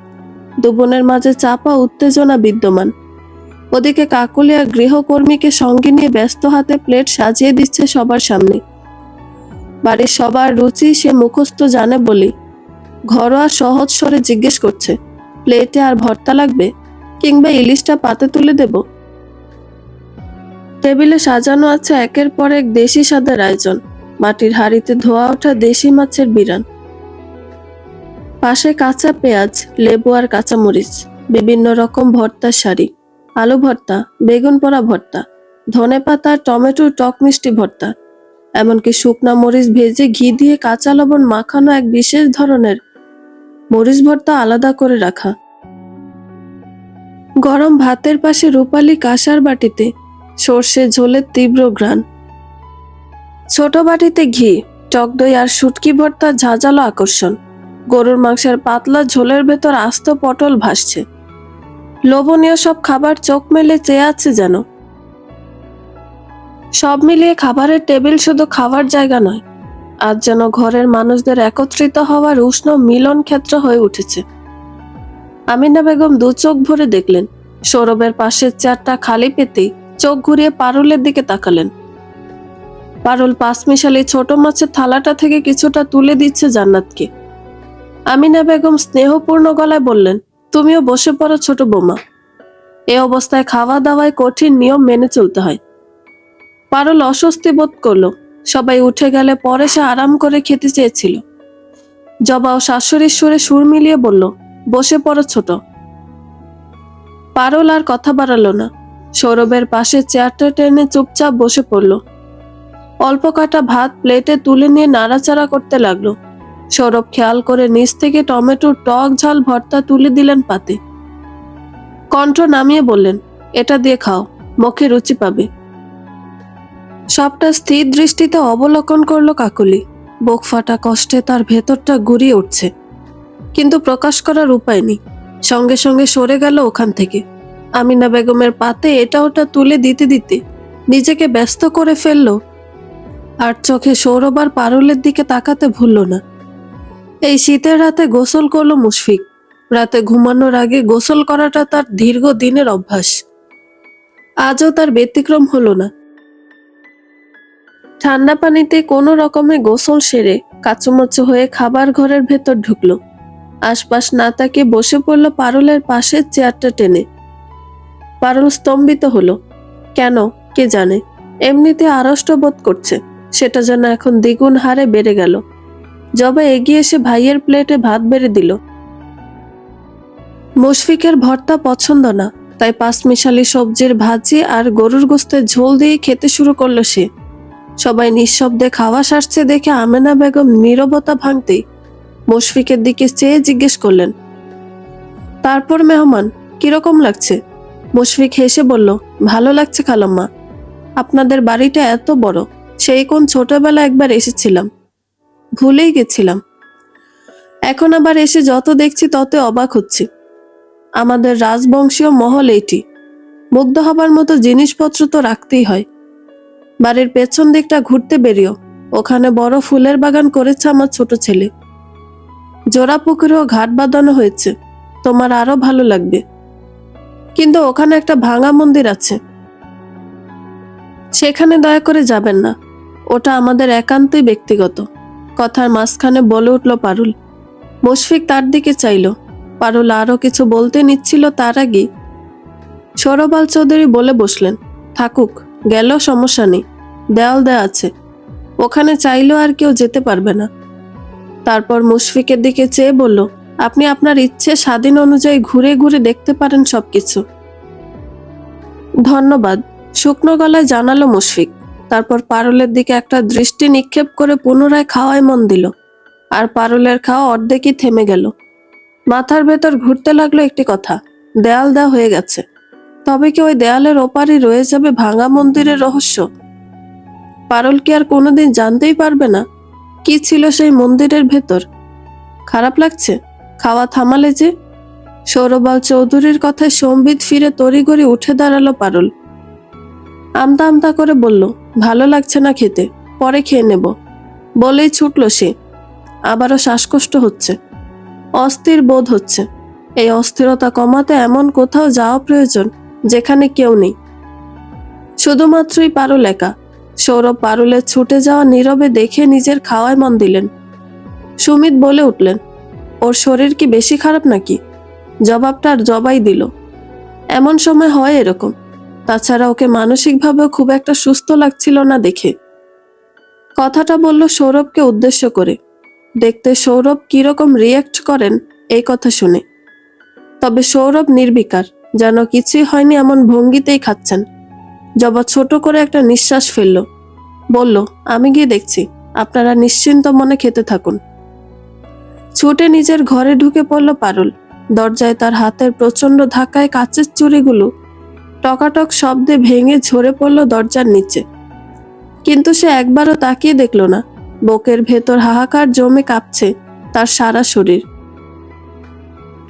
2 বোনের মাঝে চাপা উত্তেজনা বিদ্যমান। ওদিকে কাকলিয়া গৃহকর্মীকে সঙ্গে নিয়ে ব্যস্ত হাতে প্লেট সাজিয়ে দিচ্ছে সবার সামনে। বাড়ির সবার রুচি সে মুখস্থ জানে বলি ঘরোয়া সহজ স্বরে জিজ্ঞেস করছে, প্লেটে আর ভর্তা লাগবে, কিংবা ইলিশটা পাতে তুলে দেব? টেবিলে সাজানো আছে একের পর এক দেশি স্বাদের আয়োজন। মাটির হাঁড়িতে ধোয়া ওঠা দেশি মাছের বিরান, পাশে কাঁচা পেঁয়াজ, লেবু আর কাঁচামরিচ, বিভিন্ন রকম ভর্তার সারি, আলু ভর্তা, বেগুন পোড়া ভর্তা, ধনেপাতা, টমেটো, টক মিষ্টি ভর্তা, এমনকি শুকনা মরিচ ভেজে ঘি দিয়ে কাঁচা লবণ মাখানো এক বিশেষ ধরনের মরিচ ভর্তা আলাদা করে রাখা। গরম ভাতের পাশে রূপালী কাঁসার বাটিতে সর্ষে ঝোলের তীব্র ঘ্রাণ। ছোট বাটিতে ঘি, টক দই আর শুটকি ভর্তা ঝাঁঝালো আকর্ষণ। গরুর মাংসের পাতলা ঝোলের ভেতর আস্ত পটল ভাসছে। লোভনীয় সব খাবার চোখ মেলে চেয়ে আছে যেন। সব মিলিয়ে খাবারের টেবিল শুধু খাওয়ার জায়গা নয়, আজ যেন ঘরের মানুষদের একত্রিত হওয়ার উষ্ণ মিলন ক্ষেত্র হয়ে উঠেছে। আমিনা বেগম 2 চোখ ভরে দেখলেন। সৌরভের পাশের চেয়ারটা খালি পেতেই চোখ ঘুরিয়ে পারুলের দিকে তাকালেন। পারুল পাঁচমিশালি ছোট মাছের থালাটা থেকে কিছুটা তুলে দিচ্ছে জান্নাতকে। আমিনা বেগম স্নেহপূর্ণ গলায় বললেন, তুমিও বসে পড়ো ছোট বৌমা। এ অবস্থায় খাওয়া দাওয়ায় কঠিন নিয়ম মেনে চলতে হয়। পারুল অস্বস্তি বোধ করলো। সবাই উঠে গেলে পরে সে আরাম করে খেতে চেয়েছিল। জবা ও শাশুড়ির সুরে সুর মিলিয়ে বলল, বসে পড়ো ছোট। পারুল আর কথা বাড়ালো না। সৌরভের পাশে চেয়ারটা টেনে চুপচাপ বসে পড়ল। অল্প কাটা ভাত প্লেটে তুলে নিয়ে নাড়াচাড়া করতে লাগলো। সৌরভ খেয়াল করে নিচ থেকে টমেটোর টক ঝাল ভর্তা তুলে দিলেন পাতে। কণ্ঠ নামিয়ে বললেন, এটা দিয়ে খাও, মুখে রুচি পাবে। সবটা স্থির দৃষ্টিতে অবলোকন করলো কাকলি। বুক ফাটা কষ্টে তার ভেতরটা গুড়িয়ে উঠছে, কিন্তু প্রকাশ করার উপায় নেই। সঙ্গে সঙ্গে সরে গেল ওখান থেকে। আমিনা বেগমের পাতে এটা ওটা তুলে দিতে দিতে নিজেকে ব্যস্ত করে ফেললো, আর চোখে সৌরভ আর পারুলের দিকে তাকাতে ভুলল না। এই শীতের রাতে গোসল করলো মুশফিক। রাতে ঘুমানোর আগে গোসল করাটা তার দীর্ঘ দিনের অভ্যাস। আজও তার ব্যতিক্রম হলো না। ঠান্ডা পানিতে কোনো রকমে গোসল সেরে কাচুমাচু হয়ে খাবার ঘরের ভেতর ঢুকলো। আশপাশ না তাকিয়ে বসে পড়ল পারুলের পাশের চেয়ারটা টেনে। পারুল স্তম্ভিত হলো। কেন কে জানে, এমনিতে আড়ষ্ট বোধ করছে, সেটা যেন এখন দ্বিগুণ হারে বেড়ে গেল। জবা এগিয়ে এসে ভাইয়ের প্লেটে ভাত বেড়ে দিল। মুশফিকের ভর্তা পছন্দ না, তাই পাঁচমিশালি সবজির ভাজি আর গরুর গোস্তের ঝোল দিয়ে খেতে শুরু করলো সে। সবাই নিঃশব্দে খাওয়া সারছে দেখে আমেনা বেগম নীরবতা ভাঙতেই মুশফিকের দিকে চেয়ে জিজ্ঞেস করলেন, তারপর মেহমান কিরকম লাগছে? মুশফিক হেসে বলল, ভালো লাগছে খালাম্মা। আপনাদের বাড়িটা এত বড়, সেই কোন ছোটবেলা একবার এসেছিলাম, ভুলেই গেছিলাম। এখন আবার এসে যত দেখছি তত অবাক হচ্ছি। আমাদের রাজবংশীয় মহল এইটি। মুগ্ধ হবার মতো জিনিসপত্র তো রাখতেই হয়। বাড়ির পেছন দিকটা ঘুরতে বেরিও, ওখানে বড় ফুলের বাগান করেছে আমার ছোট ছেলে। জোড়া পুকুরেও ঘাট বাঁধানো হয়েছে, তোমার আরো ভালো লাগবে। কিন্তু ওখানে একটা ভাঙা মন্দির আছে, সেখানে দয়া করে যাবেন না, ওটা আমাদের একান্তই ব্যক্তিগত। কথার মাঝখানে বলে উঠল পারুল। মুশফিক তার দিকে চাইল। পারুল আরো কিছু বলতে নিচ্ছিল, তার আগে সৌরভ আল চৌধুরী বলে বসলেন, থাকুক, গেল সমস্যা নেই, দেওয়াল দেয়া আছে, ওখানে চাইলেও আর কেউ যেতে পারবে না। তারপর মুশফিকের দিকে চেয়ে বলল, আপনি আপনার ইচ্ছে স্বাধীন অনুযায়ী ঘুরে ঘুরে দেখতে পারেন সবকিছু। ধন্যবাদ, শুকনো গলায় জানালো মুশফিক। তারপর পারুলের দিকে একটা দৃষ্টি নিক্ষেপ করে পুনরায় খাওয়ায় মন দিল। আর পারুলের খাওয়া অর্ধেকই থেমে গেল। মাথার ভেতর ঘুরতে লাগলো একটি কথা, দেয়াল দেওয়া হয়ে গেছে, তবে কি ওই দেয়ালের ওপারই রয়ে যাবে ভাঙা মন্দিরের রহস্য? পারুল কি আর কোনোদিন জানতেই পারবে না কি ছিল সেই মন্দিরের ভেতর? খারাপ লাগছে খাওয়া থামালে যে? সৌরভ আল চৌধুরীর কথায় সম্বিত ফিরে তড়িঘড়ি উঠে দাঁড়ালো পারুল। আমতা আমতা করে বলল, ভালো লাগছে না খেতে, পরে খেয়ে নেব, বলেই ছুটল সে। আবারও শ্বাসকষ্ট হচ্ছে, অস্থির বোধ হচ্ছে। এই অস্থিরতা কমাতে এমন কোথাও যাওয়া প্রয়োজন যেখানে কেউ নেই, শুধুমাত্রই পারুল একা। সৌরভ পারুলের ছুটে যাওয়া নীরবে দেখে নিজের খাওয়ায় মন দিলেন। সুমিত বলে উঠলেন, ওর শরীর কি বেশি খারাপ নাকি? জবাবটা আর জবাই দিল, এমন সময় হয় এরকম। তাছাড়া ওকে মানসিকভাবেও খুব একটা সুস্থ লাগছিল না দেখে। কথাটা বলল সৌরভকে উদ্দেশ্য করে, দেখতে সৌরভ কিরকম রিয়াক্ট করেন এই কথা শুনে। তবে সৌরভ নির্বিকার, যেন কিছুই হয়নি এমন ভঙ্গিতেই খাচ্ছেন। জবা ছোট করে একটা নিঃশ্বাস ফেলল, বলল, আমি গিয়ে দেখছি, আপনারা নিশ্চিন্ত মনে খেতে থাকুন। ছুটে নিজের ঘরে ঢুকে পড়ল পারুল। দরজায় তার হাতের প্রচন্ড ধাক্কায় কাচের চুড়িগুলো টকাটক শব্দে ভেঙে ঝরে পড়ল দরজার নিচে। কিন্তু সে একবারও তাকিয়ে দেখল না। বুকের ভেতর হাহাকার জমে কাঁপছে তার সারা শরীর।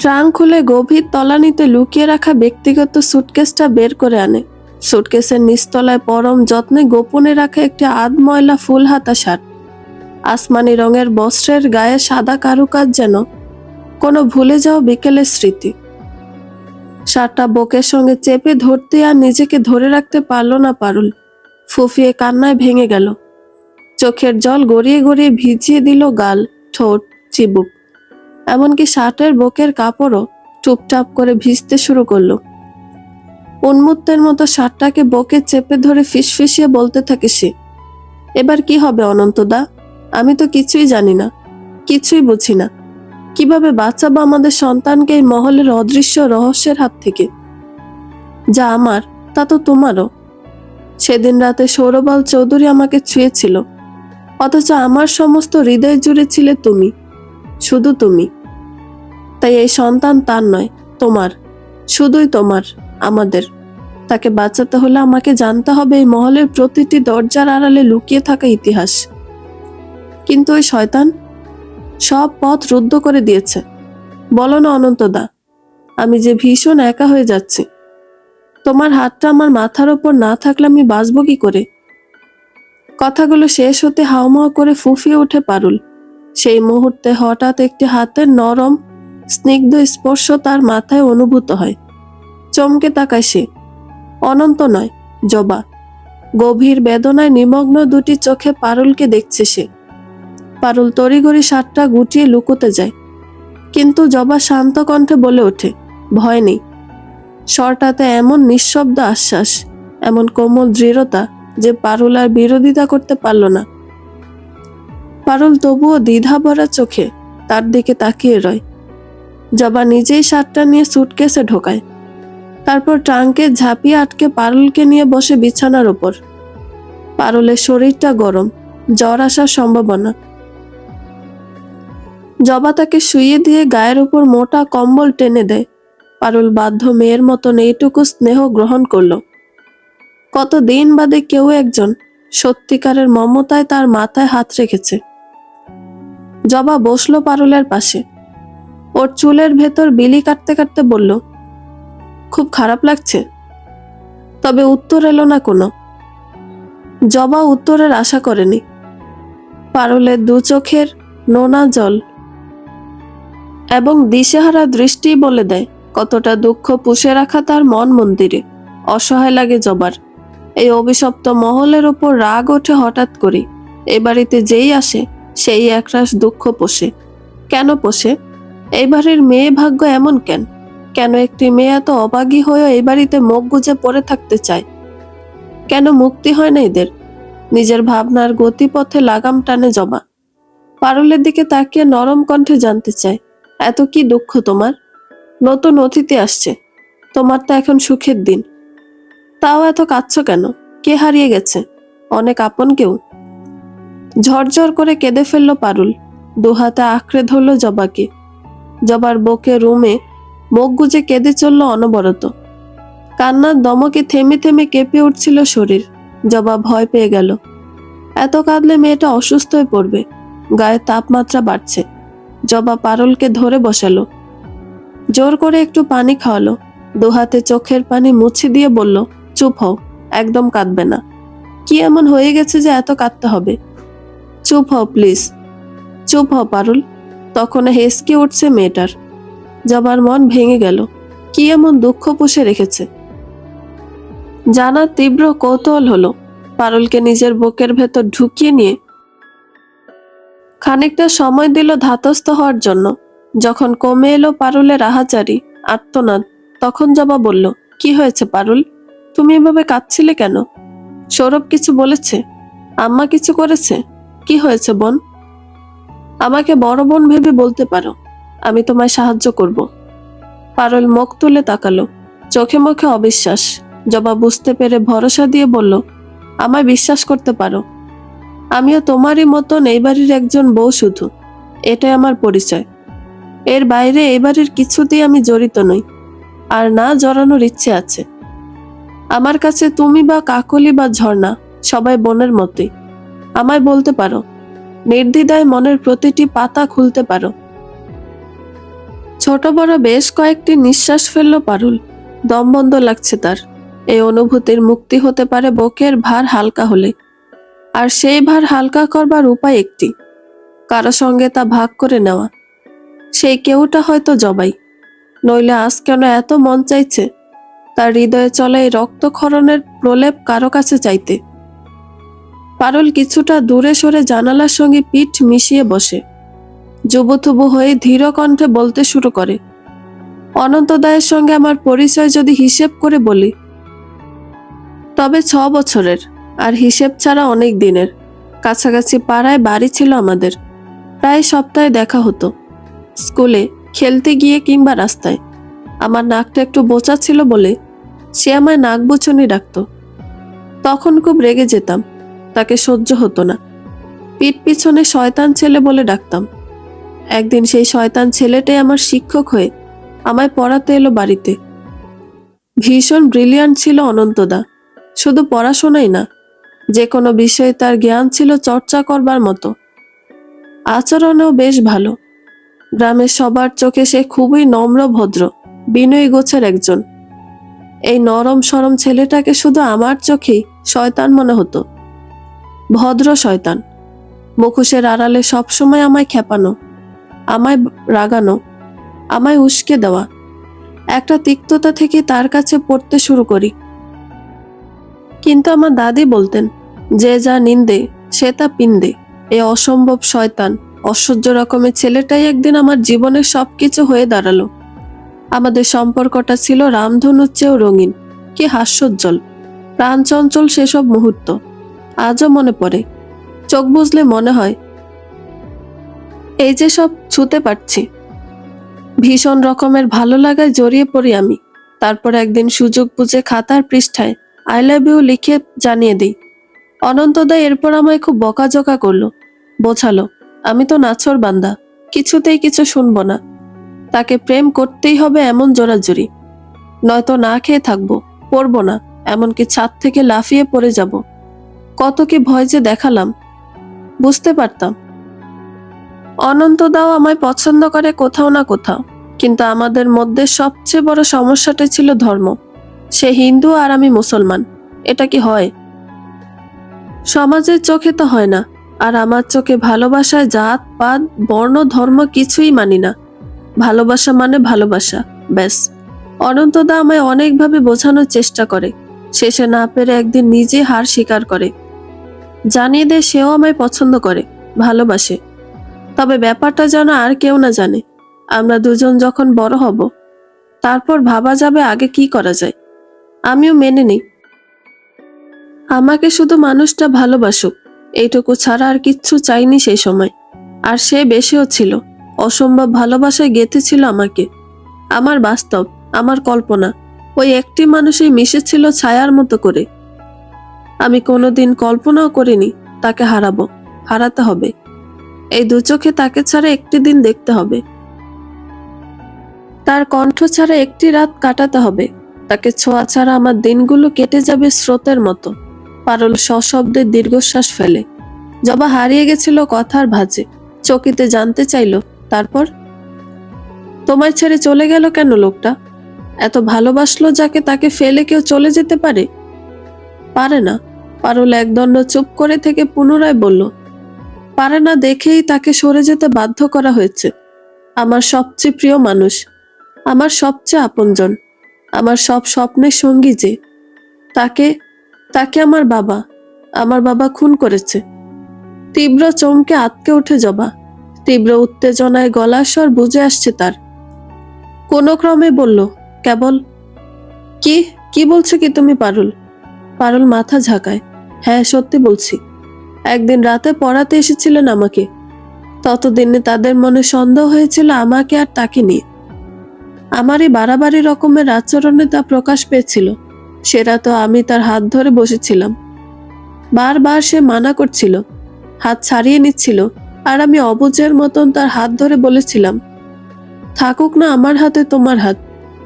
ট্রাঙ্ক খুলে গভীর তলানিতে লুকিয়ে রাখা ব্যক্তিগত সুটকেসটা বের করে আনে। সুটকেসের নিচতলায় পরম যত্নে গোপনে রাখা একটি আধময়লা ফুল হাতা শার্ট। আসমানি রঙের বস্ত্রের গায়ে সাদা কারুকাজ, যেন কোনো ভুলে যাওয়া বিকেলের স্মৃতি। শার্টটা বুকের সঙ্গে চেপে ধরতে আর নিজেকে ধরে রাখতে পারল না পারুল। ফুফিয়ে কান্নায় ভেঙে গেল। চোখের জল গড়িয়ে গড়িয়ে ভিজিয়ে দিল গাল, ঠোঁট, চিবুক, এমনকি শার্টের বুকের কাপড়ও টুপটাপ করে ভিজতে শুরু করলো। উন্মত্তের মতো শার্টটাকে বুকে চেপে ধরে ফিসফিসিয়ে বলতে থাকে সে, এবার কি হবে অনন্তদা? আমি তো কিছুই জানি না, কিছুই বুঝি না। কিভাবে বাঁচাবো আমাদের সন্তানকে এই মহলের অদৃশ্য রহস্যের হাত থেকে? যা আমার তা তো তোমারও। সেদিন রাতে সৌরভ আল চৌধুরী আমাকে ছুঁয়েছিল, অথচ আমার সমস্ত হৃদয় জুড়ে ছিলে তুমি, শুধু তুমি। তাই এই সন্তান তার নয়, তোমার, শুধুই তোমার, আমাদের। তাকে বাঁচাতে হলে আমাকে জানতে হবে এই মহলের প্রতিটি দরজার আড়ালে লুকিয়ে থাকা ইতিহাস। কিন্তু ওই শয়তান সব পথ রুদ্ধ করে দিয়েছে। বলো না অনন্তদা, আমি যে ভীষণ একা হয়ে যাচ্ছি। তোমার হাতটা আমার মাথার ওপর না থাকলে আমি বাঁচবো কি করে? কথাগুলো শেষ হতে হাউমাউ করে ফুঁফিয়ে ওঠে পারুল। সেই মুহূর্তে হঠাৎ একটি হাতের নরম স্নিগ্ধ স্পর্শ তার মাথায় অনুভূত হয়। চমকে তাকায় সে। অনন্ত নয়, জবা। গভীর বেদনায় নিমগ্ন দুটি চোখে পারুলকে দেখছে সে। পারুল তড়িঘড়ি শার্টটা গুটিয়ে লুকোতে যায়, কিন্তু জবা শান্ত কণ্ঠে বলে ওঠে, ভয় নেই। স্বরটাতে এমন নিঃশব্দ আশ্বাস, এমন কোমল দৃঢ়তা যে পারুল আর বিরোধিতা করতে পারল না। পারুল তবুও দ্বিধা ভরা চোখে তার দিকে তাকিয়ে রয়। জবা নিজেই শার্টটা নিয়ে সুটকেসে ঢোকায়, তারপর ট্রাঙ্কে ঝাঁপিয়ে আটকে পারুলকে নিয়ে বসে বিছানার ওপর। পারুলের শরীরটা গরম, জ্বর আসার সম্ভাবনা। জবা তাকে শুইয়ে দিয়ে গায়ের উপর মোটা কম্বল টেনে দেয়। পারুল বাধ্য মেয়ের মতন এইটুকু স্নেহ গ্রহণ করল। কতদিন বাদে কেউ একজন সত্যিকারের মমতায় তার মাথায় হাত রেখেছে। জবা বসলো পারুলের পাশে। ওর চুলের ভেতর বিলি কাটতে কাটতে বলল, খুব খারাপ লাগছে? তবে উত্তর এলো না কোনো। জবা উত্তরের আশা করেনি। পারুলের দু চোখের নোনা জল এবং দিশেহারা দৃষ্টি বলে দেয় কতটা দুঃখ পুষে রাখা তার মন মন্দিরে। অসহায় লাগে জবার। এই অভিশপ্ত মহলের ওপর রাগ ওঠে হঠাৎ করে। এ বাড়িতে যেই আসে সেই একরাশ দুঃখ পোষে। কেন পোষে? এই বাড়ির মেয়ে ভাগ্য এমন কেন? কেন একটি মেয়ে এত অবাগী হয়েও এই বাড়িতে মুখ গুজে পড়ে থাকতে চায়? কেন মুক্তি হয় না এদের? নিজের ভাবনার গতিপথে লাগাম টানে জবা। পারুলের দিকে তাকিয়ে নরম কণ্ঠে জানতে চায়, এত কি দুঃখ তোমার? নতুন অতিথি আসছে, তোমার তো এখন সুখের দিন, তাও এত কাঁদছো কেন? কে হারিয়ে গেছে? অনেক আপন কেউ? ঝরঝর করে কেঁদে ফেললো পারুল। দুহাতে আঁকড়ে ধরলো জবাকে। জবার বুকে রুমে মুখ গুজে কেঁদে চলল অনবরত। কান্নার দমকে থেমে থেমে কেঁপে উঠছিল শরীর। জবা ভয় পেয়ে গেল। এত কাঁদলে মেয়েটা অসুস্থ হয়ে পড়বে। গায়ে তাপমাত্রা বাড়ছে। জবা পারুলকে ধরে বসালো, জোর করে একটু পানি খাওয়ালো। দুহাতে চোখের পানি মুছে দিয়ে বলল, চুপ হও, একদম কাঁদবে না। কি এমন হয়ে গেছে যে এত কাঁদতে হবে? চুপ হও প্লিজ, চুপ হও পারুল। তখন হেসকে উঠছে মেয়েটার। জবার মন ভেঙে গেল। কি এমন দুঃখ পুষে রেখেছে? জানার তীব্র কৌতূহল হলো। পারুলকে নিজের বুকের ভেতর ঢুকিয়ে নিয়ে খানিকটা সময় দিল ধাতস্থ হওয়ার জন্য। যখন কমে এলো পারুলের আহাজারি, আর্তনাদ, তখন জবা বলল, কি হয়েছে পারুল? তুমি এভাবে কাঁদছিলে কেন? সৌরভ কিছু বলেছে? আম্মা কিছু করেছে? কি হয়েছে বোন? আমাকে বড় বোন ভেবে বলতে পারো, আমি তোমায় সাহায্য করব। পারুল মুখ তুলে তাকালো, চোখে মুখে অবিশ্বাস। জবা বুঝতে পেরে ভরসা দিয়ে বলল, আমায় বিশ্বাস করতে পারো। আমিও তোমারই মতন এই বাড়ির একজন বউ শুধু। এটাই আমার পরিচয়। এর বাইরে এই বাড়ির কিছুতেই আমি জড়িত নই, আর না জড়ানোর ইচ্ছে আছে। আমার কাছে তুমি বা কাকলি বা ঝর্ণা সবাই বোনের মতোই। আমায় বলতে পারো, নির্দ্বিধায় মনের প্রতিটি পাতা খুলতে পারো। ছোট বড় বেশ কয়েকটি নিঃশ্বাস ফেলল পারুল। দম বন্ধ লাগছে তার। এই অনুভূতির মুক্তি হতে পারে বুকের ভার হালকা হলে। আর সেই ভার হালকা করবার উপায় একটি, কারো সঙ্গে তা ভাগ করে নেওয়া। সেই কেউটা হয়তো জবাই। নইলে আজ কেন এত মন চাইছে তার হৃদয়ে চলা এই রক্তক্ষরণের প্রলেপ কারো কাছে চাইতে। পারুল কিছুটা দূরে সরে জানালার সঙ্গে পিঠ মিশিয়ে বসে। জুবুথুবু হয়ে ধীর কণ্ঠে বলতে শুরু করে, অনন্তদায়ের সঙ্গে আমার পরিচয় যদি হিসেব করে বলি, তবে 6 বছরের, আর হিসেব ছাড়া অনেক দিনের। কাছাকাছি পাড়ায় বাড়ি ছিল আমাদের। প্রায় সপ্তাহে দেখা হতো, স্কুলে, খেলতে গিয়ে কিংবা রাস্তায়। আমার নাকটা একটু বোচা ছিল বলে সে আমায় নাক বুচনি ডাকত। তখন খুব রেগে যেতাম, তাকে সহ্য হতো না। পিঠ পিছনে শয়তান ছেলে বলে ডাকতাম। একদিন সেই শয়তান ছেলেটাই আমার শিক্ষক হয়ে আমায় পড়াতে এলো বাড়িতে। ভীষণ ব্রিলিয়ান্ট ছিল অনন্তদা। শুধু পড়াশোনাই না, যে কোনো বিষয়ে তার জ্ঞান ছিল চর্চা করবার মতো। আচরণেও বেশ ভালো। গ্রামের সবার চোখে সে খুবই নম্র, ভদ্র, বিনয়ী গোছের একজন। এই নরম সরম ছেলেটাকে শুধু আমার চোখেই শয়তান মনে হতো। ভদ্র শয়তান। মুখোশের আড়ালে সবসময় আমায় খেপানো, আমায় রাগানো, আমায় উস্কে দেওয়া। একটা তিক্ততা থেকে তার কাছে পড়তে শুরু করি। কিন্তু আমার দাদি বলতেন, যে যা নিন্দে সে তা পিন্দে। এ অসম্ভব শয়তান, অসহ্য রকমের ছেলেটাই একদিন আমার জীবনের সবকিছু হয়ে দাঁড়ালো। আমাদের সম্পর্কটা ছিল রামধনুর চেয়েও রঙিন। কি হাস্যোজ্জ্বল, প্রাণচঞ্চল সেসব মুহূর্ত। আজও মনে পড়ে। চোখ বুজলে মনে হয় এই যে সব ছুঁতে পারছি। ভীষণ রকমের ভালো লাগায় জড়িয়ে পড়ি আমি। তারপর একদিন সুযোগ বুঝে খাতার পৃষ্ঠায় আই লাভ ইউ লিখে জানিয়ে দিই। অনন্তদা এরপর আমায় খুব বকাঝকা করলো, বোঝালো আমি তো নাছোড় বান্দা, কিছুতেই কিছু শুনবো না। তাকে প্রেম করতেই হবে এমন জোরাজুরি, নয়তো না খেয়ে থাকবো, পড়বো না, এমনকি ছাদ থেকে লাফিয়ে পড়ে যাব। কত কি ভয় যে দেখালাম। বুঝতে পারতাম অনন্তদাও আমায় পছন্দ করে কোথাও না কোথাও, কিন্তু আমাদের মধ্যে সবচেয়ে বড় সমস্যাটা ছিল ধর্ম। সে হিন্দু আর আমি মুসলমান। এটা কি হয়? সমাজের চোখে তো হয় না। আর আমার চোখে ভালোবাসায় জাত পাত বর্ণ ধর্ম কিছুই মানি না। ভালোবাসা মানে ভালোবাসা, ব্যাস। অনন্তদা আমায় অনেকভাবে বোঝানোর চেষ্টা করে, শেষে না পেরে একদিন নিজে হার স্বীকার করে, জানিয়ে দেয় সেও আমায় পছন্দ করে, ভালোবাসে। তবে ব্যাপারটা যেন আর কেউ না জানে। আমরা দুজন যখন বড় হব, তারপর ভাবা যাবে আগে কি করা যায়। আমিও মেনে নিই। আমাকে শুধু মানুষটা ভালোবাসুক, এইটুকু ছাড়া আর কিচ্ছু চাইনি সেই সময়। আর সে বেশিও ছিল। অসম্ভব ভালোবাসায় গেঁথেছিল আমাকে। আমার বাস্তব, আমার কল্পনা, ওই একটি মানুষই মিশেছিল ছায়ার মতো করে। আমি কোনোদিন কল্পনাও করিনি তাকে হারাবো, হারাতে হবে। এই দু চোখে তাকে ছাড়া একটি দিন দেখতে হবে, তার কণ্ঠ ছাড়া একটি রাত কাটাতে হবে। তাকে ছোঁয়া ছাড়া আমার দিনগুলো কেটে যাবে স্রোতের মতো। পারুল সশব্দে দীর্ঘশ্বাস ফেলে। জবা হারিয়ে গেছিল কথার ভাঁজে। চকিতে জানতে চাইল, তারপর? তোমায় ছেড়ে চলে গেল কেন লোকটা? এত ভালোবাসলো যাকে, তাকে ফেলে কেউ চলে যেতে পারে? পারে না। পারুল একদণ্ড চুপ করে থেকে পুনরায় বলল, পারে না দেখেই তাকে সরে যেতে বাধ্য করা হয়েছে। আমার সবচেয়ে প্রিয় মানুষ, আমার সবচেয়ে আপনজন, আমার সব স্বপ্নের সঙ্গী যে, তাকে তাকে আমার বাবা খুন করেছে। তীব্র চমকে আঁতকে উঠে জবা। তীব্র উত্তেজনায় গলার স্বর বুঝে আসছে তার। কোনো ক্রমে বলল, কেবল কি কি বলছো কি তুমি পারুল? পারুল মাথা ঝাঁকায়। হ্যাঁ, সত্যি বলছি। একদিন রাতে পড়াতে এসেছিলেন আমাকে। ততদিনে তাদের মনে সন্দেহ হয়েছিল আমাকে আর তাকে নিয়ে। আমারই বাড়াবাড়ি রকমের আচরণে তা প্রকাশ পেয়েছিল। সে রাতে আমি তার হাত ধরে বসেছিলাম। বারবার সে মানা করছিল, হাত ছাড়িয়ে নিচ্ছিল, আর আমি অবুঝের মতন তার হাত ধরে বলেছিলাম, থাকুক না আমার হাতে তোমার হাত,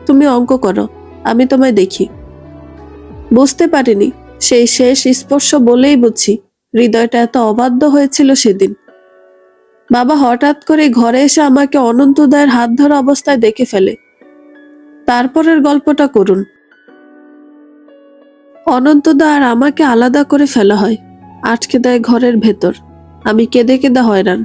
তুমি অঙ্ক করো, আমি তোমায় দেখি। বুঝতে পারিনি, সেই শেষ স্পর্শ বলেই বুঝছি হৃদয়টা এত অবাধ্য হয়েছিল সেদিন। বাবা হঠাৎ করে ঘরে এসে আমাকে অনন্তদায়ের হাত ধরা অবস্থায় দেখে ফেলে। তারপরের গল্পটা করুন। অনন্তদা আর আমাকে আলাদা করে ফেলা হয়, আটকে দেয় ঘরের ভেতর। আমি কেঁদে কেঁদে হয়রান।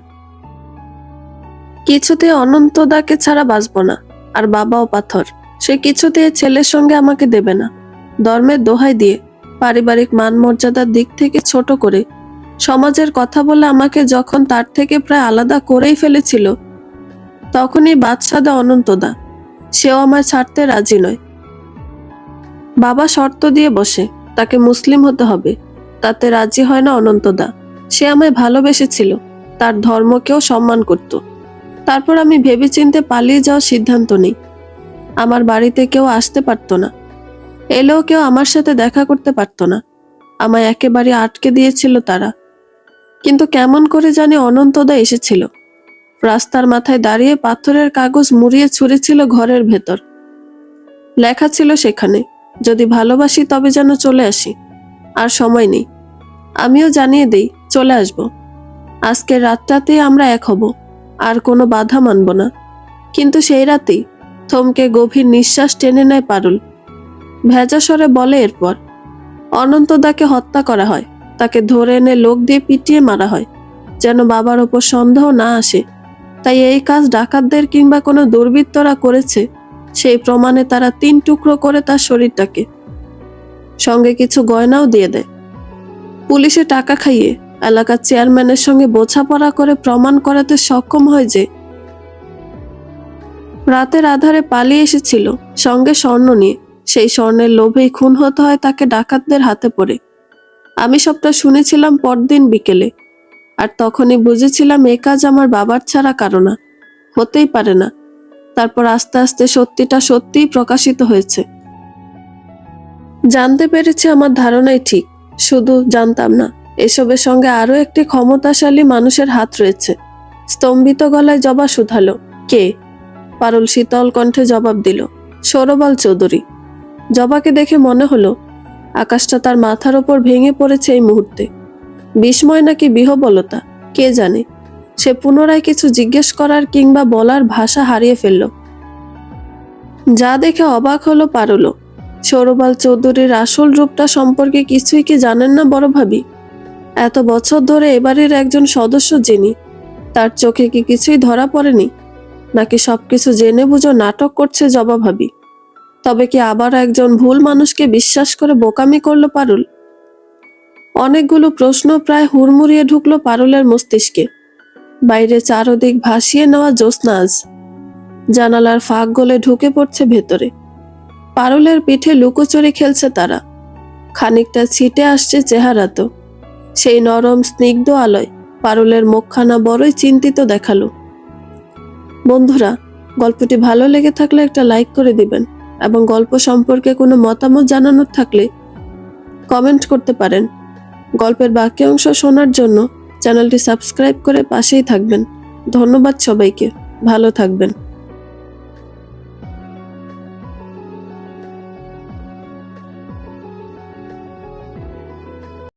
কিছুতে অনন্তদাকে ছাড়া বাঁচব না। আর বাবাও পাথর, সে কিছুতে ছেলের সঙ্গে আমাকে দেবে না। ধর্মের দোহাই দিয়ে, পারিবারিক মান মর্যাদার দিক থেকে ছোট করে, সমাজের কথা বলে আমাকে যখন তার থেকে প্রায় আলাদা করেই ফেলেছিল, তখনই বাদশাদা অনন্তদা, সেও আমায় ছাড়তে রাজি নয়। বাবা শর্ত দিয়ে বসে, তাকে মুসলিম হতে হবে। তাতে রাজি হয় না অনন্তদা। সে আমায় ভালোবেসেছিল, তার ধর্মকেও সম্মান করত। তারপর আমি ভেবেচিন্তে পালিয়ে যাওয়ার সিদ্ধান্ত নিই। আমার বাড়িতে কেউ আসতে পারতো না, এলেও কেউ আমার সাথে দেখা করতে পারতো না। আমায় একেবারে আটকে দিয়েছিল তারা। কিন্তু কেমন করে জানি অনন্তদা এসেছিল। রাস্তার মাথায় দাঁড়িয়ে পাথরের কাগজ মুড়িয়ে ছুঁড়েছিল ঘরের ভেতর। লেখা ছিল সেখানে, যদি ভালোবাসি তবে যেন চলে আসি, আর সময় নেই। আমিও জানিয়ে দেই চলে আসব। আজকের রাতটাতেই আমরা এক হব, আর কোনো বাধা মানব না। কিন্তু সেই রাতেই থমকে গভীর নিঃশ্বাস টেনে নেয় পারুল। ভেজা স্বরে বলে, এরপর অনন্তদাকে হত্যা করা হয়, তাকে ধরে এনে লোক দিয়ে পিটিয়ে মারা হয়, যেন বাবার ওপর সন্দেহ না আসে। তাই এই কাজ ডাকাতদের কিংবা কোনো দুর্বৃত্তরা করেছে সেই প্রমাণে তারা 3 টুকরো করে তার শরীরটাকে, সঙ্গে কিছু গয়নাও দিয়ে দেয়। পুলিশে টাকা খাইয়ে এলাকার চেয়ারম্যানের সঙ্গে বোঝাপড়া করে প্রমাণ করাতে সক্ষম হয় যে রাতের আধারে পালিয়ে এসেছিল সঙ্গে স্বর্ণ নিয়ে। সেই স্বর্ণের লোভেই খুন হতে হয় তাকে ডাকাতদের হাতে পড়ে। আমি সবটা শুনেছিলাম পরদিন বিকেলে, আর তখনই বুঝেছিলাম এ কাজ আমার বাবার ছাড়া কারো না, হতেই পারে না। তারপর আস্তে আস্তে সত্যিটা সত্যিই প্রকাশিত হয়েছে। জানতে পেরেছি আমার ধারণাই ঠিক, শুধু জানতাম না এসবের সঙ্গে আরো একটি ক্ষমতাশালী মানুষের হাত রয়েছে। স্তম্ভিত গলায় জবা শুধালো, কে? পারুল শীতল কণ্ঠে জবাব দিল, সৌরবাল চৌধুরী। জবাকে দেখে মনে হলো আকাশটা তার মাথার ওপর ভেঙে পড়েছে এই মুহূর্তে। বিস্ময় নাকি বিহ্বলতা কে জানে। সে পুনরায় কিছু জিজ্ঞেস করার কিংবা বলার ভাষা হারিয়ে ফেলল। যা দেখে অবাক হলো পারুলও। সৌরবাল চৌধুরীর আসল রূপটা সম্পর্কে কিছুই কি জানেন না বড় ভাবি? এত বছর ধরে এবারের একজন সদস্য যিনি, তার চোখে কি কিছুই ধরা পড়েনি? নাকি সবকিছু জেনে বুঝো নাটক করছে জবা ভাবি? তবে কি আবার একজন ভুল মানুষকে বিশ্বাস করে বোকামি করলো পারুল? অনেকগুলো প্রশ্ন প্রায় হুড়মুড়িয়ে ঢুকলো পারুলের মস্তিষ্কে। বাইরে চারদিক ভাসিয়ে নেওয়া জ্যোৎস্না আজ জানালার ফাঁক গলে ঢুকে পড়ছে ভেতরে। পারুলের পিঠে লুকোচুরি খেলছে তারা। খানিকটা ছিটে আসছে চেহারাতেও। সেই নরম স্নিগ্ধ আলোয় পারুলের মুখখানা বড়ই চিন্তিত দেখালো। বন্ধুরা, গল্পটি ভালো লেগে থাকলে একটা লাইক করে দিবেন, এবং গল্প সম্পর্কে কোনো মতামত জানানোর থাকলে কমেন্ট করতে পারেন। গল্পের বাকি অংশ শোনার জন্য চ্যানেলটি সাবস্ক্রাইব করে পাশেই থাকবেন। ধন্যবাদ সবাইকে, ভালো থাকবেন।